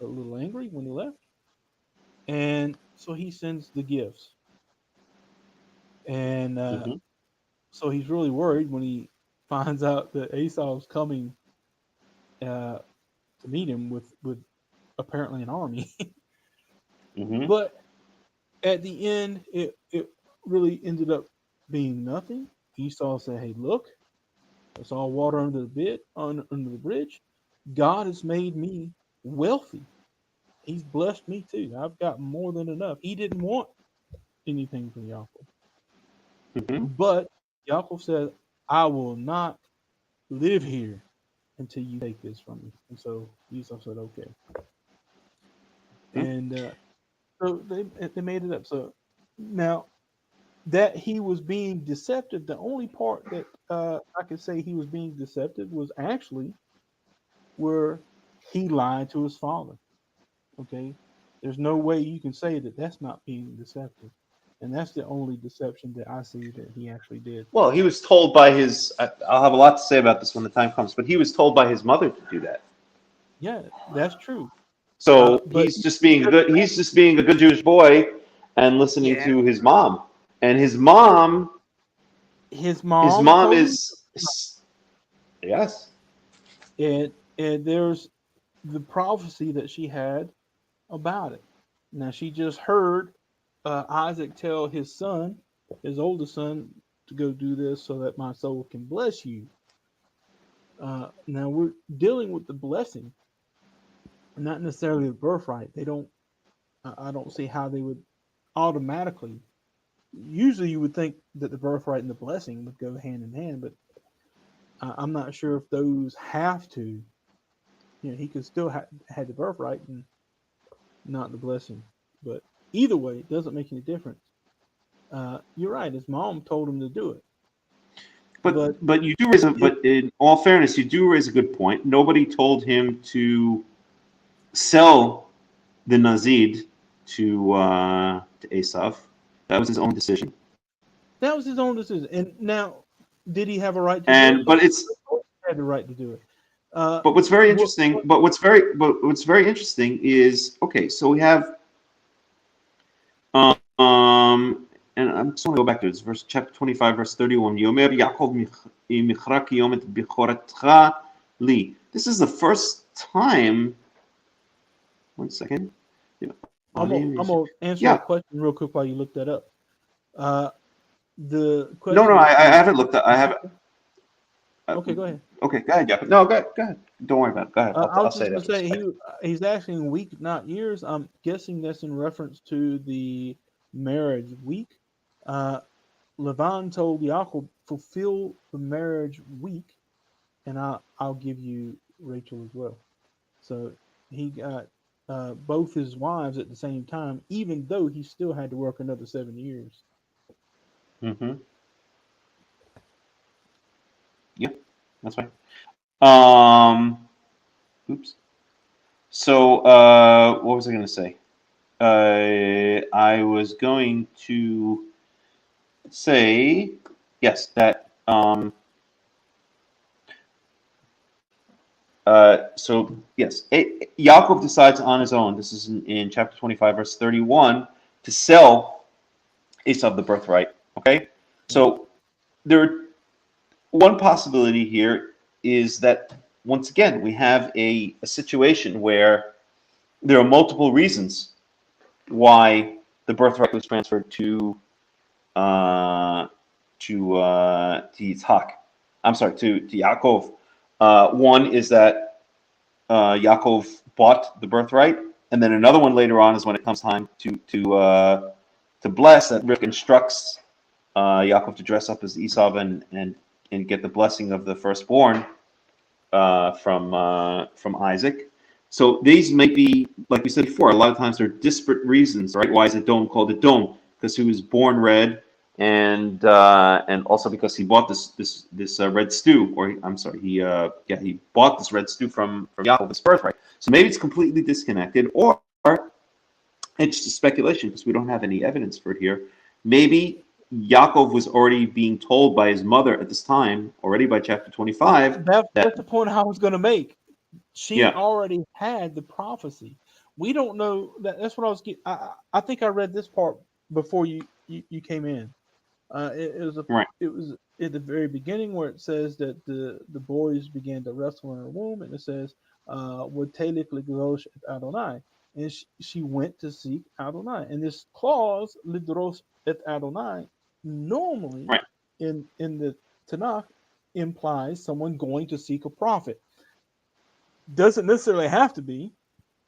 a little angry when he left, and so he sends the gifts. And Mhm. so he's really worried when he finds out that Esau's coming uh, to meet him with apparently an army. Mhm. But at the end, it really ended up being nothing. Esau said, "Hey, look, it's all water under the under the bridge. God has made me wealthy. He's blessed me too. I've got more than enough." He didn't want anything from Yaakov, Mhm. but Yaakov said, "I will not live here until you take this from me." And so Esau said, "Okay." Mhm. And so they made it up. So now that he was being deceptive, the only part that I could say he was being deceptive was actually where he lied to his father. Okay, there's no way you can say that that's not being deceptive, and that's the only deception that I see that he actually did. Well, he was told by his. I'll have a lot to say about this when the time comes, but he was told by his mother to do that. Yeah, that's true. So But he's just being good. He's just being a good Jewish boy and listening yeah, to his mom. And his his mom mom told him, is yes. and there's the prophecy that she had about it. Now she just heard Isaac tell his son, his oldest son, to go do this so that my soul can bless you. Now we're dealing with the blessing, not necessarily the birthright. They don't. I don't see how they would automatically. Usually, you would think that the birthright and the blessing would go hand in hand, but I'm not sure if those have to. He could still had the birthright and not the blessing. But either way, it doesn't make any difference. You're right. His mom told him to do it, but But you do raise a it, but in all fairness, you do raise a good point. Nobody told him to sell the Nazid to Esav. That was his own decision. that was his own decision. And now, did he have a right to do it? And but it's He had the right to do it. Uh, but what's very what, interesting. what, But what's very interesting is okay. So we have and I'm just going to go back to this verse, chapter 25, verse 31. Yomer Yaakov michra kiyom et bichoratcha li. This is the first time. One second. I'm gonna answer Yeah. that question real quick while you look that up. Uh, the No, no, question is, I haven't looked at. I haven't. Uh, okay, go ahead. okay, go ahead, Jacob. No, go ahead. Go ahead. Don't worry about it. Go ahead. I I'll was say just it gonna after. say he's asking week, not years. I'm guessing that's in reference to the marriage week. Uh, Lavan told Yaakov, fulfill the marriage week, and I'll give you Rachel as well. So he got both his wives at the same time, even though he still had to work another 7 years. Mm-hmm. Yeah, that's right. Um. Oops. So, what was I going to say? I was going to say yes that so yes, Yaakov decides on his own. This is in chapter 25, verse 31, to sell Esau the birthright. Okay, Right. so there one possibility here is that once again we have a situation where there are multiple reasons why the birthright was transferred to Yitzhak. I'm sorry, to Yaakov. One is that Yaakov bought the birthright, and then another one later on is when it comes time to bless, that Rivka instructs Yaakov to dress up as Esau and get the blessing of the firstborn from Isaac. So these might be, like we said before, a lot of times they're disparate reasons, right? Why is Edom called Edom? Because he was born red, and also because he bought this red stew, or I'm sorry, he bought this red stew from Yaakov, his birthright. So maybe it's completely disconnected, or it's just speculation because we don't have any evidence for it here. Maybe Yaakov was already being told by his mother at this time, already by chapter 25. That's the point I was going to make. She Yeah. already had the prophecy. We don't know that. That's what I was getting. I think I read this part before you came in. Right. It was at the very beginning where it says that the boys began to wrestle in her womb, and it says, "Wotelik lidrosh et Adonai," and she went to seek Adonai. And this clause lidrosh et Adonai normally Right. in the Tanakh implies someone going to seek a prophet. Doesn't necessarily have to be.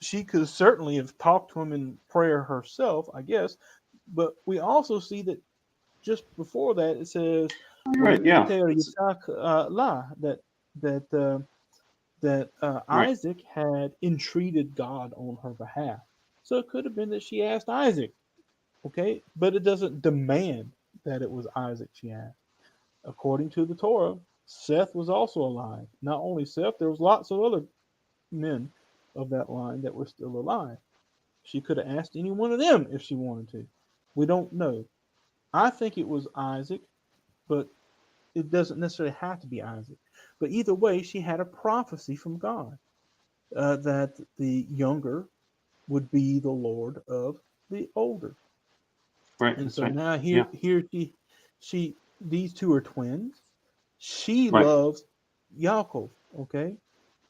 She could certainly have talked to him in prayer herself, I guess. But we also see that just before that it says, Right. Yeah. that Right. Isaac had entreated God on her behalf. So it could have been that she asked Isaac, okay, but it doesn't demand that it was Isaac she asked. According to the Torah, Seth was also alive. Not only Seth, there was lots of other men of that line that were still alive. She could have asked any one of them if she wanted to. We don't know. I think it was Isaac, but it doesn't necessarily have to be Isaac. But either way, she had a prophecy from God that the younger would be the Lord of the older. Right. And That's so right. now Yeah. here these two are twins. She Right. loves Yaakov, okay?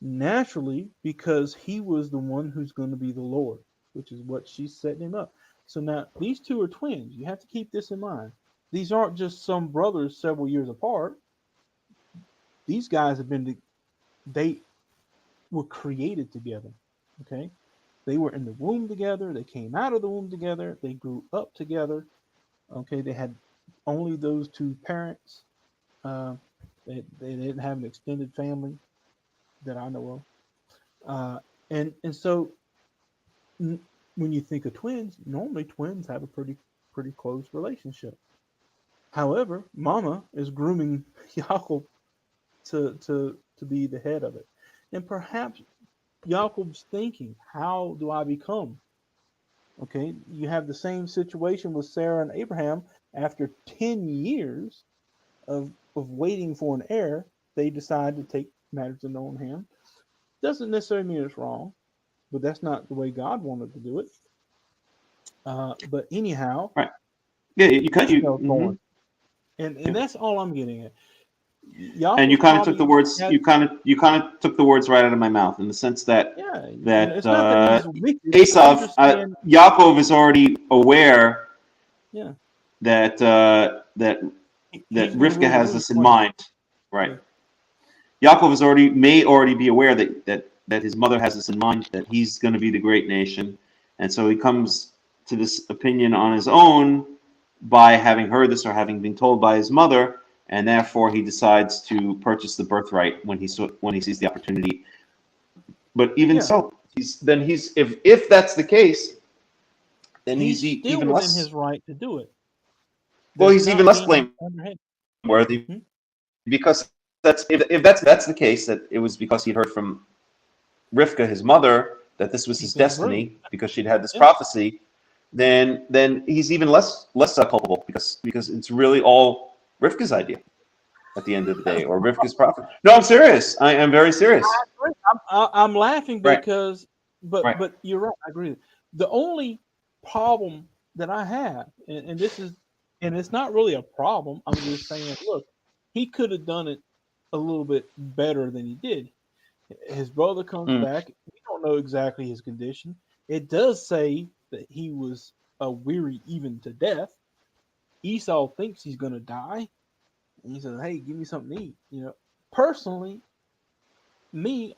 Naturally, because he was the one who's going to be the Lord, which is what she's setting him up. So now these two are twins. You have to keep this in mind. These aren't just some brothers several years apart. These guys they were created together. Okay. They were in the womb together. They came out of the womb together. They grew up together. Okay. They had only those two parents. Uh, they didn't have an extended family that I know of. And so when you think of twins, normally twins have a pretty close relationship. However, Mama is grooming Yaakov to be the head of it, and perhaps Yaakov's thinking, how do I become? Okay, you have the same situation with Sarah and Abraham. After 10 years of waiting for an heir, they decide to take matters in their own hand. Doesn't necessarily mean it's wrong, but that's not the way God wanted to do it. But anyhow, Right. Yeah. You cut you. Ishmael's Mm-hmm. born, and Yeah. that's all I'm getting at. And you Yaakov's kind of took the probably words. had, You kind of took the words right out of my mouth in the sense that yeah. that It's not that he's wicked. I'm Esav, just saying, Yaakov is already aware yeah, that that he's going to Rivka rule the has roost this in one day. mind. Right. Yeah. Yaakov may already be aware that his mother has this in mind, that he's going to be the great nation, and so he comes to this opinion on his own by having heard this or having been told by his mother, and therefore he decides to purchase the birthright when he sees the opportunity. But even Yeah, so, if that's the case, then he's still even within less. his right to do it. Well, Does he's even not less mean he's underhanded. blameworthy Hmm? because if that's the case, that it was because he'd heard from Rivka, his mother, that this was He's his been groomed. destiny because she'd had this Yeah, prophecy. Then he's even less culpable because it's really all Rivka's idea at the end of the day, or Rivka's prophet. No, I'm serious. I am very serious. I'm laughing Right. because, Right. but you're right. I agree. The only problem that I have, and this is, and it's not really a problem. I'm just saying, look, he could have done it a little bit better than he did. His brother comes Mm. back. We don't know exactly his condition. it does say that he was weary even to death. Esau thinks he's going to die, and he says, "Hey, give me something to eat." Personally,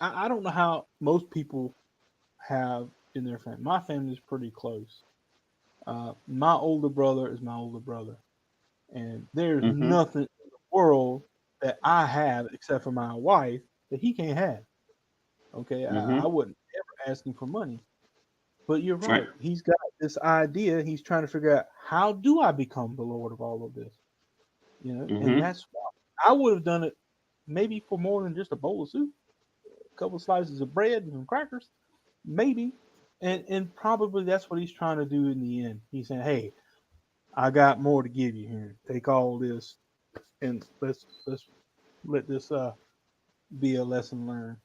I don't know how most people have in their family. My family is pretty close. My older brother is my older brother, and there's Mm-hmm. nothing in the world that I have except for my wife that he can't have. Okay, I Mm-hmm. wouldn't ever ask him for money. But you're Right. right. He's got this idea. He's trying to figure out, how do I become the Lord of all of this? And Mm-hmm. that's why I would have done it maybe for more than just a bowl of soup, a couple of slices of bread and some crackers, maybe. And probably that's what he's trying to do in the end. He's saying, "Hey, I got more to give you here. Take all this, and let's let this be a lesson learned."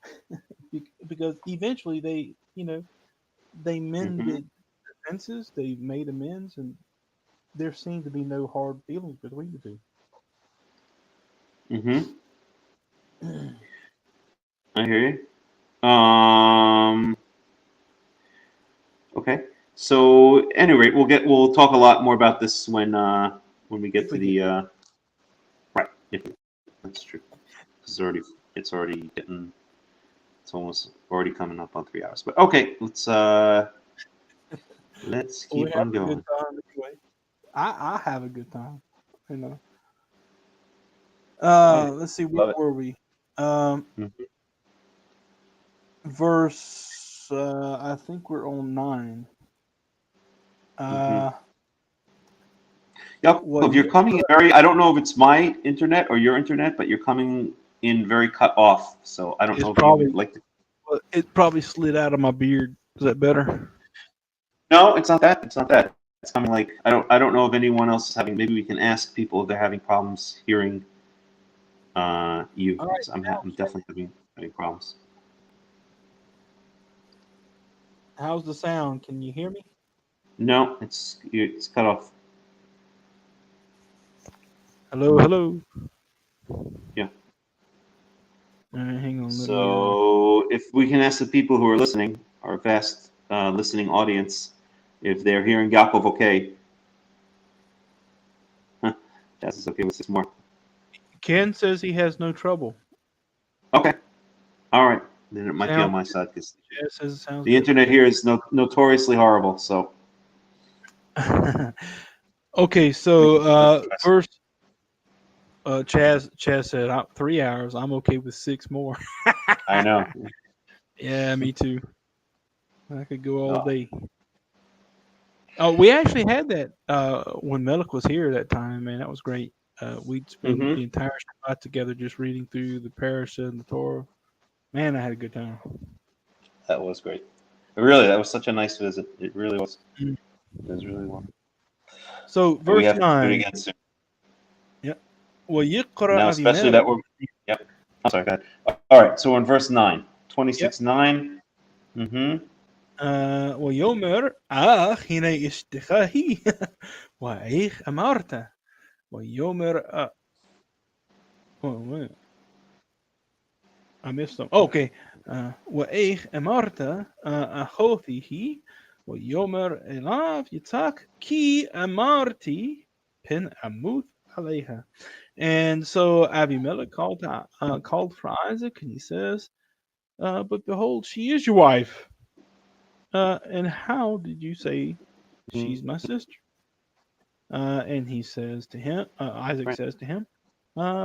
Because eventually they Mm-hmm. mended fences, they made amends, and there seemed to be no hard feelings between the Mm-hmm. two. I hear you. Okay. So, at any rate, we'll talk a lot more about this when we get If to we get the there. right. If that's true. It's already getting. It's almost already coming up on 3 hours. But okay, let's We keep have on a good going. time anyway. I have a good time. You know. Oh yeah, Let's see, where love it. were we? Um, Mm-hmm. verse. I think we're on 9. Mm-hmm. Uh, Yaakov, you're coming in Wayikra. very. I don't know if it's my internet or your internet, but you're coming in very cut off. So I don't It's know if you would probably like to. it probably slid out of my beard. Is that better? No, it's not that. It's not that. It's coming like I don't know if anyone else is having. Maybe we can ask people if they're having problems hearing you, All right. because I'm definitely having problems. How's the sound? Can you hear me? No, it's cut off. Hello, hello. Yeah. All right, hang on. Let me. So if we can ask the people who are listening, our vast listening audience, if they're hearing Yaakov okay. Huh. Jazz is okay with 6 more. Ken says he has no trouble. Okay. All right. Then it might be on Sound. my side because Chad says it sounds the good. internet here is notoriously horrible. So Okay, we so can try. verse Chaz said 3 hours. I'm okay with 6 more. I know. Yeah, me too. I could go all Oh. day. Oh, we actually had that when Melech was here that time, man. That was great. We'd spend Mm-hmm. the entire Shabbat together just reading through the Parashath and the Torah. Man, I had a good time. That was great. Really, that was such a nice visit. It really was. Mm. It was really well. So And we verse have to do it 9. again soon. Yep. وَيَقْرَأ Now, especially أَبِمَالِكَ. that we're. Yep. I'm sorry. Go ahead. All right. So we're in verse 9. Yep. 26:9. Mm-hmm. ويومر هنا اشتخاهي وإيخ أمارته ويومر oh, wait. I missed some. Okay. وإيخ أمارته أخوته ويومر إلاف يتاك كي أمارتي بن أموت عليها. And so Abimelech called for Isaac, and he says, "But behold, she is your wife. And how did you say she's my sister?" And he says to him, Isaac Right. says to him,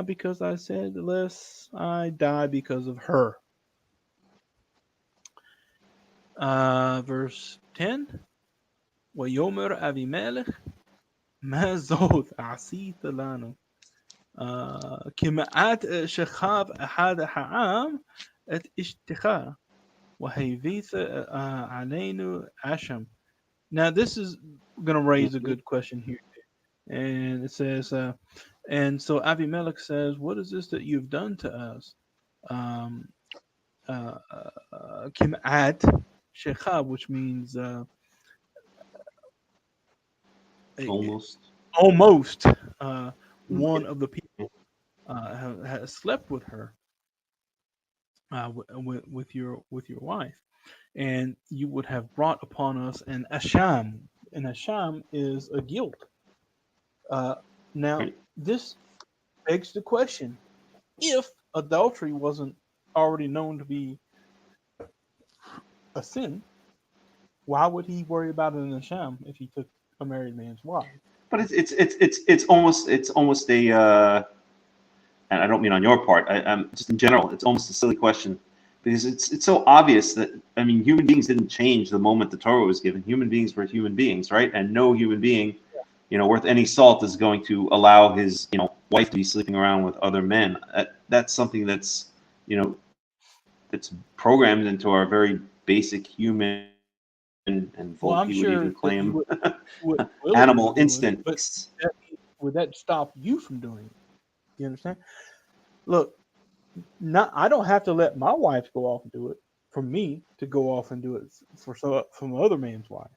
"Because I said, lest I die because of her." Verse 10. ويومر أبيمالك ما زود عصيت لنا كمعات شخاب أحد عام اشتخاء وهيفيث علينا عشم. Now this is going to raise a Mm-hmm. good question here. And it says, and so Abimelech says, "What is this that you've done to us?" Um, Kim'at Shechab, which means Almost. almost one Mm-hmm. of the people has slept with her, with your wife. and you would have brought upon us an asham. An asham is a guilt. Uh, now, this begs the question: if adultery wasn't already known to be a sin, why would he worry about an asham if he took a married man's wife? But it's almost a and I don't mean on your part. I'm just in general. It's almost a silly question because it's so obvious that human beings didn't change the moment the Torah was given. Human beings were human beings, right? And no human being, worth any salt is going to allow his wife to be sleeping around with other men. That's something that's that's programmed into our very basic human and Well, I'm Volpe would sure even that you claim would animal willingly do it, but instincts. would that stop you from doing it? You understand? Look, I don't have to let my wife go off and do it for me to go off and do it for some other man's wife.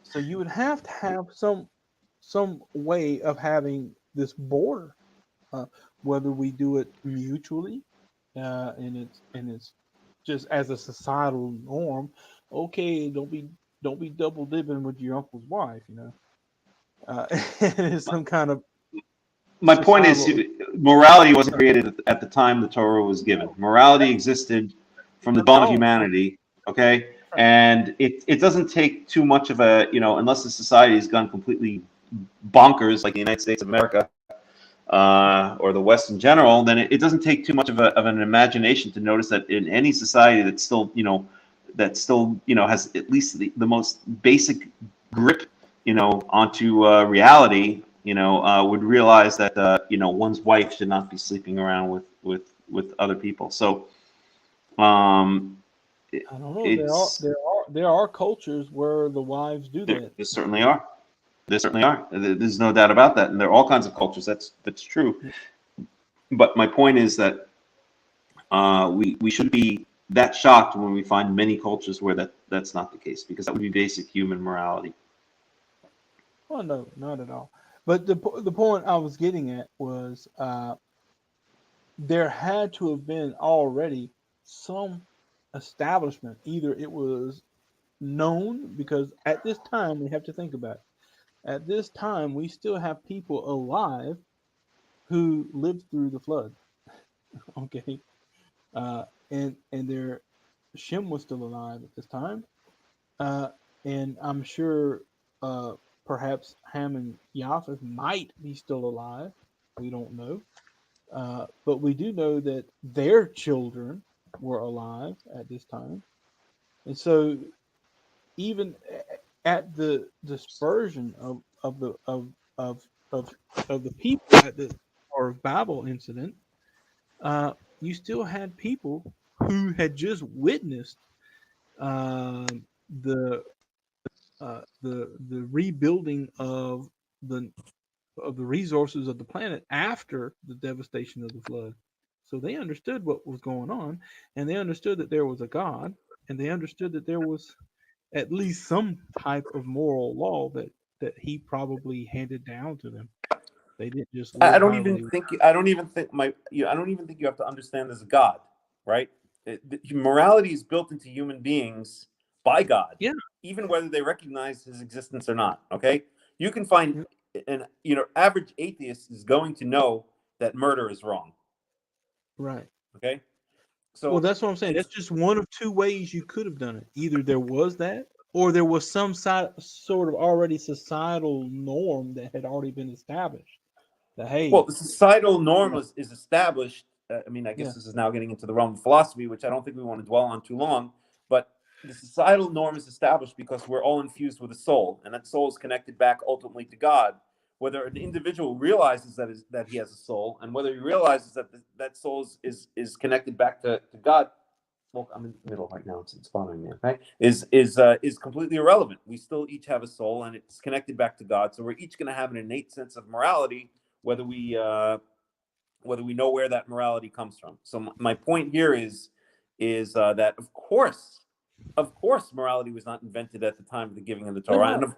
So you would have to have some way of having this border, whether we do it mutually, and it's just as a societal norm. Okay, don't be double dipping with your uncle's wife, and it's some kind of My point is, societal. morality wasn't created at the time the Torah was given. Morality existed from the dawn of Oh, humanity, okay? right. And it doesn't take too much of a, unless the society has gone completely bonkers, like the United States of America, or the West in general, then it doesn't take too much of an imagination to notice that in any society that's still, has at least the most basic grip, onto reality, would realize that one's wife should not be sleeping around with other people. So, I don't know. it's There are cultures where the wives do there. that. There certainly are. There certainly are. There's no doubt about that, and there are all kinds of cultures. That's true. But my point is that we should be that shocked when we find many cultures where that's not the case, because that would be basic human morality. Well, no, not at all. But the point I was getting at was there had to have been already some establishment. Either it was known, because at this time we have to think about it. At this time, we still have people alive who lived through the flood. Okay, and their Shem was still alive at this time, uh, and I'm sure perhaps Ham and Japheth might be still alive. We don't know, but we do know that their children were alive at this time, and so even at the dispersion of of of the people at the Tower of Babel incident, you still had people who had just witnessed um, the the rebuilding the of the resources of the planet after the devastation of the flood. So they understood what was going on, and they understood that there was a God, and they understood that there was at least some type of moral law that he probably handed down to them. They didn't just I live don't however even they. think I don't even think I don't even think you have to understand there's a God, right? Morality is built into human beings by God, Yeah, even whether they recognize his existence or not. Okay, you can find yeah, an average atheist is going to know that murder is wrong. right. Okay, Well, so that's what I'm saying. That's it's just one of two ways you could have done it. Either there was that, or there was some sort of already societal norm that had already been established. That well, hey, the societal norm yeah, is established. I guess yeah, this is now getting into the realm of philosophy, which I don't think we want to dwell on too long. But the societal norm is established because we're all infused with a soul, and that soul is connected back ultimately to God. Whether an individual realizes that he has a soul, and whether he realizes that that soul is connected back to God, well, I'm in the middle right now. It's bothering me. Okay, is completely irrelevant. We still each have a soul, and it's connected back to God. So we're each going to have an innate sense of morality, whether we know where that morality comes from. So my point here is that of course, morality was not invented at the time of the giving of the no, Torah, no,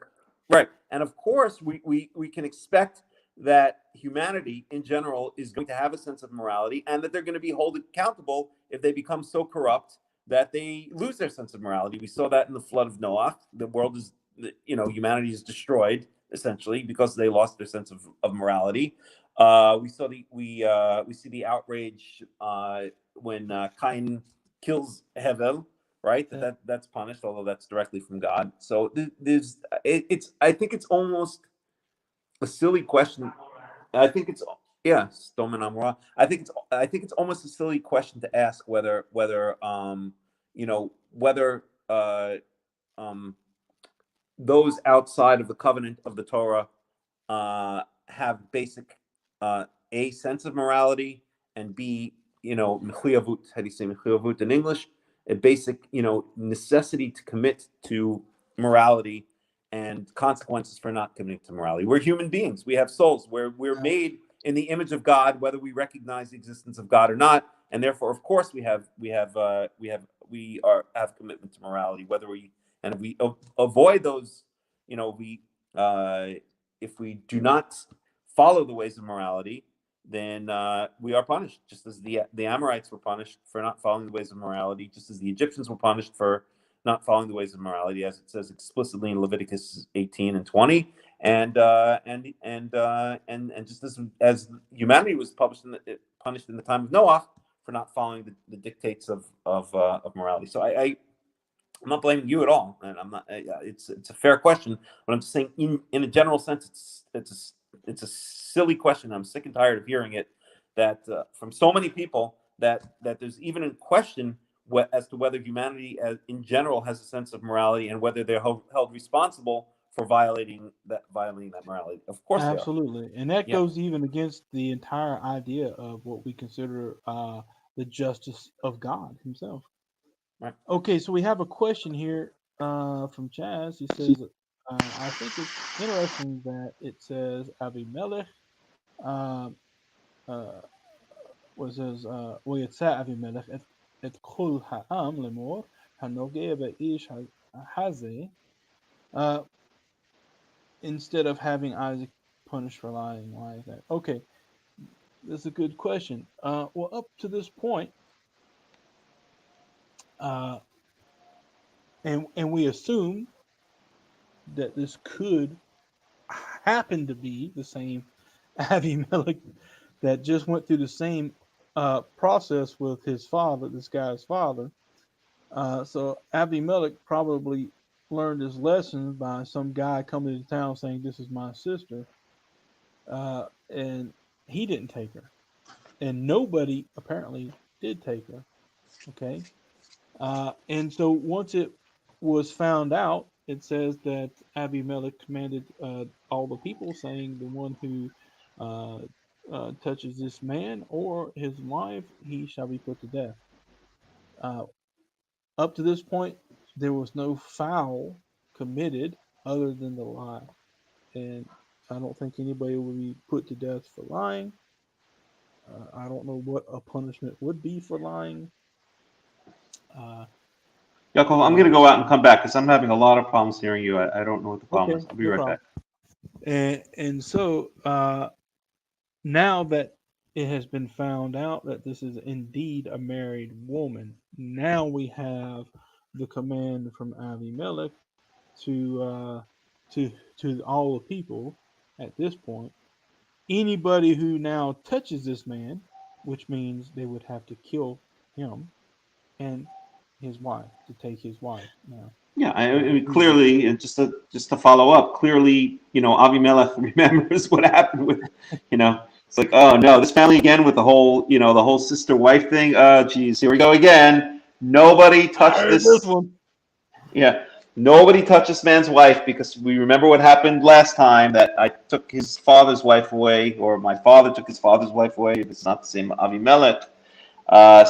right, and of course we can expect that humanity in general is going to have a sense of morality, and that they're going to be held accountable if they become so corrupt that they lose their sense of morality. We saw that in the flood of Noah. The world is, humanity is destroyed essentially because they lost their sense of morality. We see the outrage when Cain kills Hevel, right? That's punished, although that's directly from God. So I think it's almost a silly question. I think it's Stomen Amora. I think it's almost a silly question to ask whether those outside of the covenant of the Torah have basic a sense of morality, and b mechuyavut. How do you say mechuyavut in English? A basic necessity to commit to morality and consequences for not committing to morality. We're human beings. We have souls. We're made in the image of God, whether we recognize the existence of God or not, and therefore, of course, we have commitment to morality. If we avoid those, if we do not follow the ways of morality, then we are punished, just as the Amorites were punished for not following the ways of morality, just as the Egyptians were punished for not following the ways of morality, as it says explicitly in Leviticus 18 and 20, and just as humanity was punished in the time of Noah for not following the dictates of morality. So I'm not blaming you at all, and I'm not. It's a fair question, but I'm just saying, in a general sense, it's a silly question. I'm sick and tired of hearing it from so many people that there's even a question as to whether humanity, in general, has a sense of morality and whether they're held responsible for violating that morality. Of course, absolutely, and that goes even against the entire idea of what we consider the justice of God Himself. Right. Okay, so we have a question here from Chaz. He says, I think it's interesting that it says Avimelech says ויצא אבימלך את כל העם לאמור הנוגע באיש הזה, instead of having Isaac punished for lying. Why is that? Okay, that's a good question. Well, up to this point, and we assume that this could happen to be the same Avimelech that just went through the same process with his father, this guy's father. So Avimelech probably learned his lesson by some guy coming to town saying, "This is my sister," and he didn't take her, and nobody apparently did take her. Okay, and so once it was found out, it says that Abimelech commanded all the people, saying, "The one who touches this man or his wife, he shall be put to death." Up to this point, there was no foul committed other than the lie, and I don't think anybody would be put to death for lying. I don't know what a punishment would be for lying. Yaakov, I'm going to go out and come back because I'm having a lot of problems hearing you. I don't know what the problem is. I'll be right back. And so now that it has been found out that this is indeed a married woman, now we have the command from Avimelech to all the people at this point. Anybody who now touches this man, which means they would have to kill him and his wife, to take his wife now. Yeah, I mean, clearly, and just to follow up, clearly, Avimelech remembers what happened with, it's like, oh no, this family again with the whole sister wife thing. Oh geez, here we go again. Nobody touched this one. Yeah, nobody touched this man's wife because we remember what happened last time, that I took his father's wife away, or my father took his father's wife away. It's not the same Avimelech.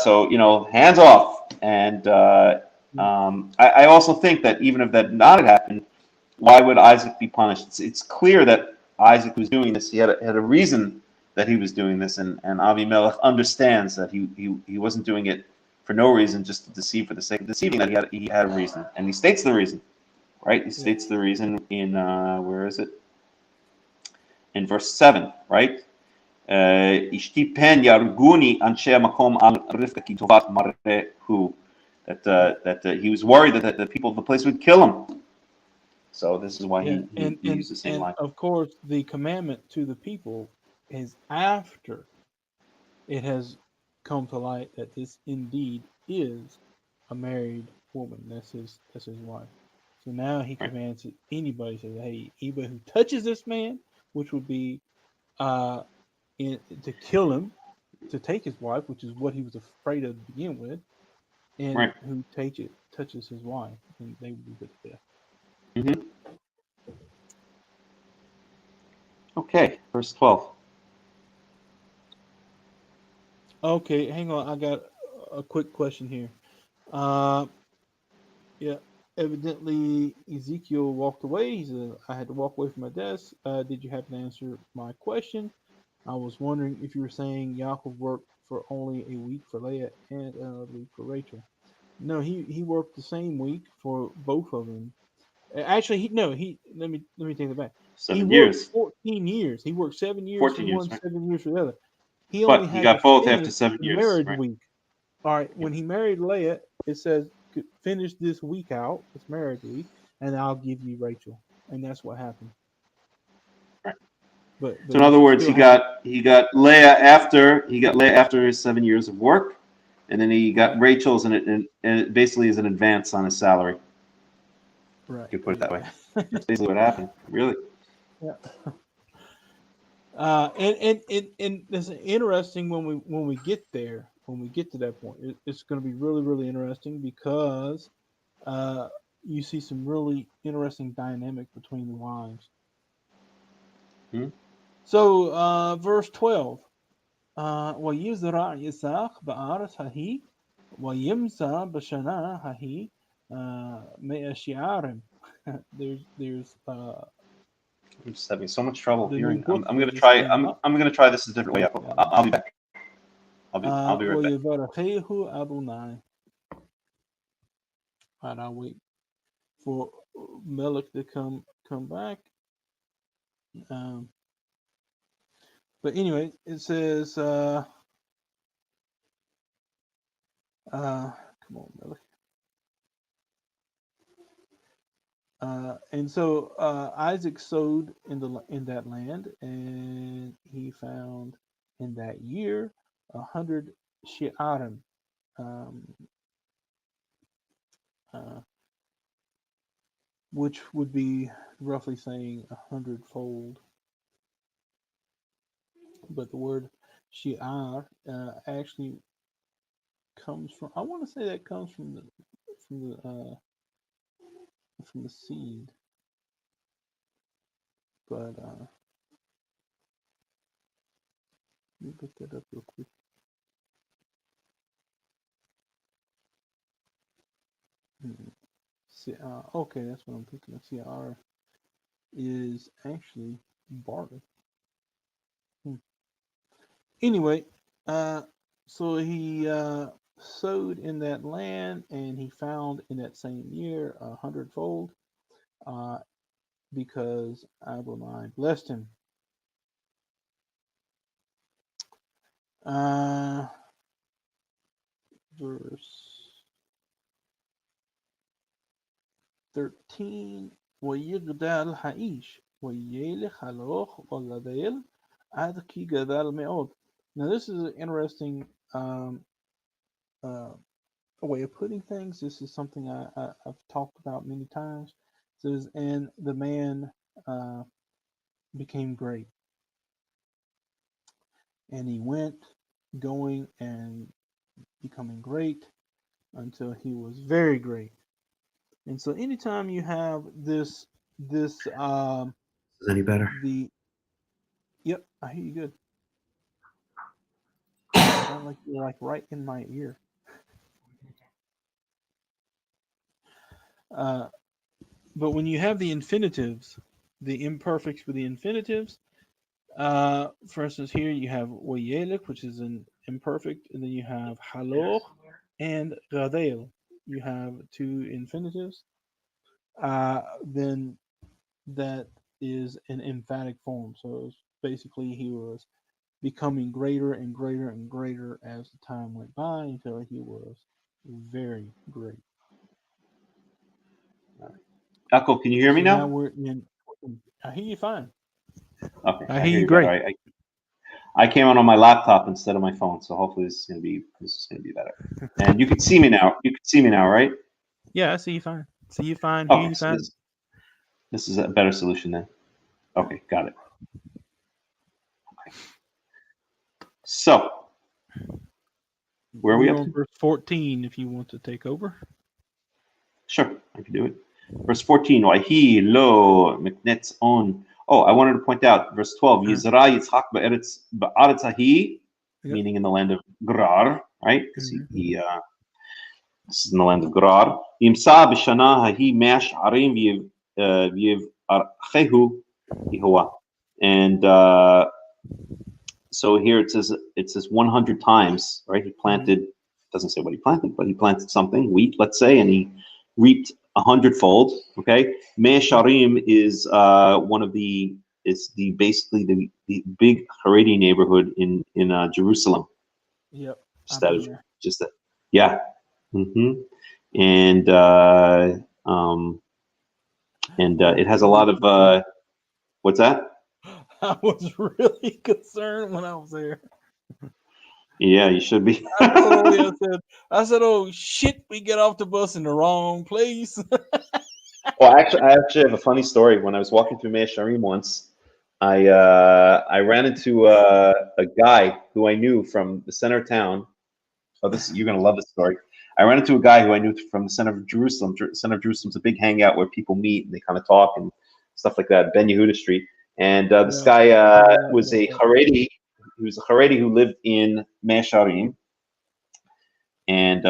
So hands off. And I also think that even if that not had happened, why would Isaac be punished? It's clear that Isaac was doing this. He had a reason that he was doing this, and Avimelech understands that he wasn't doing it for no reason, just to deceive for the sake of deceiving. That he had a reason, and he states the reason, right? He states the reason in where is it? In verse 7, right? Ishti pen yarguni anshe makom al rivka ki tovat marehu. that he was worried that the people of the place would kill him. So this is why Yeah, he used the same line. of course, the commandment to the people is after it has come to light that this indeed is a married woman. That's his wife. So now he Right. commands anybody, says, hey, anybody who touches this man, which would be to kill him, to take his wife, which is what he was afraid of to begin with, and Right. who touches his wife, and they will be put to death. Mm-hmm. Okay, verse 12. Okay, hang on. I got a quick question here. Yeah, evidently Ezekiel walked away. He said, I had to walk away from my desk. Did you happen to answer my question? I was wondering if you were saying Yaakov worked for only a week for Leah and another week for Rachel. No, he worked the same week for both of them. Actually, let me take that back. He 7 worked years. 14 years. He worked 7 years 14 for years, one, right? 7 years for the other. He only But he had to got both after finish 7 the years, marriage right? week. All right, Yeah. when he married Leah, it says finish this week out, this marriage week, and I'll give you Rachel, and that's what happened. Right. But So in he other words, still he had got Leah after his 7 years of work, and then he got right, Rachel's, and it basically is an advance on his salary. right. You could put it that way. Yeah. That's basically what happened, really. Yeah. And it's interesting when we get there, when we get to that point. It's going to be really, really interesting because you see some really interesting dynamic between the wives. Hmm? So, verse 12. ويزرع يساق بأرض ههي ويمسى بشنا ههي مئة شعار. There's I'm just having so much trouble the new hearing. book I'm that gonna just try. came out. I'm gonna try this a different way. I'll be back. I'll be right back. ويباركه Adonai. Right, I'll wait for Melech to come back. But anyway, it says, come on, Melech. And so Isaac sowed in that land, and he found in that year 100 she'arim, um, uh, which would be roughly saying 100-fold. But the word she'ar actually comes from. I want to say that comes from from the uh, from the seed, but let me look that up real quick. Hmm. Okay, that's what I'm thinking of. CR is actually barley. Hmm. Anyway, uh, so he sowed in that land, and he found in that same year 100-fold, uh, because Adonai blessed him. Verse 13. ויגדל האיש וילך הלוך וגדל עד כי גדל מאוד. Now this is an interesting uh, way of putting things. This is something I've talked about many times. It says, and the man uh, became great, and he went going and becoming great until he was very great. And so anytime you have this Is any better? the yep, I hear you good. Sound like you're like right in my ear. Uh, but when you have the infinitives, the imperfects with the infinitives, for instance, here you have wayelik, which is an imperfect, and then you have haloch and gadel. You have two infinitives. Then that is an emphatic form. So it's basically he was becoming greater and greater and greater as the time went by until he was Very great. Echo, can you hear me So now now? we're in. I hear you fine. Okay, I I hear hear you you better. great. I came on my laptop instead of my phone, so hopefully this is gonna be better. And you can see me now. You can see me now, right? Yeah, I see you fine. See you fine. Hear Okay, you so fine. this is a better solution then. Okay, got it. Okay. So where are we We're up on to? verse 14. If you want to take over. Sure, I can do it. Verse 14, Wahi lo miknetz on. Oh, I wanted to point out verse 12, Yizra Yitzhak ba'aretz hahi, Yep. meaning in the land of Gerar, right? Because Mhm. this is in the land of Gerar. Yimsa b'shana hahi mea sha'arim v'yiv archehu Yehovah. And so here it says 100 times, right? He planted, doesn't say what he planted, but he planted something, wheat, let's say, and he reaped 100-fold. Okay, Mea Sharim is basically the big Haredi neighborhood in Jerusalem. Yep. Just I've that, been there. just that, yeah. And it has a lot of what's that? I was really concerned when I was there. Yeah, you should be. I said, "Oh shit, we get off the bus in the wrong place." Well, I actually have a funny story. When I was walking through Mea Sharim once, I ran into a guy who I knew from the center of town. Oh, you're gonna love this story. I ran into a guy who I knew from the center of Jerusalem. Center of Jerusalem's a big hangout where people meet and they kind of talk and stuff like that. Ben Yehuda Street, and this guy was a Haredi. He was a Haredi who lived in Mea Sharim. And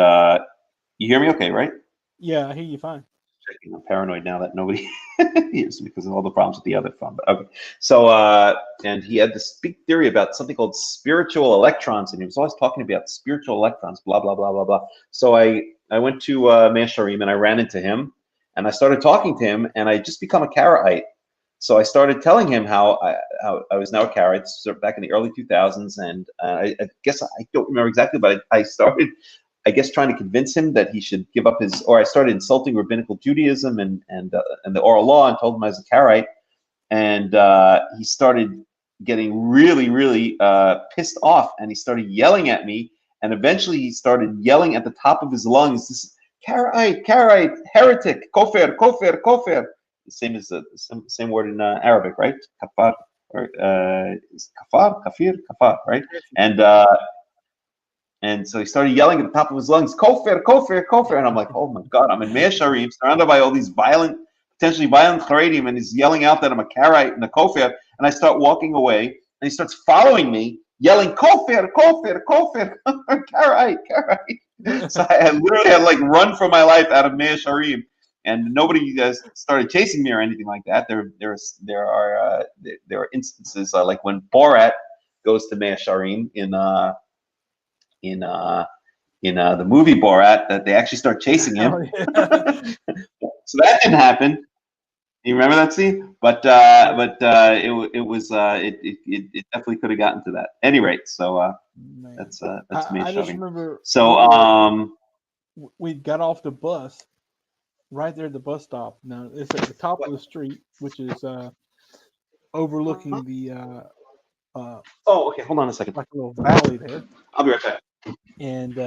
you hear me, okay, right? Yeah, I hear you fine. I'm paranoid now that nobody hears because of all the problems with the other phone. But okay, so and he had this big theory about something called spiritual electrons, and he was always talking about spiritual electrons, blah blah blah blah blah. So I went to Mea Sharim and I ran into him, and I started talking to him, and I just become a Karaite. So I started telling him how I was now a Karaite back in the early 2000s, and I guess I don't remember exactly, but I started, I guess, trying to convince him that he should give up his, or I started insulting rabbinical Judaism and the oral law and told him I was a Karaite, and he started getting really, really pissed off, and he started yelling at me, and eventually he started yelling at the top of his lungs, "This is Karaite, heretic, kofir, kofir, kofir." The same as the same word in Arabic, right? Kafar, or kafar, kafir, kafar, right? And so he started yelling at the top of his lungs, "Kofir, kofir, kofir!" And I'm like, "Oh my God, I'm in Mea Sharim, surrounded by all these potentially violent Haredim, and he's yelling out that I'm a Karaite and a kofir." And I start walking away, and he starts following me, yelling, "Kofir, kofir, kofir, Karaite, Karaite!" So I literally had to like run for my life out of Mea Sharim, and nobody started chasing me or anything like that. There are instances like when Borat goes to Mea Sharim in the movie Borat, that they actually start chasing him. Oh, yeah. So that didn't happen. You remember that scene? But it definitely could have gotten to that. Any rate, so that's me I just showing. remember So we got off the bus right there at the bus stop. Now it's at the top of the street, which is overlooking the oh, okay, hold on a second. like a little valley there. I'll be right back. And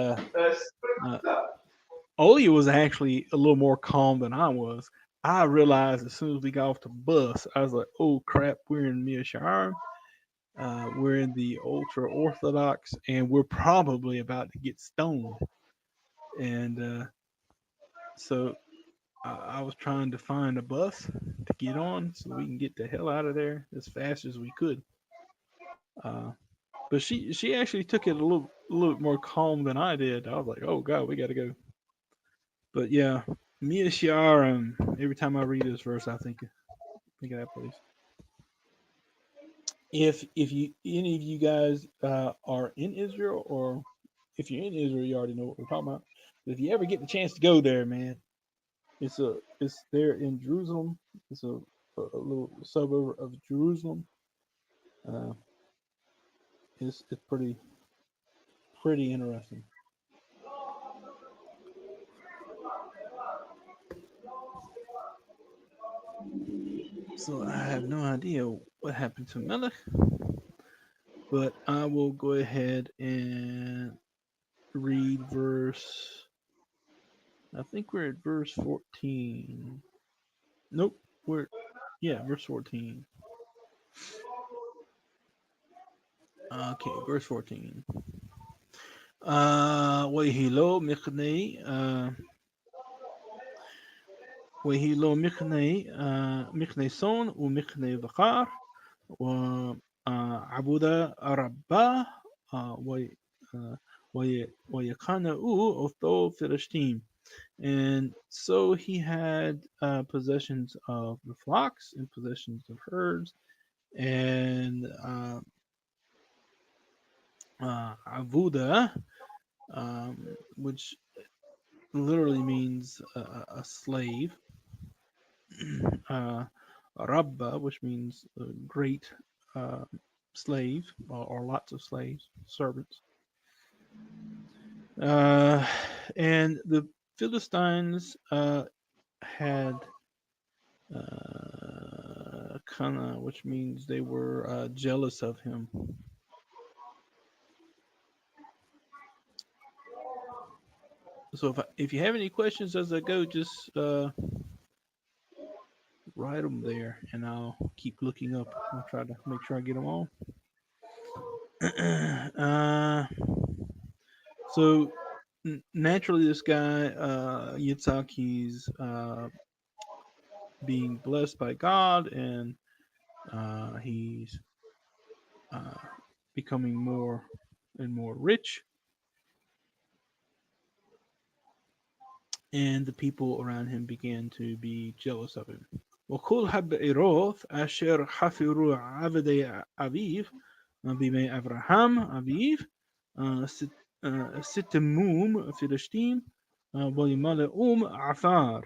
Oli was actually a little more calm than I was. I realized as soon as we got off the bus, I was like, "Oh crap, we're in Mea Sharim. We're in the ultra orthodox, and we're probably about to get stoned." And so I was trying to find a bus to get on so we can get the hell out of there as fast as we could. But she actually took it a little bit more calm than I did. I was like, "Oh God, we got to go." But yeah, Mia Shiar. Every time I read this verse, I think of that place. If any of you guys are in Israel, or if you're in Israel, you already know what we're talking about. But if you ever get the chance to go there, man, it's there in Jerusalem. It's a little suburb of Jerusalem. It's pretty interesting. So I have no idea what happened to Melech, but I will go ahead and read verse. I think we're at verse 14. Nope, verse 14. Okay, verse 14. وهي مخني صون ومخني بقار وعبد رباه ويقنعوا أوثو فلسطين. And so he had possessions of the flocks and possessions of herds, and avuda, which literally means a slave, rabba, which means a great slave, or lots of slaves, servants. And the Philistines had kana, which means they were jealous of him. So if you have any questions as I go, just write them there, and I'll keep looking up. I'll try to make sure I get them all. So naturally, this guy Yitzhak, he's being blessed by God, and he's becoming more and more rich, and the people around him began to be jealous of him. وكل הבארות أشر חפרו עבדי אביו בימי אברהם אביו ستموم فلسطين וימלאום עפר.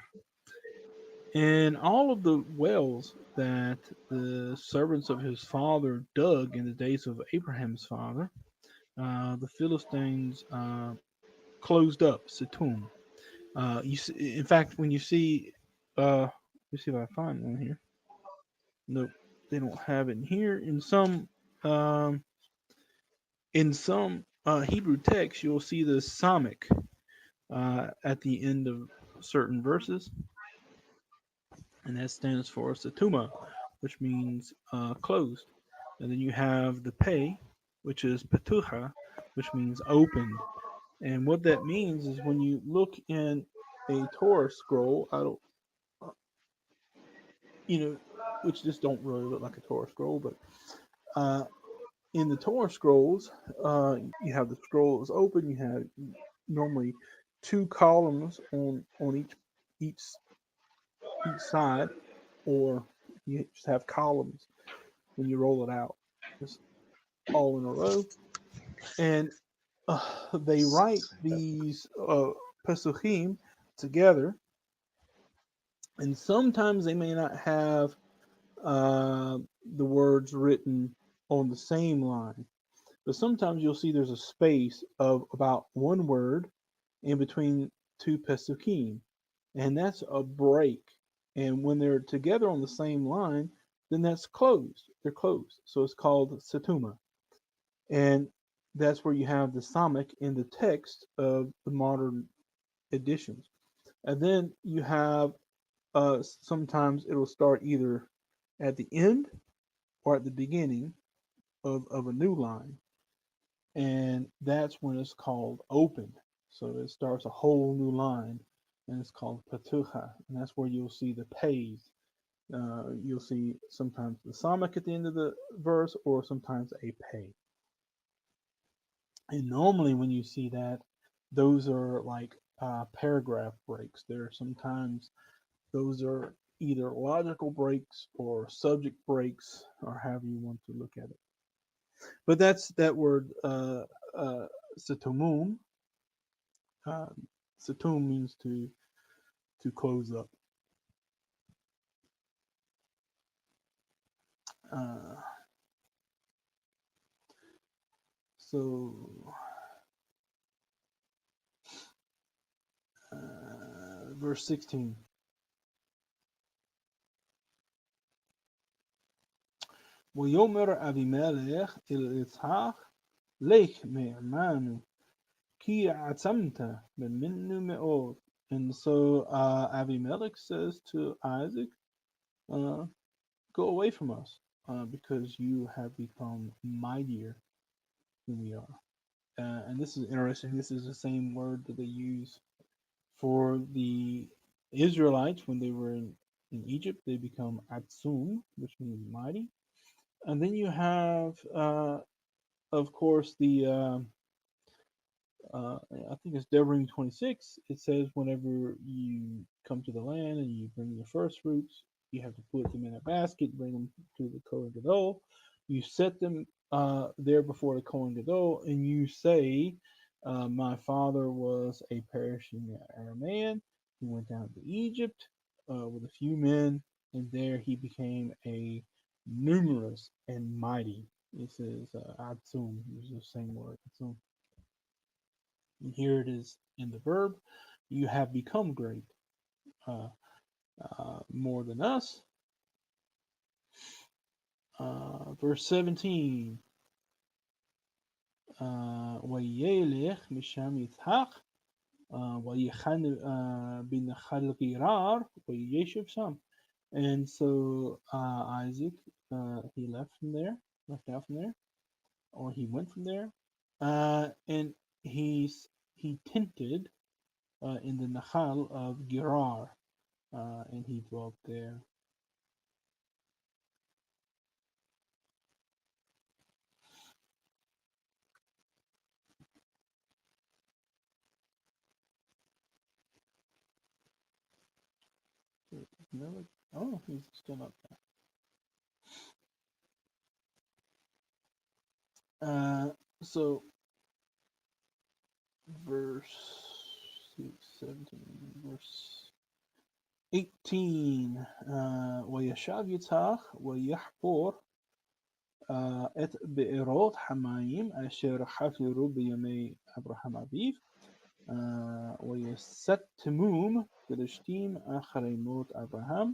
And all of the wells that the servants of his father dug in the days of Abraham's father, the Philistines closed up, Situm. In fact, when you see, let me see if I find one here. Nope, they don't have it in here. Um, in some Hebrew texts, you'll see the Samik at the end of certain verses, and that stands for Satuma, which means closed. And then you have the Pei, which is Petucha, which means opened. And what that means is when you look in a Torah scroll, I don't, which just don't really look like a Torah scroll, but in the Torah scrolls, you have the scrolls open. You have normally two columns on each side, or you just have columns when you roll it out, just all in a row. And they write these pesuchim together, and sometimes they may not have the words written on the same line, but sometimes you'll see there's a space of about one word in between two pesukim, and that's a break. And when they're together on the same line, then that's closed. They're closed, so it's called setuma, and that's where you have the samik in the text of the modern editions. And then you have sometimes it'll start either at the end or at the beginning of a new line, and that's when it's called open. So it starts a whole new line, and it's called patucha, and that's where you'll see the pays. You'll see sometimes the samach at the end of the verse, or sometimes a pay. And normally, when you see that, those are like paragraph breaks. There are sometimes those are either logical breaks or subject breaks, or however you want to look at it. But that's that word satomum. Satum means to close up. So verse 16. ויאמר אבימלך אל יצחק, לך מעמנו, כי עצמת ממנו מאוד. And so Abimelech says to Isaac, go away from us, because you have become mightier than we are. And this is interesting. This is the same word that they use for the Israelites when they were in Egypt. They become atzum, which means mighty. And then you have, of course, the I think it's Devarim 26. It says whenever you come to the land and you bring your first fruits, you have to put them in a basket, bring them to the Kohen Gadol. You set them there before the Kohen Gadol, and you say, my father was a perishing Aramean. He went down to Egypt with a few men, and there he became a numerous and mighty. It says Atzum, uses the same word, Atzum. And here it is in the verb, you have become great, more than us. Verse 17, וילך משם יצחק, ויחן בנחל גרר, וישב שם. And so Isaac, he left out from there, or he went from there, and he tented in the Nahal of Gerar, and he dwelt there. Never, oh, he's still not there. So verse 17, verse 18, וישב יצחק ויחפור את בארות המים אשר חפרו בימי אברהם אביו, ויסתמום פלשתים אחרי מות אברהם,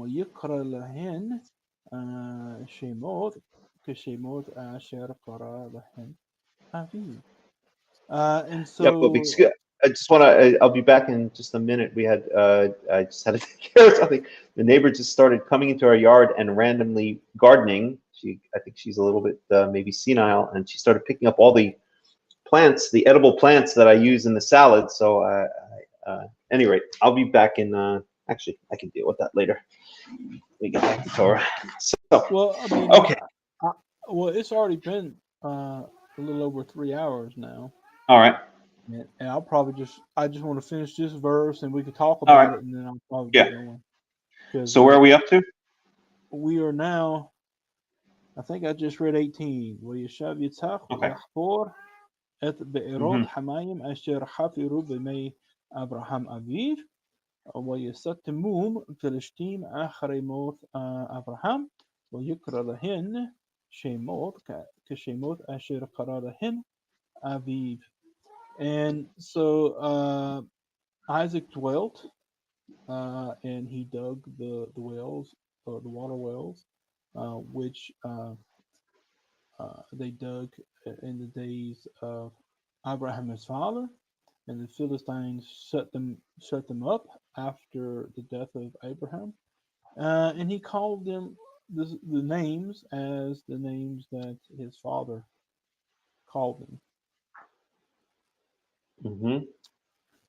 ויקרא להן שמות כשמות אשר קרא להן אביו. And so, Yeah, but I just want to. I'll be back in just a minute. We had. I just had to take care of something. The neighbor just started coming into our yard and randomly gardening. I think she's a little bit maybe senile, and she started picking up all the plants, the edible plants that I use in the salad. So, any rate, I'll be back in. Actually, I can deal with that later. We get back to Torah. So, well, I mean, okay. Well, it's already been a little over 3 hours now. All right. And I just want to finish this verse, and we could talk All about right. it, and then I'll probably Yeah. get going. So where are we up to? We are now, I think I just read 18. וישב יצחק ויחפור את בארות המים אשר חפרו בימי אברהם אביו, ויסתמום פלשתים אחרי מות אברהם, ויקרא להן שמות כשמות אשר קרא להן אביו. And so Isaac dwelt, and he dug the wells, the water wells, which they dug in the days of Abraham his father, and the Philistines shut them up after the death of Abraham, and he called them the names as the names that his father called them. Mm-hmm.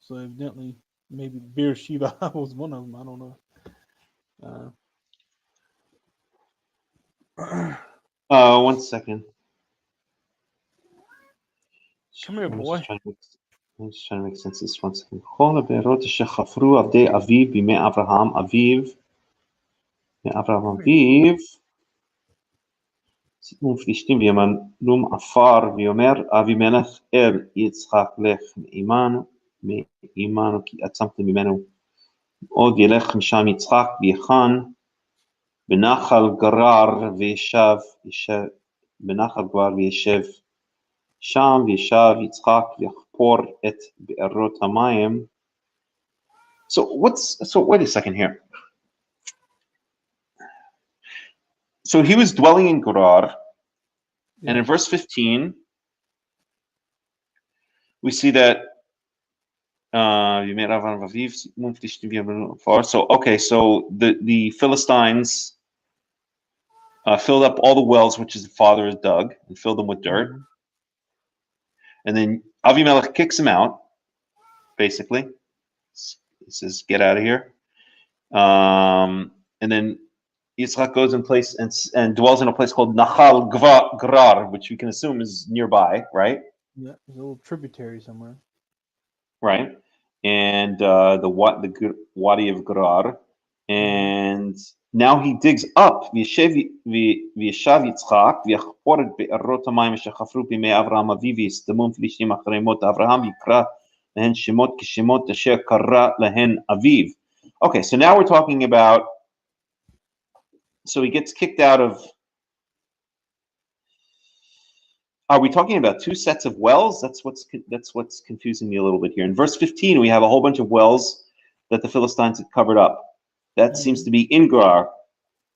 So evidently, maybe Beersheba was one of them. I don't know. 1 second. Come here, boy. I'm just trying to make sense of this 1 second. כל הבארות אשר חפרו עבדי אביו בימי אברהם סיתמו פלישתים וימלאום עפר, ויאמר אבימלך אל יצחק לך מעמנו כי עצמת ממנו. עוד ילך משם יצחק ויחן בנחל גרר וישב שם, וישב יצחק ויחפור את בארות המים. So wait a second here. So he was dwelling in Gerar, and Yeah. in verse 15, we see that so okay, so the Philistines filled up all the wells which his father had dug and filled them with dirt, Mhm. and then Avimelech kicks him out. Basically, he says, "Get out of here." And then Yitzchak goes in place and dwells in a place called Nahal Grar, which we can assume is nearby, right? Yeah. There's a little tributary somewhere. Right, and the Wadi of Gerar, and now he digs up v'yeshav Yitzchak v'yachpor et be'erot hamayim shechafru b'mei Avraham aviv v'yistamum Filishtim acharei mot Avraham yikra lehen shemot k'shemot asher kara lehen aviv. Okay, so now we're talking about. So he gets kicked out of. Are we talking about two sets of wells? That's what's confusing me a little bit here. In verse 15, we have a whole bunch of wells that the Philistines had covered up. That seems to be in Gerar.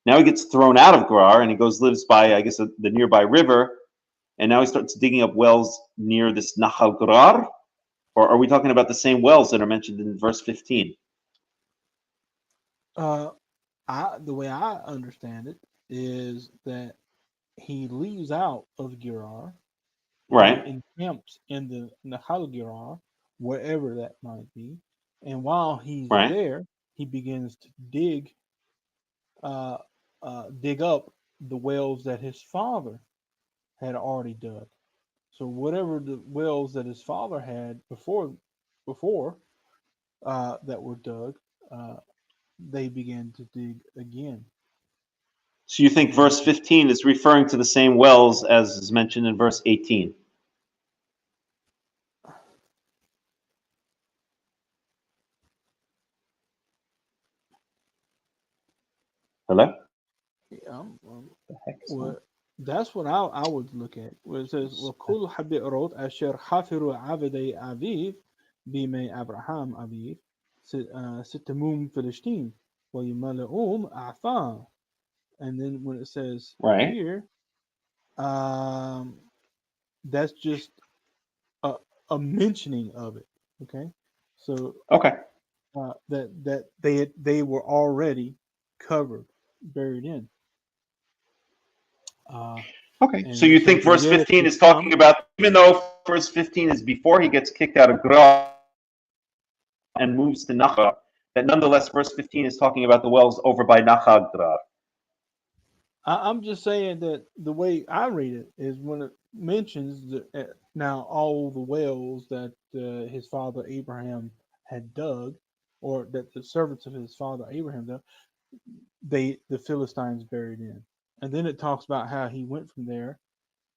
Now he gets thrown out of Gerar and he lives by, I guess, the nearby river, and now he starts digging up wells near this Nahal Gerar. Or are we talking about the same wells that are mentioned in verse 15? The way I understand it is that he leaves out of Gerar. Right. He encamps in the Nahal Gerar, wherever that might be, and while he's Right. there, he begins to dig up the wells that his father had already dug. So whatever the wells that his father had before that were dug, they began to dig again. So you think And verse 15 is referring to the same wells as is mentioned in verse 18? Hello? The heck is going on? well, that's what I would look at. Where it says, "وَكُلُّ حَبِئْرَوْتْ أَشَرْ حَفِرُوا عَبْدَي أَبِيهِ بِمَي أَبْرَهَامَ أَبِيهِ سِتَمُومْ فِلِسْطِينَ وَيُمَلِئُومْ أَعْفَاهُ." And then when it says Right. here, that's just a mentioning of it. Okay, so Okay. that they were already covered, buried in. Okay. And So it you just think says the verse yet 15 to is come. talking about, even though verse 15 is before he gets kicked out of Gerar and moves to Nachal, that nonetheless verse 15 is talking about the wells over by Nachal Gerar. I'm just saying that the way I read it is when it mentions now all the wells that his father Abraham had dug, or that the servants of his father Abraham dug, the Philistines buried in. And then it talks about how he went from there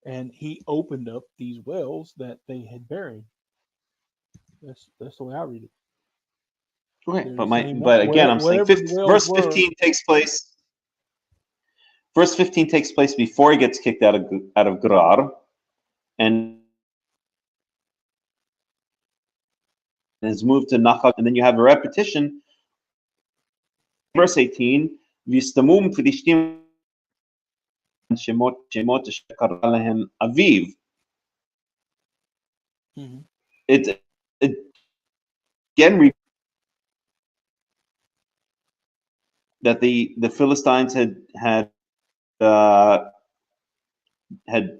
and he opened up these wells that they had buried. That's the way I read it. Okay. They're the But same one. again, I'm saying Wherever the wells verse were. 15 takes place. Verse 15 takes place before he gets kicked out of Gerar and is moved to Nachal, and then you have a repetition. Verse 18, Vistamum Filishtim Shemot Asher Kara Lehem Aviv. Mhm. It again that the Philistines uh, had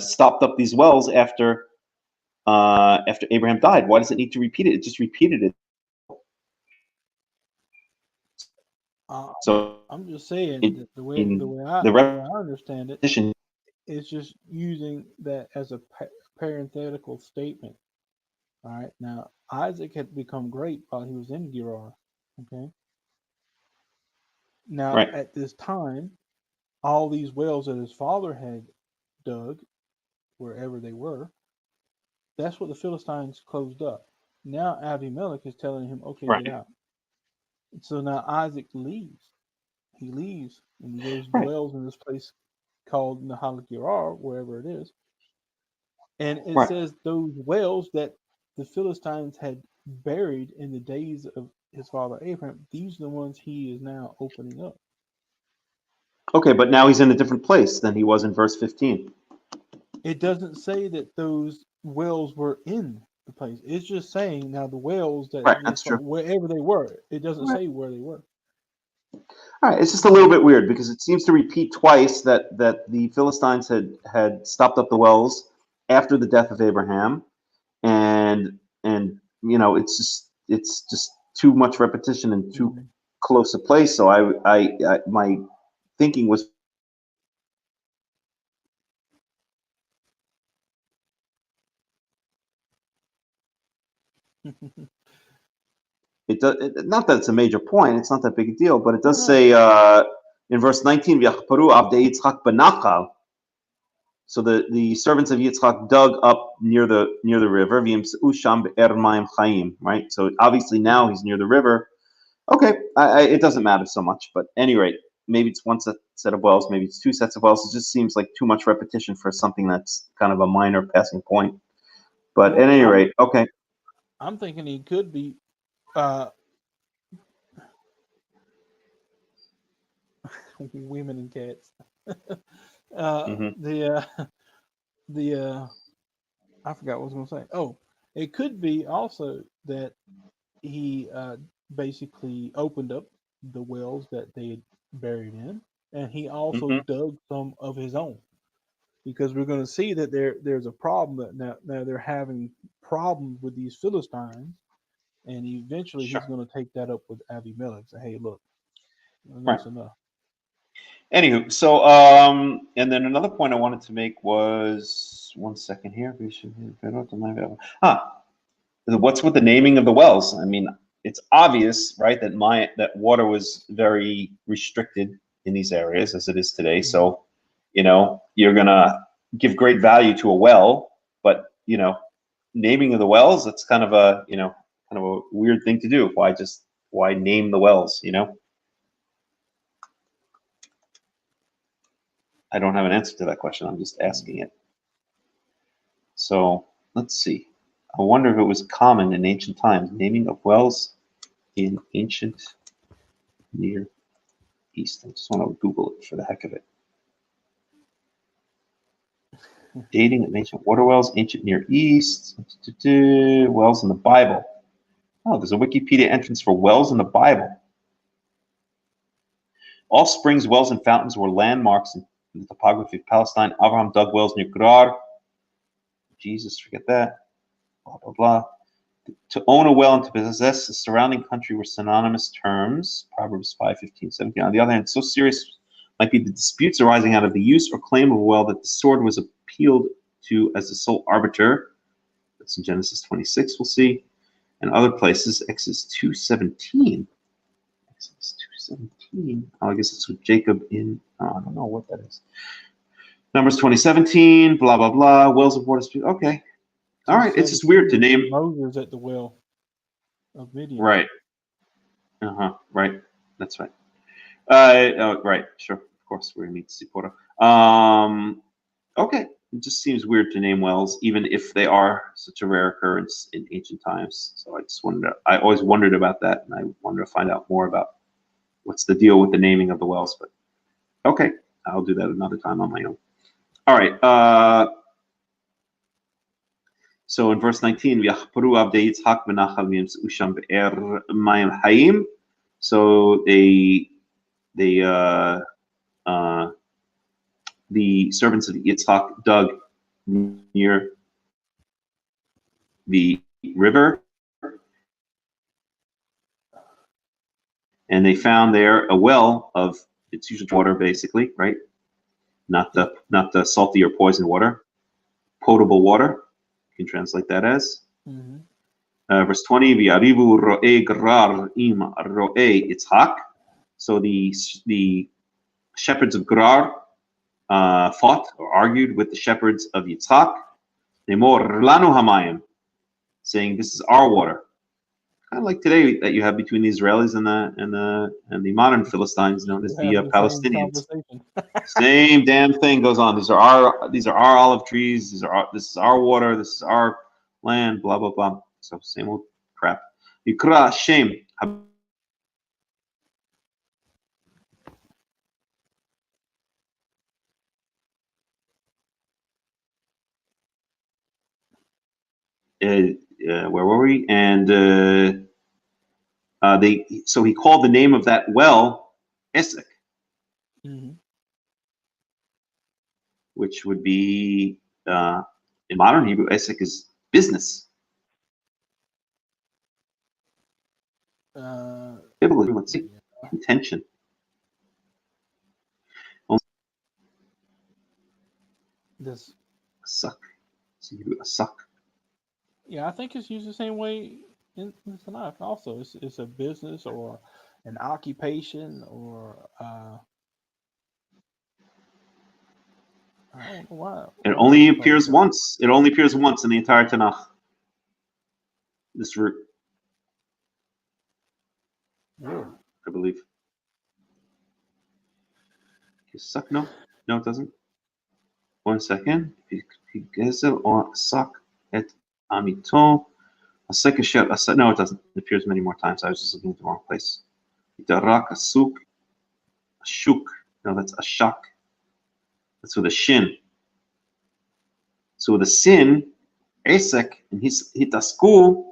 stopped up these wells after Abraham died. Why does it need to repeat it? It just repeated it. Uh, So I'm just saying it that the way in the I understand it, repetition, it's just using that as a parenthetical statement. All right. Now Isaac had become great while he was in Gerar. Okay. Now right? at this time, all these wells that his father had dug, wherever they were, that's what the Philistines closed up. Now Abimelech is telling him, "Okay, get Right, out." So now Isaac leaves. He leaves and he goes right, dwells in this place called Nahal Gerar, wherever it is. And it right. says those wells that the Philistines had buried in the days of his father Abraham, these are the ones he is now opening up. Okay, but now he's in a different place than he was in verse 15. It doesn't say that those wells were in the place. It's just saying now the wells that Right, he that's saw, true. wherever they were. It doesn't Right. say where they were. All right, it's just a little bit weird because it seems to repeat twice that the Philistines had stopped up the wells after the death of Abraham, and it's just too much repetition and too Mhm. close a place. So I my thinking was not that it's a major point. It's not that big a deal, but it No, does no. say in verse 19, "V'yachparu avdei Yitzchak benachal." So the servants of Yitzchak dug up near the river, "V'yimseu sham be'er mayim chayim," right? So obviously now he's near the river. Okay, it doesn't matter so much, but at any rate, maybe it's one set of wells, maybe it's two sets of wells. It just seems like too much repetition for something that's kind of a minor passing point. But at Well, any rate, okay. I'm thinking he could be uh, women and cats. Hmm. The I forgot what I was going to say. Oh, it could be also that he basically opened up the wells that they had buried in, and he also Hmm. dug some of his own. Because we're going to see that there's a problem that now they're having problems with these Philistines, and eventually Sure. he's going to take that up with Abimelech. Say, hey, look, Right. enough's enough. Anywho, so and then another point I wanted to make was one second here. Ah, what's with the naming of the wells? I mean, it's obvious, right, that water was very restricted in these areas as it is today. Mhm. So, you're gonna give great value to a well, but naming of the wells, that's kind of a weird thing to do. Why name the wells? I don't have an answer to that question. I'm just asking it. So let's see. I wonder if it was common in ancient times, naming of wells in ancient Near East. I just want to Google it for the heck of it. Dating of ancient water wells, ancient Near East, wells in the Bible. Oh, there's a Wikipedia entrance for wells in the Bible. All springs, wells, and fountains were landmarks in the topography of Palestine. Abraham dug wells near Gerar. Jesus, forget that. Blah, blah, blah. To own a well and to possess the surrounding country were synonymous terms. Proverbs 5:15-17. On the other hand, so serious might be the disputes arising out of the use or claim of a well that the sword was appealed to as the sole arbiter. That's in Genesis 26, we'll see. And other places, Exodus 2:17. Exodus 2:17. Oh, I guess it's with Jacob in, I don't know what that is. Numbers 20:17, blah, blah, blah. Wells of water. Okay. All right. It's just 2:17 weird to would be name. Moses at the well of Midian. Right. Right. That's right. Right. Sure. Of course, we're going to need to see Porto. Okay. It just seems weird to name wells, even if they are such a rare occurrence in ancient times. So I always wondered about that, and I wanted to find out more about what's the deal with the naming of the wells. But okay, I'll do that another time on my own. All right. So in verse 19, so the servants of Yitzhak dug near the river, and they found there a well of its usual water, basically, right? Not the salty or poison water, potable water. You can translate that as. Mm-hmm. Verse 20, V'yarivu ro'e Gerar im ro'e Yitzhak. So the shepherds of Gerar fought or argued with the shepherds of Yitzhak. Nemor lanu hamayim, saying, "This is our water." Kind of like today that you have between the Israelis and the modern Philistines, known as We're the having the same Palestinians. conversation. Same damn thing goes on. These are our olive trees. This is our water. This is our land. Blah blah blah. So same old crap. Yikra Shem. where were we? And so he called the name of that well Esek, Mm-hmm. which would be in modern Hebrew, Esek is business. Biblically, let's see, contention. This. Suck. So you do a suck. Yeah, I think it's used the same way in Tanakh. Also, it's a business or an occupation or I don't know why. It why only they call it appears that. once. It only appears once in the entire Tanakh. This root, Really? I believe. Suck? No, it doesn't. 1 second. Suck et amito. A second shot. No, it doesn't. It appears many more times. I was just looking at the wrong place. Darak, a suk, a shuk. No, that's a shak. That's with a shin. So with a sin, Esek, and hitasku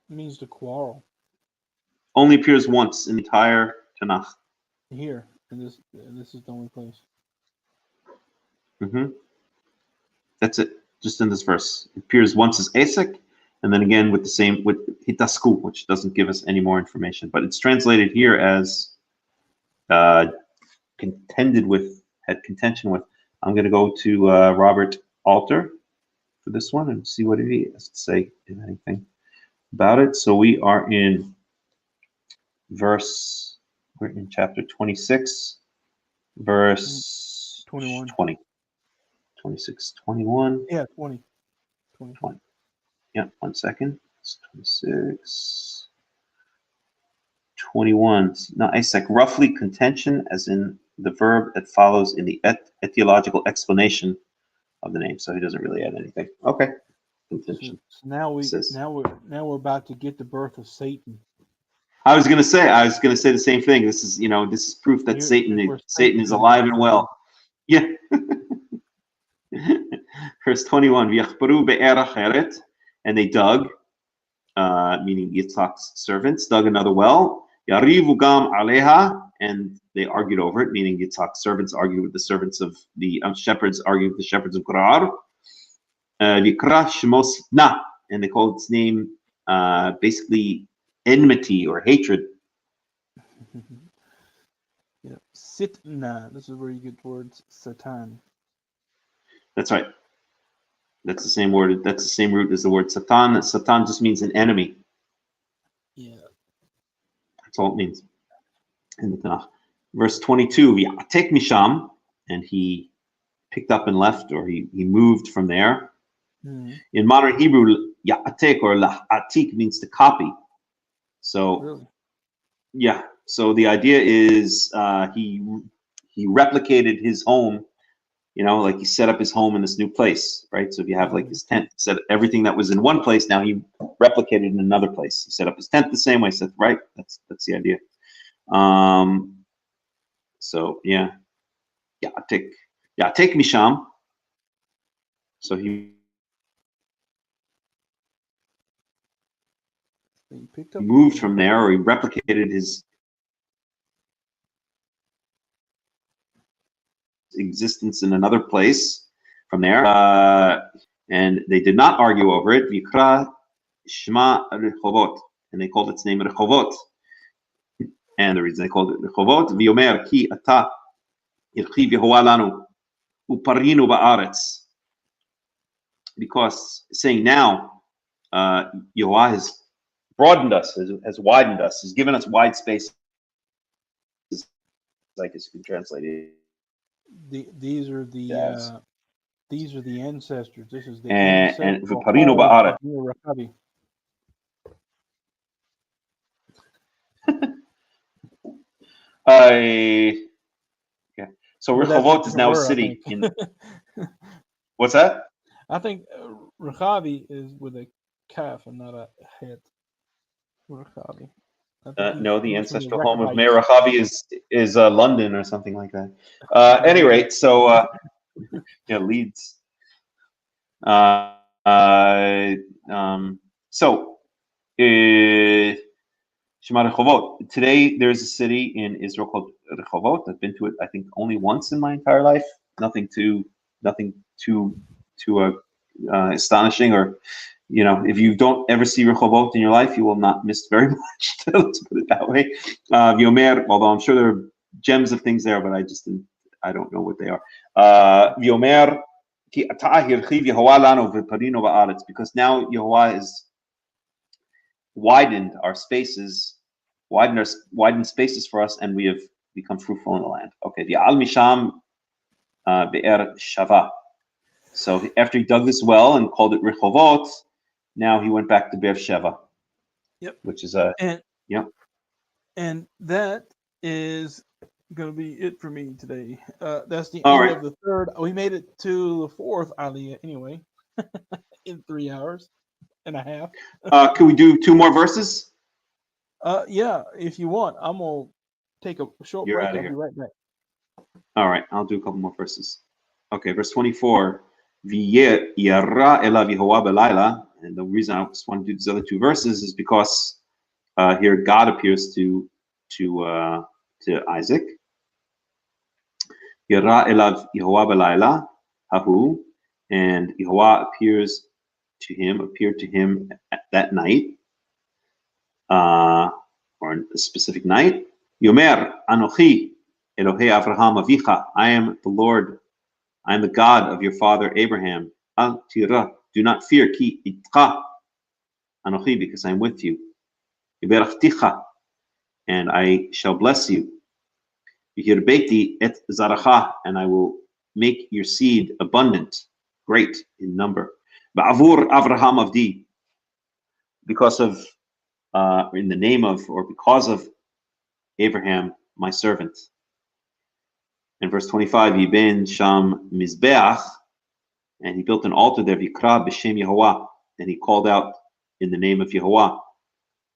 It means to quarrel. only appears once in the entire Tanakh. Here, and this is the only place. That's it. Just in this verse, it appears once as Esek, and then again with the same with hitasku, which doesn't give us any more information. But it's translated here as contended with, had contention with. I'm going to go to Robert Alter for this one and see what he has to say, if anything, about it. So we are in we're in chapter 26, verse 21. 20. 26, 21. Yeah, 20. Yeah, 1 second. It's 26, 21. Now, Isaac, roughly contention, as in the verb that follows in the etiological explanation of the name. So he doesn't really add anything. Okay. Contention. So now Says. we're about to get the birth of Satan. I was gonna say the same thing. This is proof that Satan is alive and well. Yeah. Verse 21. And they dug, meaning Yitzhak's servants, dug another well. Yarivu gam aleha, and they argued over it, meaning Yitzhak's servants argued with the servants of the shepherds, argued with the shepherds of Gerar. Vikra Shemos Na, and they called its name basically enmity or hatred. Yeah. Sitna. This is where you get the words Satan. That's right. That's the same word. That's the same root as the word Satan. Satan just means an enemy. Yeah. That's all it means in the Tanakh. Verse 22, V'atek misham, and he picked up and left, or he moved from there. Mm-hmm. In modern Hebrew, ya'atek or la'atik means to copy. So, really? Yeah. So the idea is he replicated his home, like he set up his home in this new place, right? So if you have like his tent, set everything that was in one place, now he replicated in another place. He set up his tent the same way. Said, right? That's the idea. So yeah, ya'atek misham. So he picked up moved from there, or he replicated his existence in another place from there, and they did not argue over it. Vikra Shema Rehovot, and they called its name Rehovot. And the reason they called it Rehovot, V'yomer ki ata irchi v'hoa lanu uparinu ba'aretz, because saying now, Yehovah has broadened us, has widened us, has given us wide space. I guess you can translate it. These are the ancestors. This is the and ancestral V'parinu ba'aretz. Rachabi. Yeah. So Rehovot is now a city. What's that? I think Rachabi is with a kaf and not a het. Rachabi. No, the ancestral home of Meir Rachavi is London or something like that. Any rate, so Leeds. So, Shema Rehovot. Today, there's a city in Israel called Rehovot. I've been to it, I think, only once in my entire life. Nothing too astonishing, or if you don't ever see Rehovot in your life, you will not miss very much. Let's put it that way. V'yomer, although I'm sure there are gems of things there, but I don't know what they are. V'yomer ki atah hirchiv Yehovah lanu v'parinu ba'aretz, because now Yehovah is widened spaces for us, and we have become fruitful in the land. Okay, V'al misham be'er shava. So after he dug this well and called it Rehovot, now he went back to Beersheba. Yep. Which is and that is going to be it for me today. That's the All end right. of the third. We made it to the fourth Aliyah anyway, in 3 hours and a half. Can we do 2 more verses? Yeah, if you want, I'm gonna take a short You're break. outta I'll here. be right back. All right, I'll do a couple more verses. Okay, verse 24. V'yeh yara elav Yehovah b'layla. And the reason I just want to do these other 2 verses is because here God appears to Isaac. Yara elav Yehovah b'layla hahu, and Yehovah appeared to him at that night, or a specific night. Yomer Anochi Elohei Avraham Avicha. I am the Lord. I am the God of your father Abraham. Al tira. Do not fear. Ki itcha Anochi, because I am with you. Yiberachticha, and I shall bless you. Yihirbeti et zaracha, and I will make your seed abundant, great in number. Ba'avur Avraham Avdi, because of, in the name of, or because of Abraham, my servant. In verse 25, Yiben Sham Mizbeach, and he built an altar there, Vikra B'Shem Yehovah, and he called out in the name of Yehovah.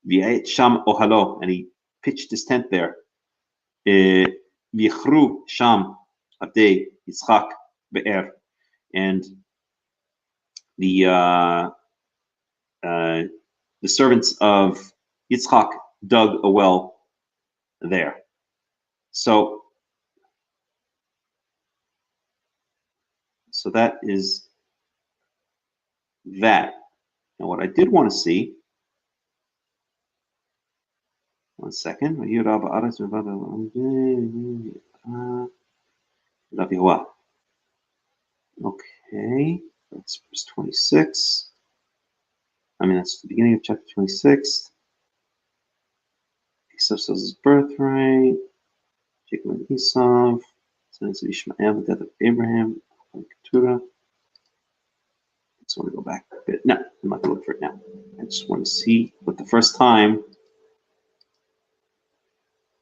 V'yet Sham Ohalo, and he pitched his tent there. V'yichru Sham Avdei Yitzchak Be'er, and the servants of Yitzchak dug a well there. So that is that. Now, what I did want to see, one second. Okay, that's verse 26. That's the beginning of chapter 26. Esau sells his birthright. Jacob and Esau. Sons of Ishmael, the death of Abraham. Keturah. I just want to go back a bit. No, I'm not going to look for it now. I just want to see what the first time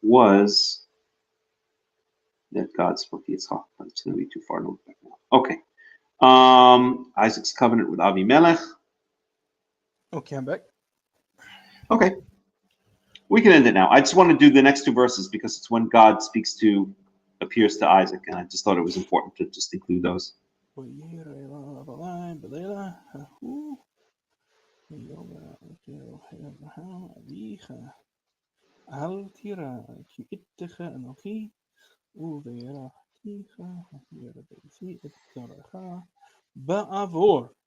was that God spoke to Yitzchak. It's going to be too far to look back now. Okay. Isaac's covenant with Avimelech. Okay, I'm back. Okay. We can end it now. I just want to do the next 2 verses because it's when God appears to Isaac, and I just thought it was important to just include those. Ba'avor.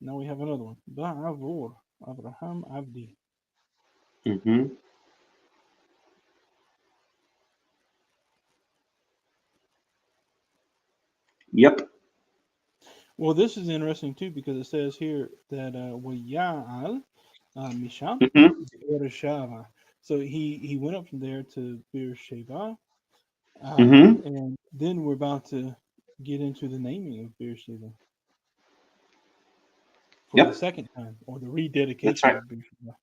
Now we have another one. Ba'avor. Abraham Avdi. Mm-hmm. Yep. Well, this is interesting too because it says here that Wayal Misham Mm-hmm. Beersheba. So he went up from there to Beersheba, Mm-hmm. and then we're about to get into the naming of Beersheba for the second time, or the rededication That's right. of Beersheba,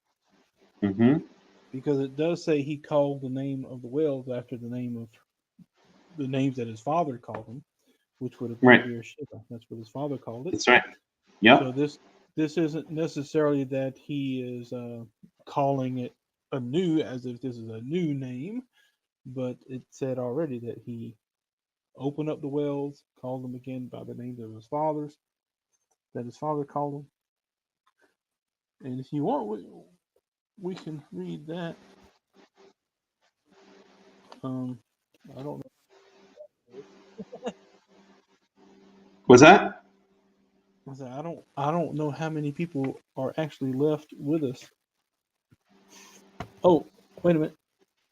Mm-hmm. because it does say he called the name of the wells after the names that his father called them, which would have been Right. Beersheba. That's what his father called it. That's right. Yep. So this isn't necessarily that he is calling it anew as if this is a new name, but it said already that he opened up the wells, called them again by the names of his fathers, that his father called them. And if you want, we can read that. I don't know. Was that? I don't know how many people are actually left with us. Oh, wait a minute.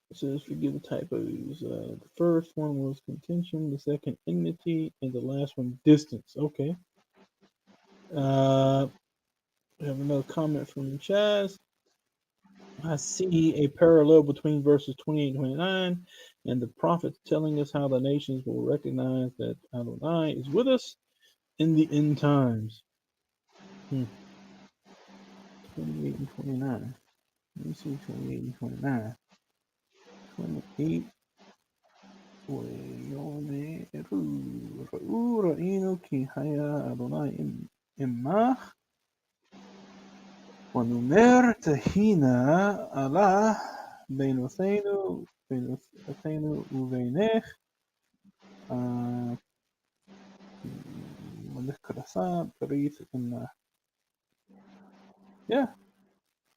It says forgive the typos. The first one was contention, the second enmity, and the last one distance. Okay. We have another comment from Chaz. I see a parallel between verses 28 and 29 and the prophets telling us how the nations will recognize that Adonai is with us in the end times. 28 and 29. Let me see 28 and 29. 28. ראינו כי היה אדוני עמך ונאמר תהינה עלה בינותינו ובינך yeah,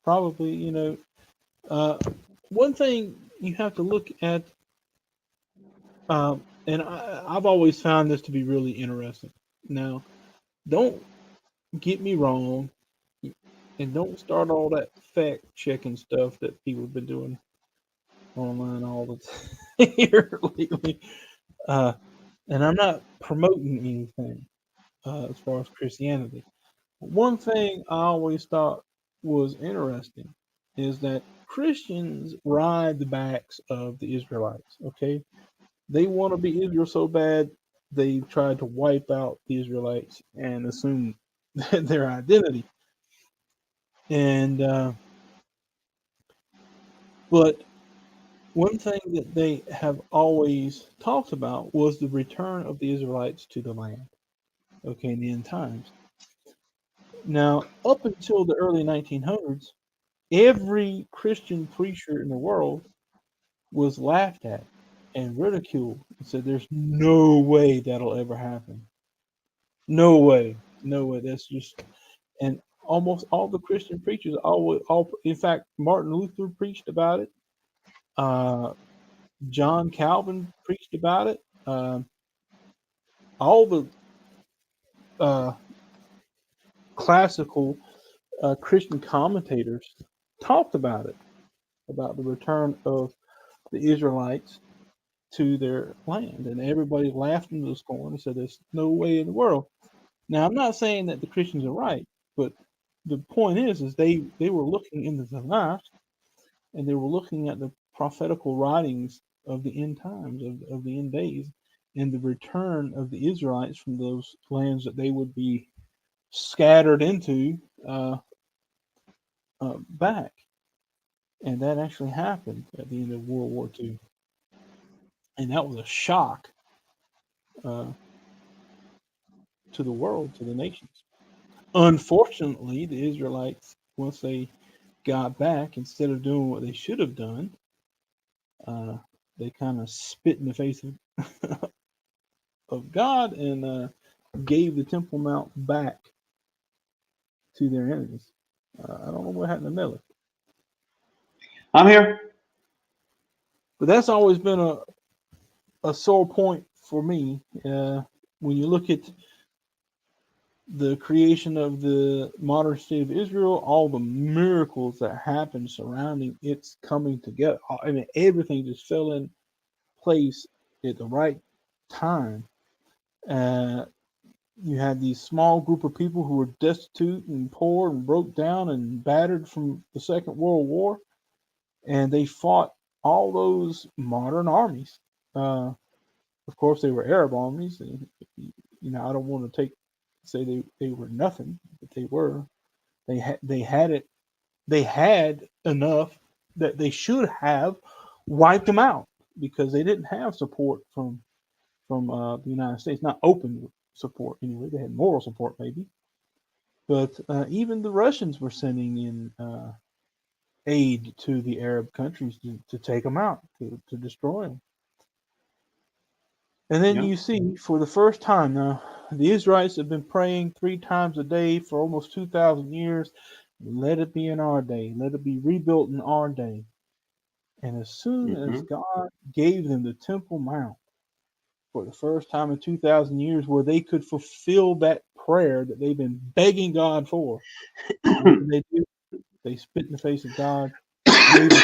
probably, one thing you have to look at, and I've always found this to be really interesting. Now, don't get me wrong, and don't start all that fact checking stuff that people have been doing online all the time here lately. And I'm not promoting anything as far as Christianity. One thing I always thought was interesting is that Christians ride the backs of the Israelites. Okay, they want to be Israel so bad they tried to wipe out the Israelites and assume their identity. And but one thing that they have always talked about was the return of the Israelites to the land. Okay, in the end times. Now, up until the early 1900s, every Christian preacher in the world was laughed at and ridiculed and said, "There's no way that'll ever happen. No way, no way. That's just." And almost all the Christian preachers, in fact, Martin Luther preached about it. John Calvin preached about it. All the classical Christian commentators talked about it, about the return of the Israelites to their land, and everybody laughed into the scorn and said, "There's no way in the world." Now, I'm not saying that the Christians are right, but the point is they were looking into the Tanakh, and they were looking at the prophetical writings of the end times, of the end days, and the return of the Israelites from those lands that they would be scattered into back. And that actually happened at the end of World War II. And that was a shock to the world, to the nations. Unfortunately, the Israelites, once they got back, instead of doing what they should have done, they kind of spit in the face of God and gave the Temple Mount back to their enemies. I don't know what happened to Melech. I'm here. But that's always been a sore point for me. When you look at the creation of the modern state of Israel, all the miracles that happened surrounding its coming together. I mean, everything just fell in place at the right time. You had these small group of people who were destitute and poor and broke down and battered from the Second World War, and they fought all those modern armies. Of course, they were Arab armies, and I don't want to say they were nothing, but they were. They had enough that they should have wiped them out because they didn't have support from the United States, not open support anyway. They had moral support maybe, but even the Russians were sending in aid to the Arab countries to take them out, to destroy them. And then you see, for the first time now, the Israelites have been praying 3 times a day for almost 2,000 years. Let it be in our day. Let it be rebuilt in our day. And as soon as God gave them the Temple Mount for the first time in 2,000 years, where they could fulfill that prayer that they've been begging God for, what did they do? They spit in the face of God, waved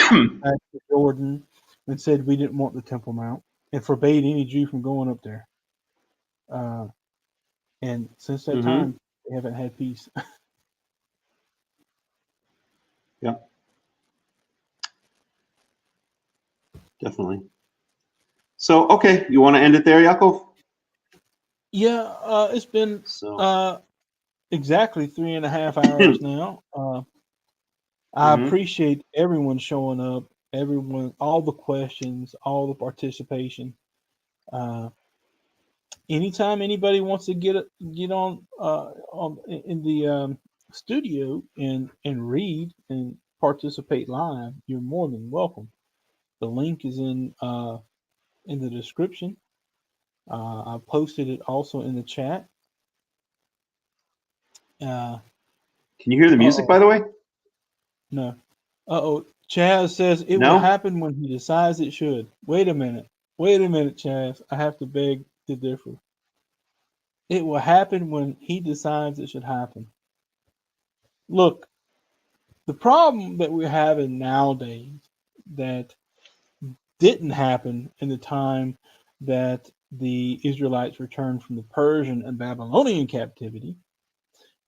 back to Jordan, and said we didn't want the Temple Mount, and forbade any Jew from going up there. And since that time, they haven't had peace. Yeah. Definitely. So, okay, you want to end it there, Yaakov? Yeah, it's been So, exactly 3.5 hours now. I appreciate everyone showing up, everyone, all the questions, all the participation. Anytime anybody wants to get on in the studio and read and participate live, you're more than welcome. The link is in the description. I posted it also in the chat. can you hear the music, by the way? No. Chaz says it will happen when he decides it should. Wait a minute, Chaz. I have to beg to differ. It will happen when he decides it should happen. Look, the problem that we're having nowadays that didn't happen in the time that the Israelites returned from the Persian and Babylonian captivity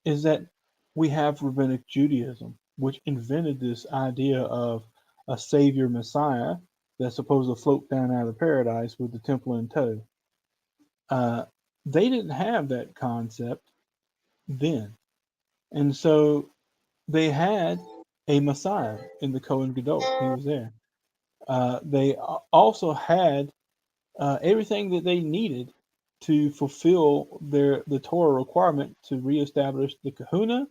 is that we have rabbinic Judaism, which invented this idea of a savior Messiah that's supposed to float down out of paradise with the temple in tow. They didn't have that concept then. And so they had a Messiah in the Kohen Gadol. He was there. They also had everything that they needed to fulfill the Torah requirement to reestablish the Kahuna,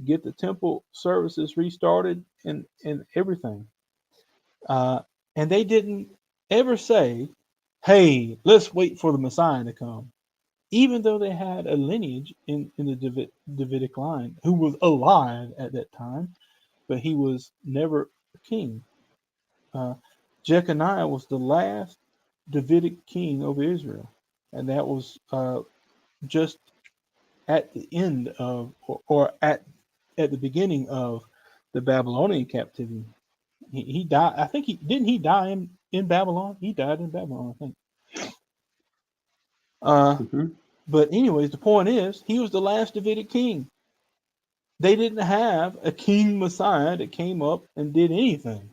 get the temple services restarted, and everything. And they didn't ever say, "Hey, let's wait for the Messiah to come," even though they had a lineage in the Davidic line who was alive at that time, but he was never a king. Jeconiah was the last Davidic king over Israel, and that was just at the end of, or at the beginning of the Babylonian captivity. He died. I think he die in Babylon. He died in Babylon, I think. But anyways, the point is, he was the last Davidic king. They didn't have a king Messiah that came up and did anything.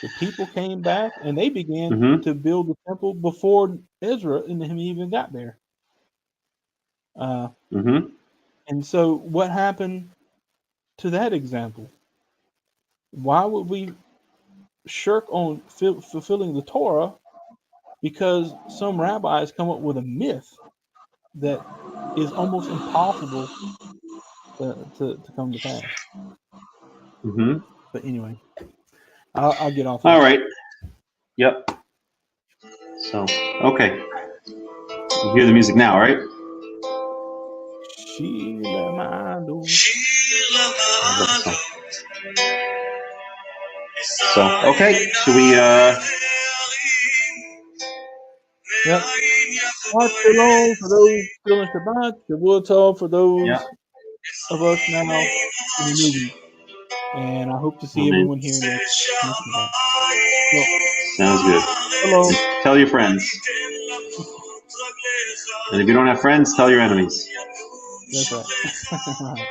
The people came back and they began to build the temple before Ezra and him even got there. And so what happened to that example? Why would we shirk on fulfilling the Torah because some rabbis come up with a myth that is almost impossible to come to pass? But anyway, I'll get off. All right. Yep. So, okay. You hear the music now, right? So, okay. Should we, Yep. Shabbat Shalom for those still in Shabbat. Shabbat Tov for those of us now in the new week. And I hope to see everyone here next Shabbat. So, sounds good. hello. Tell your friends. And if you don't have friends, tell your enemies. That's right.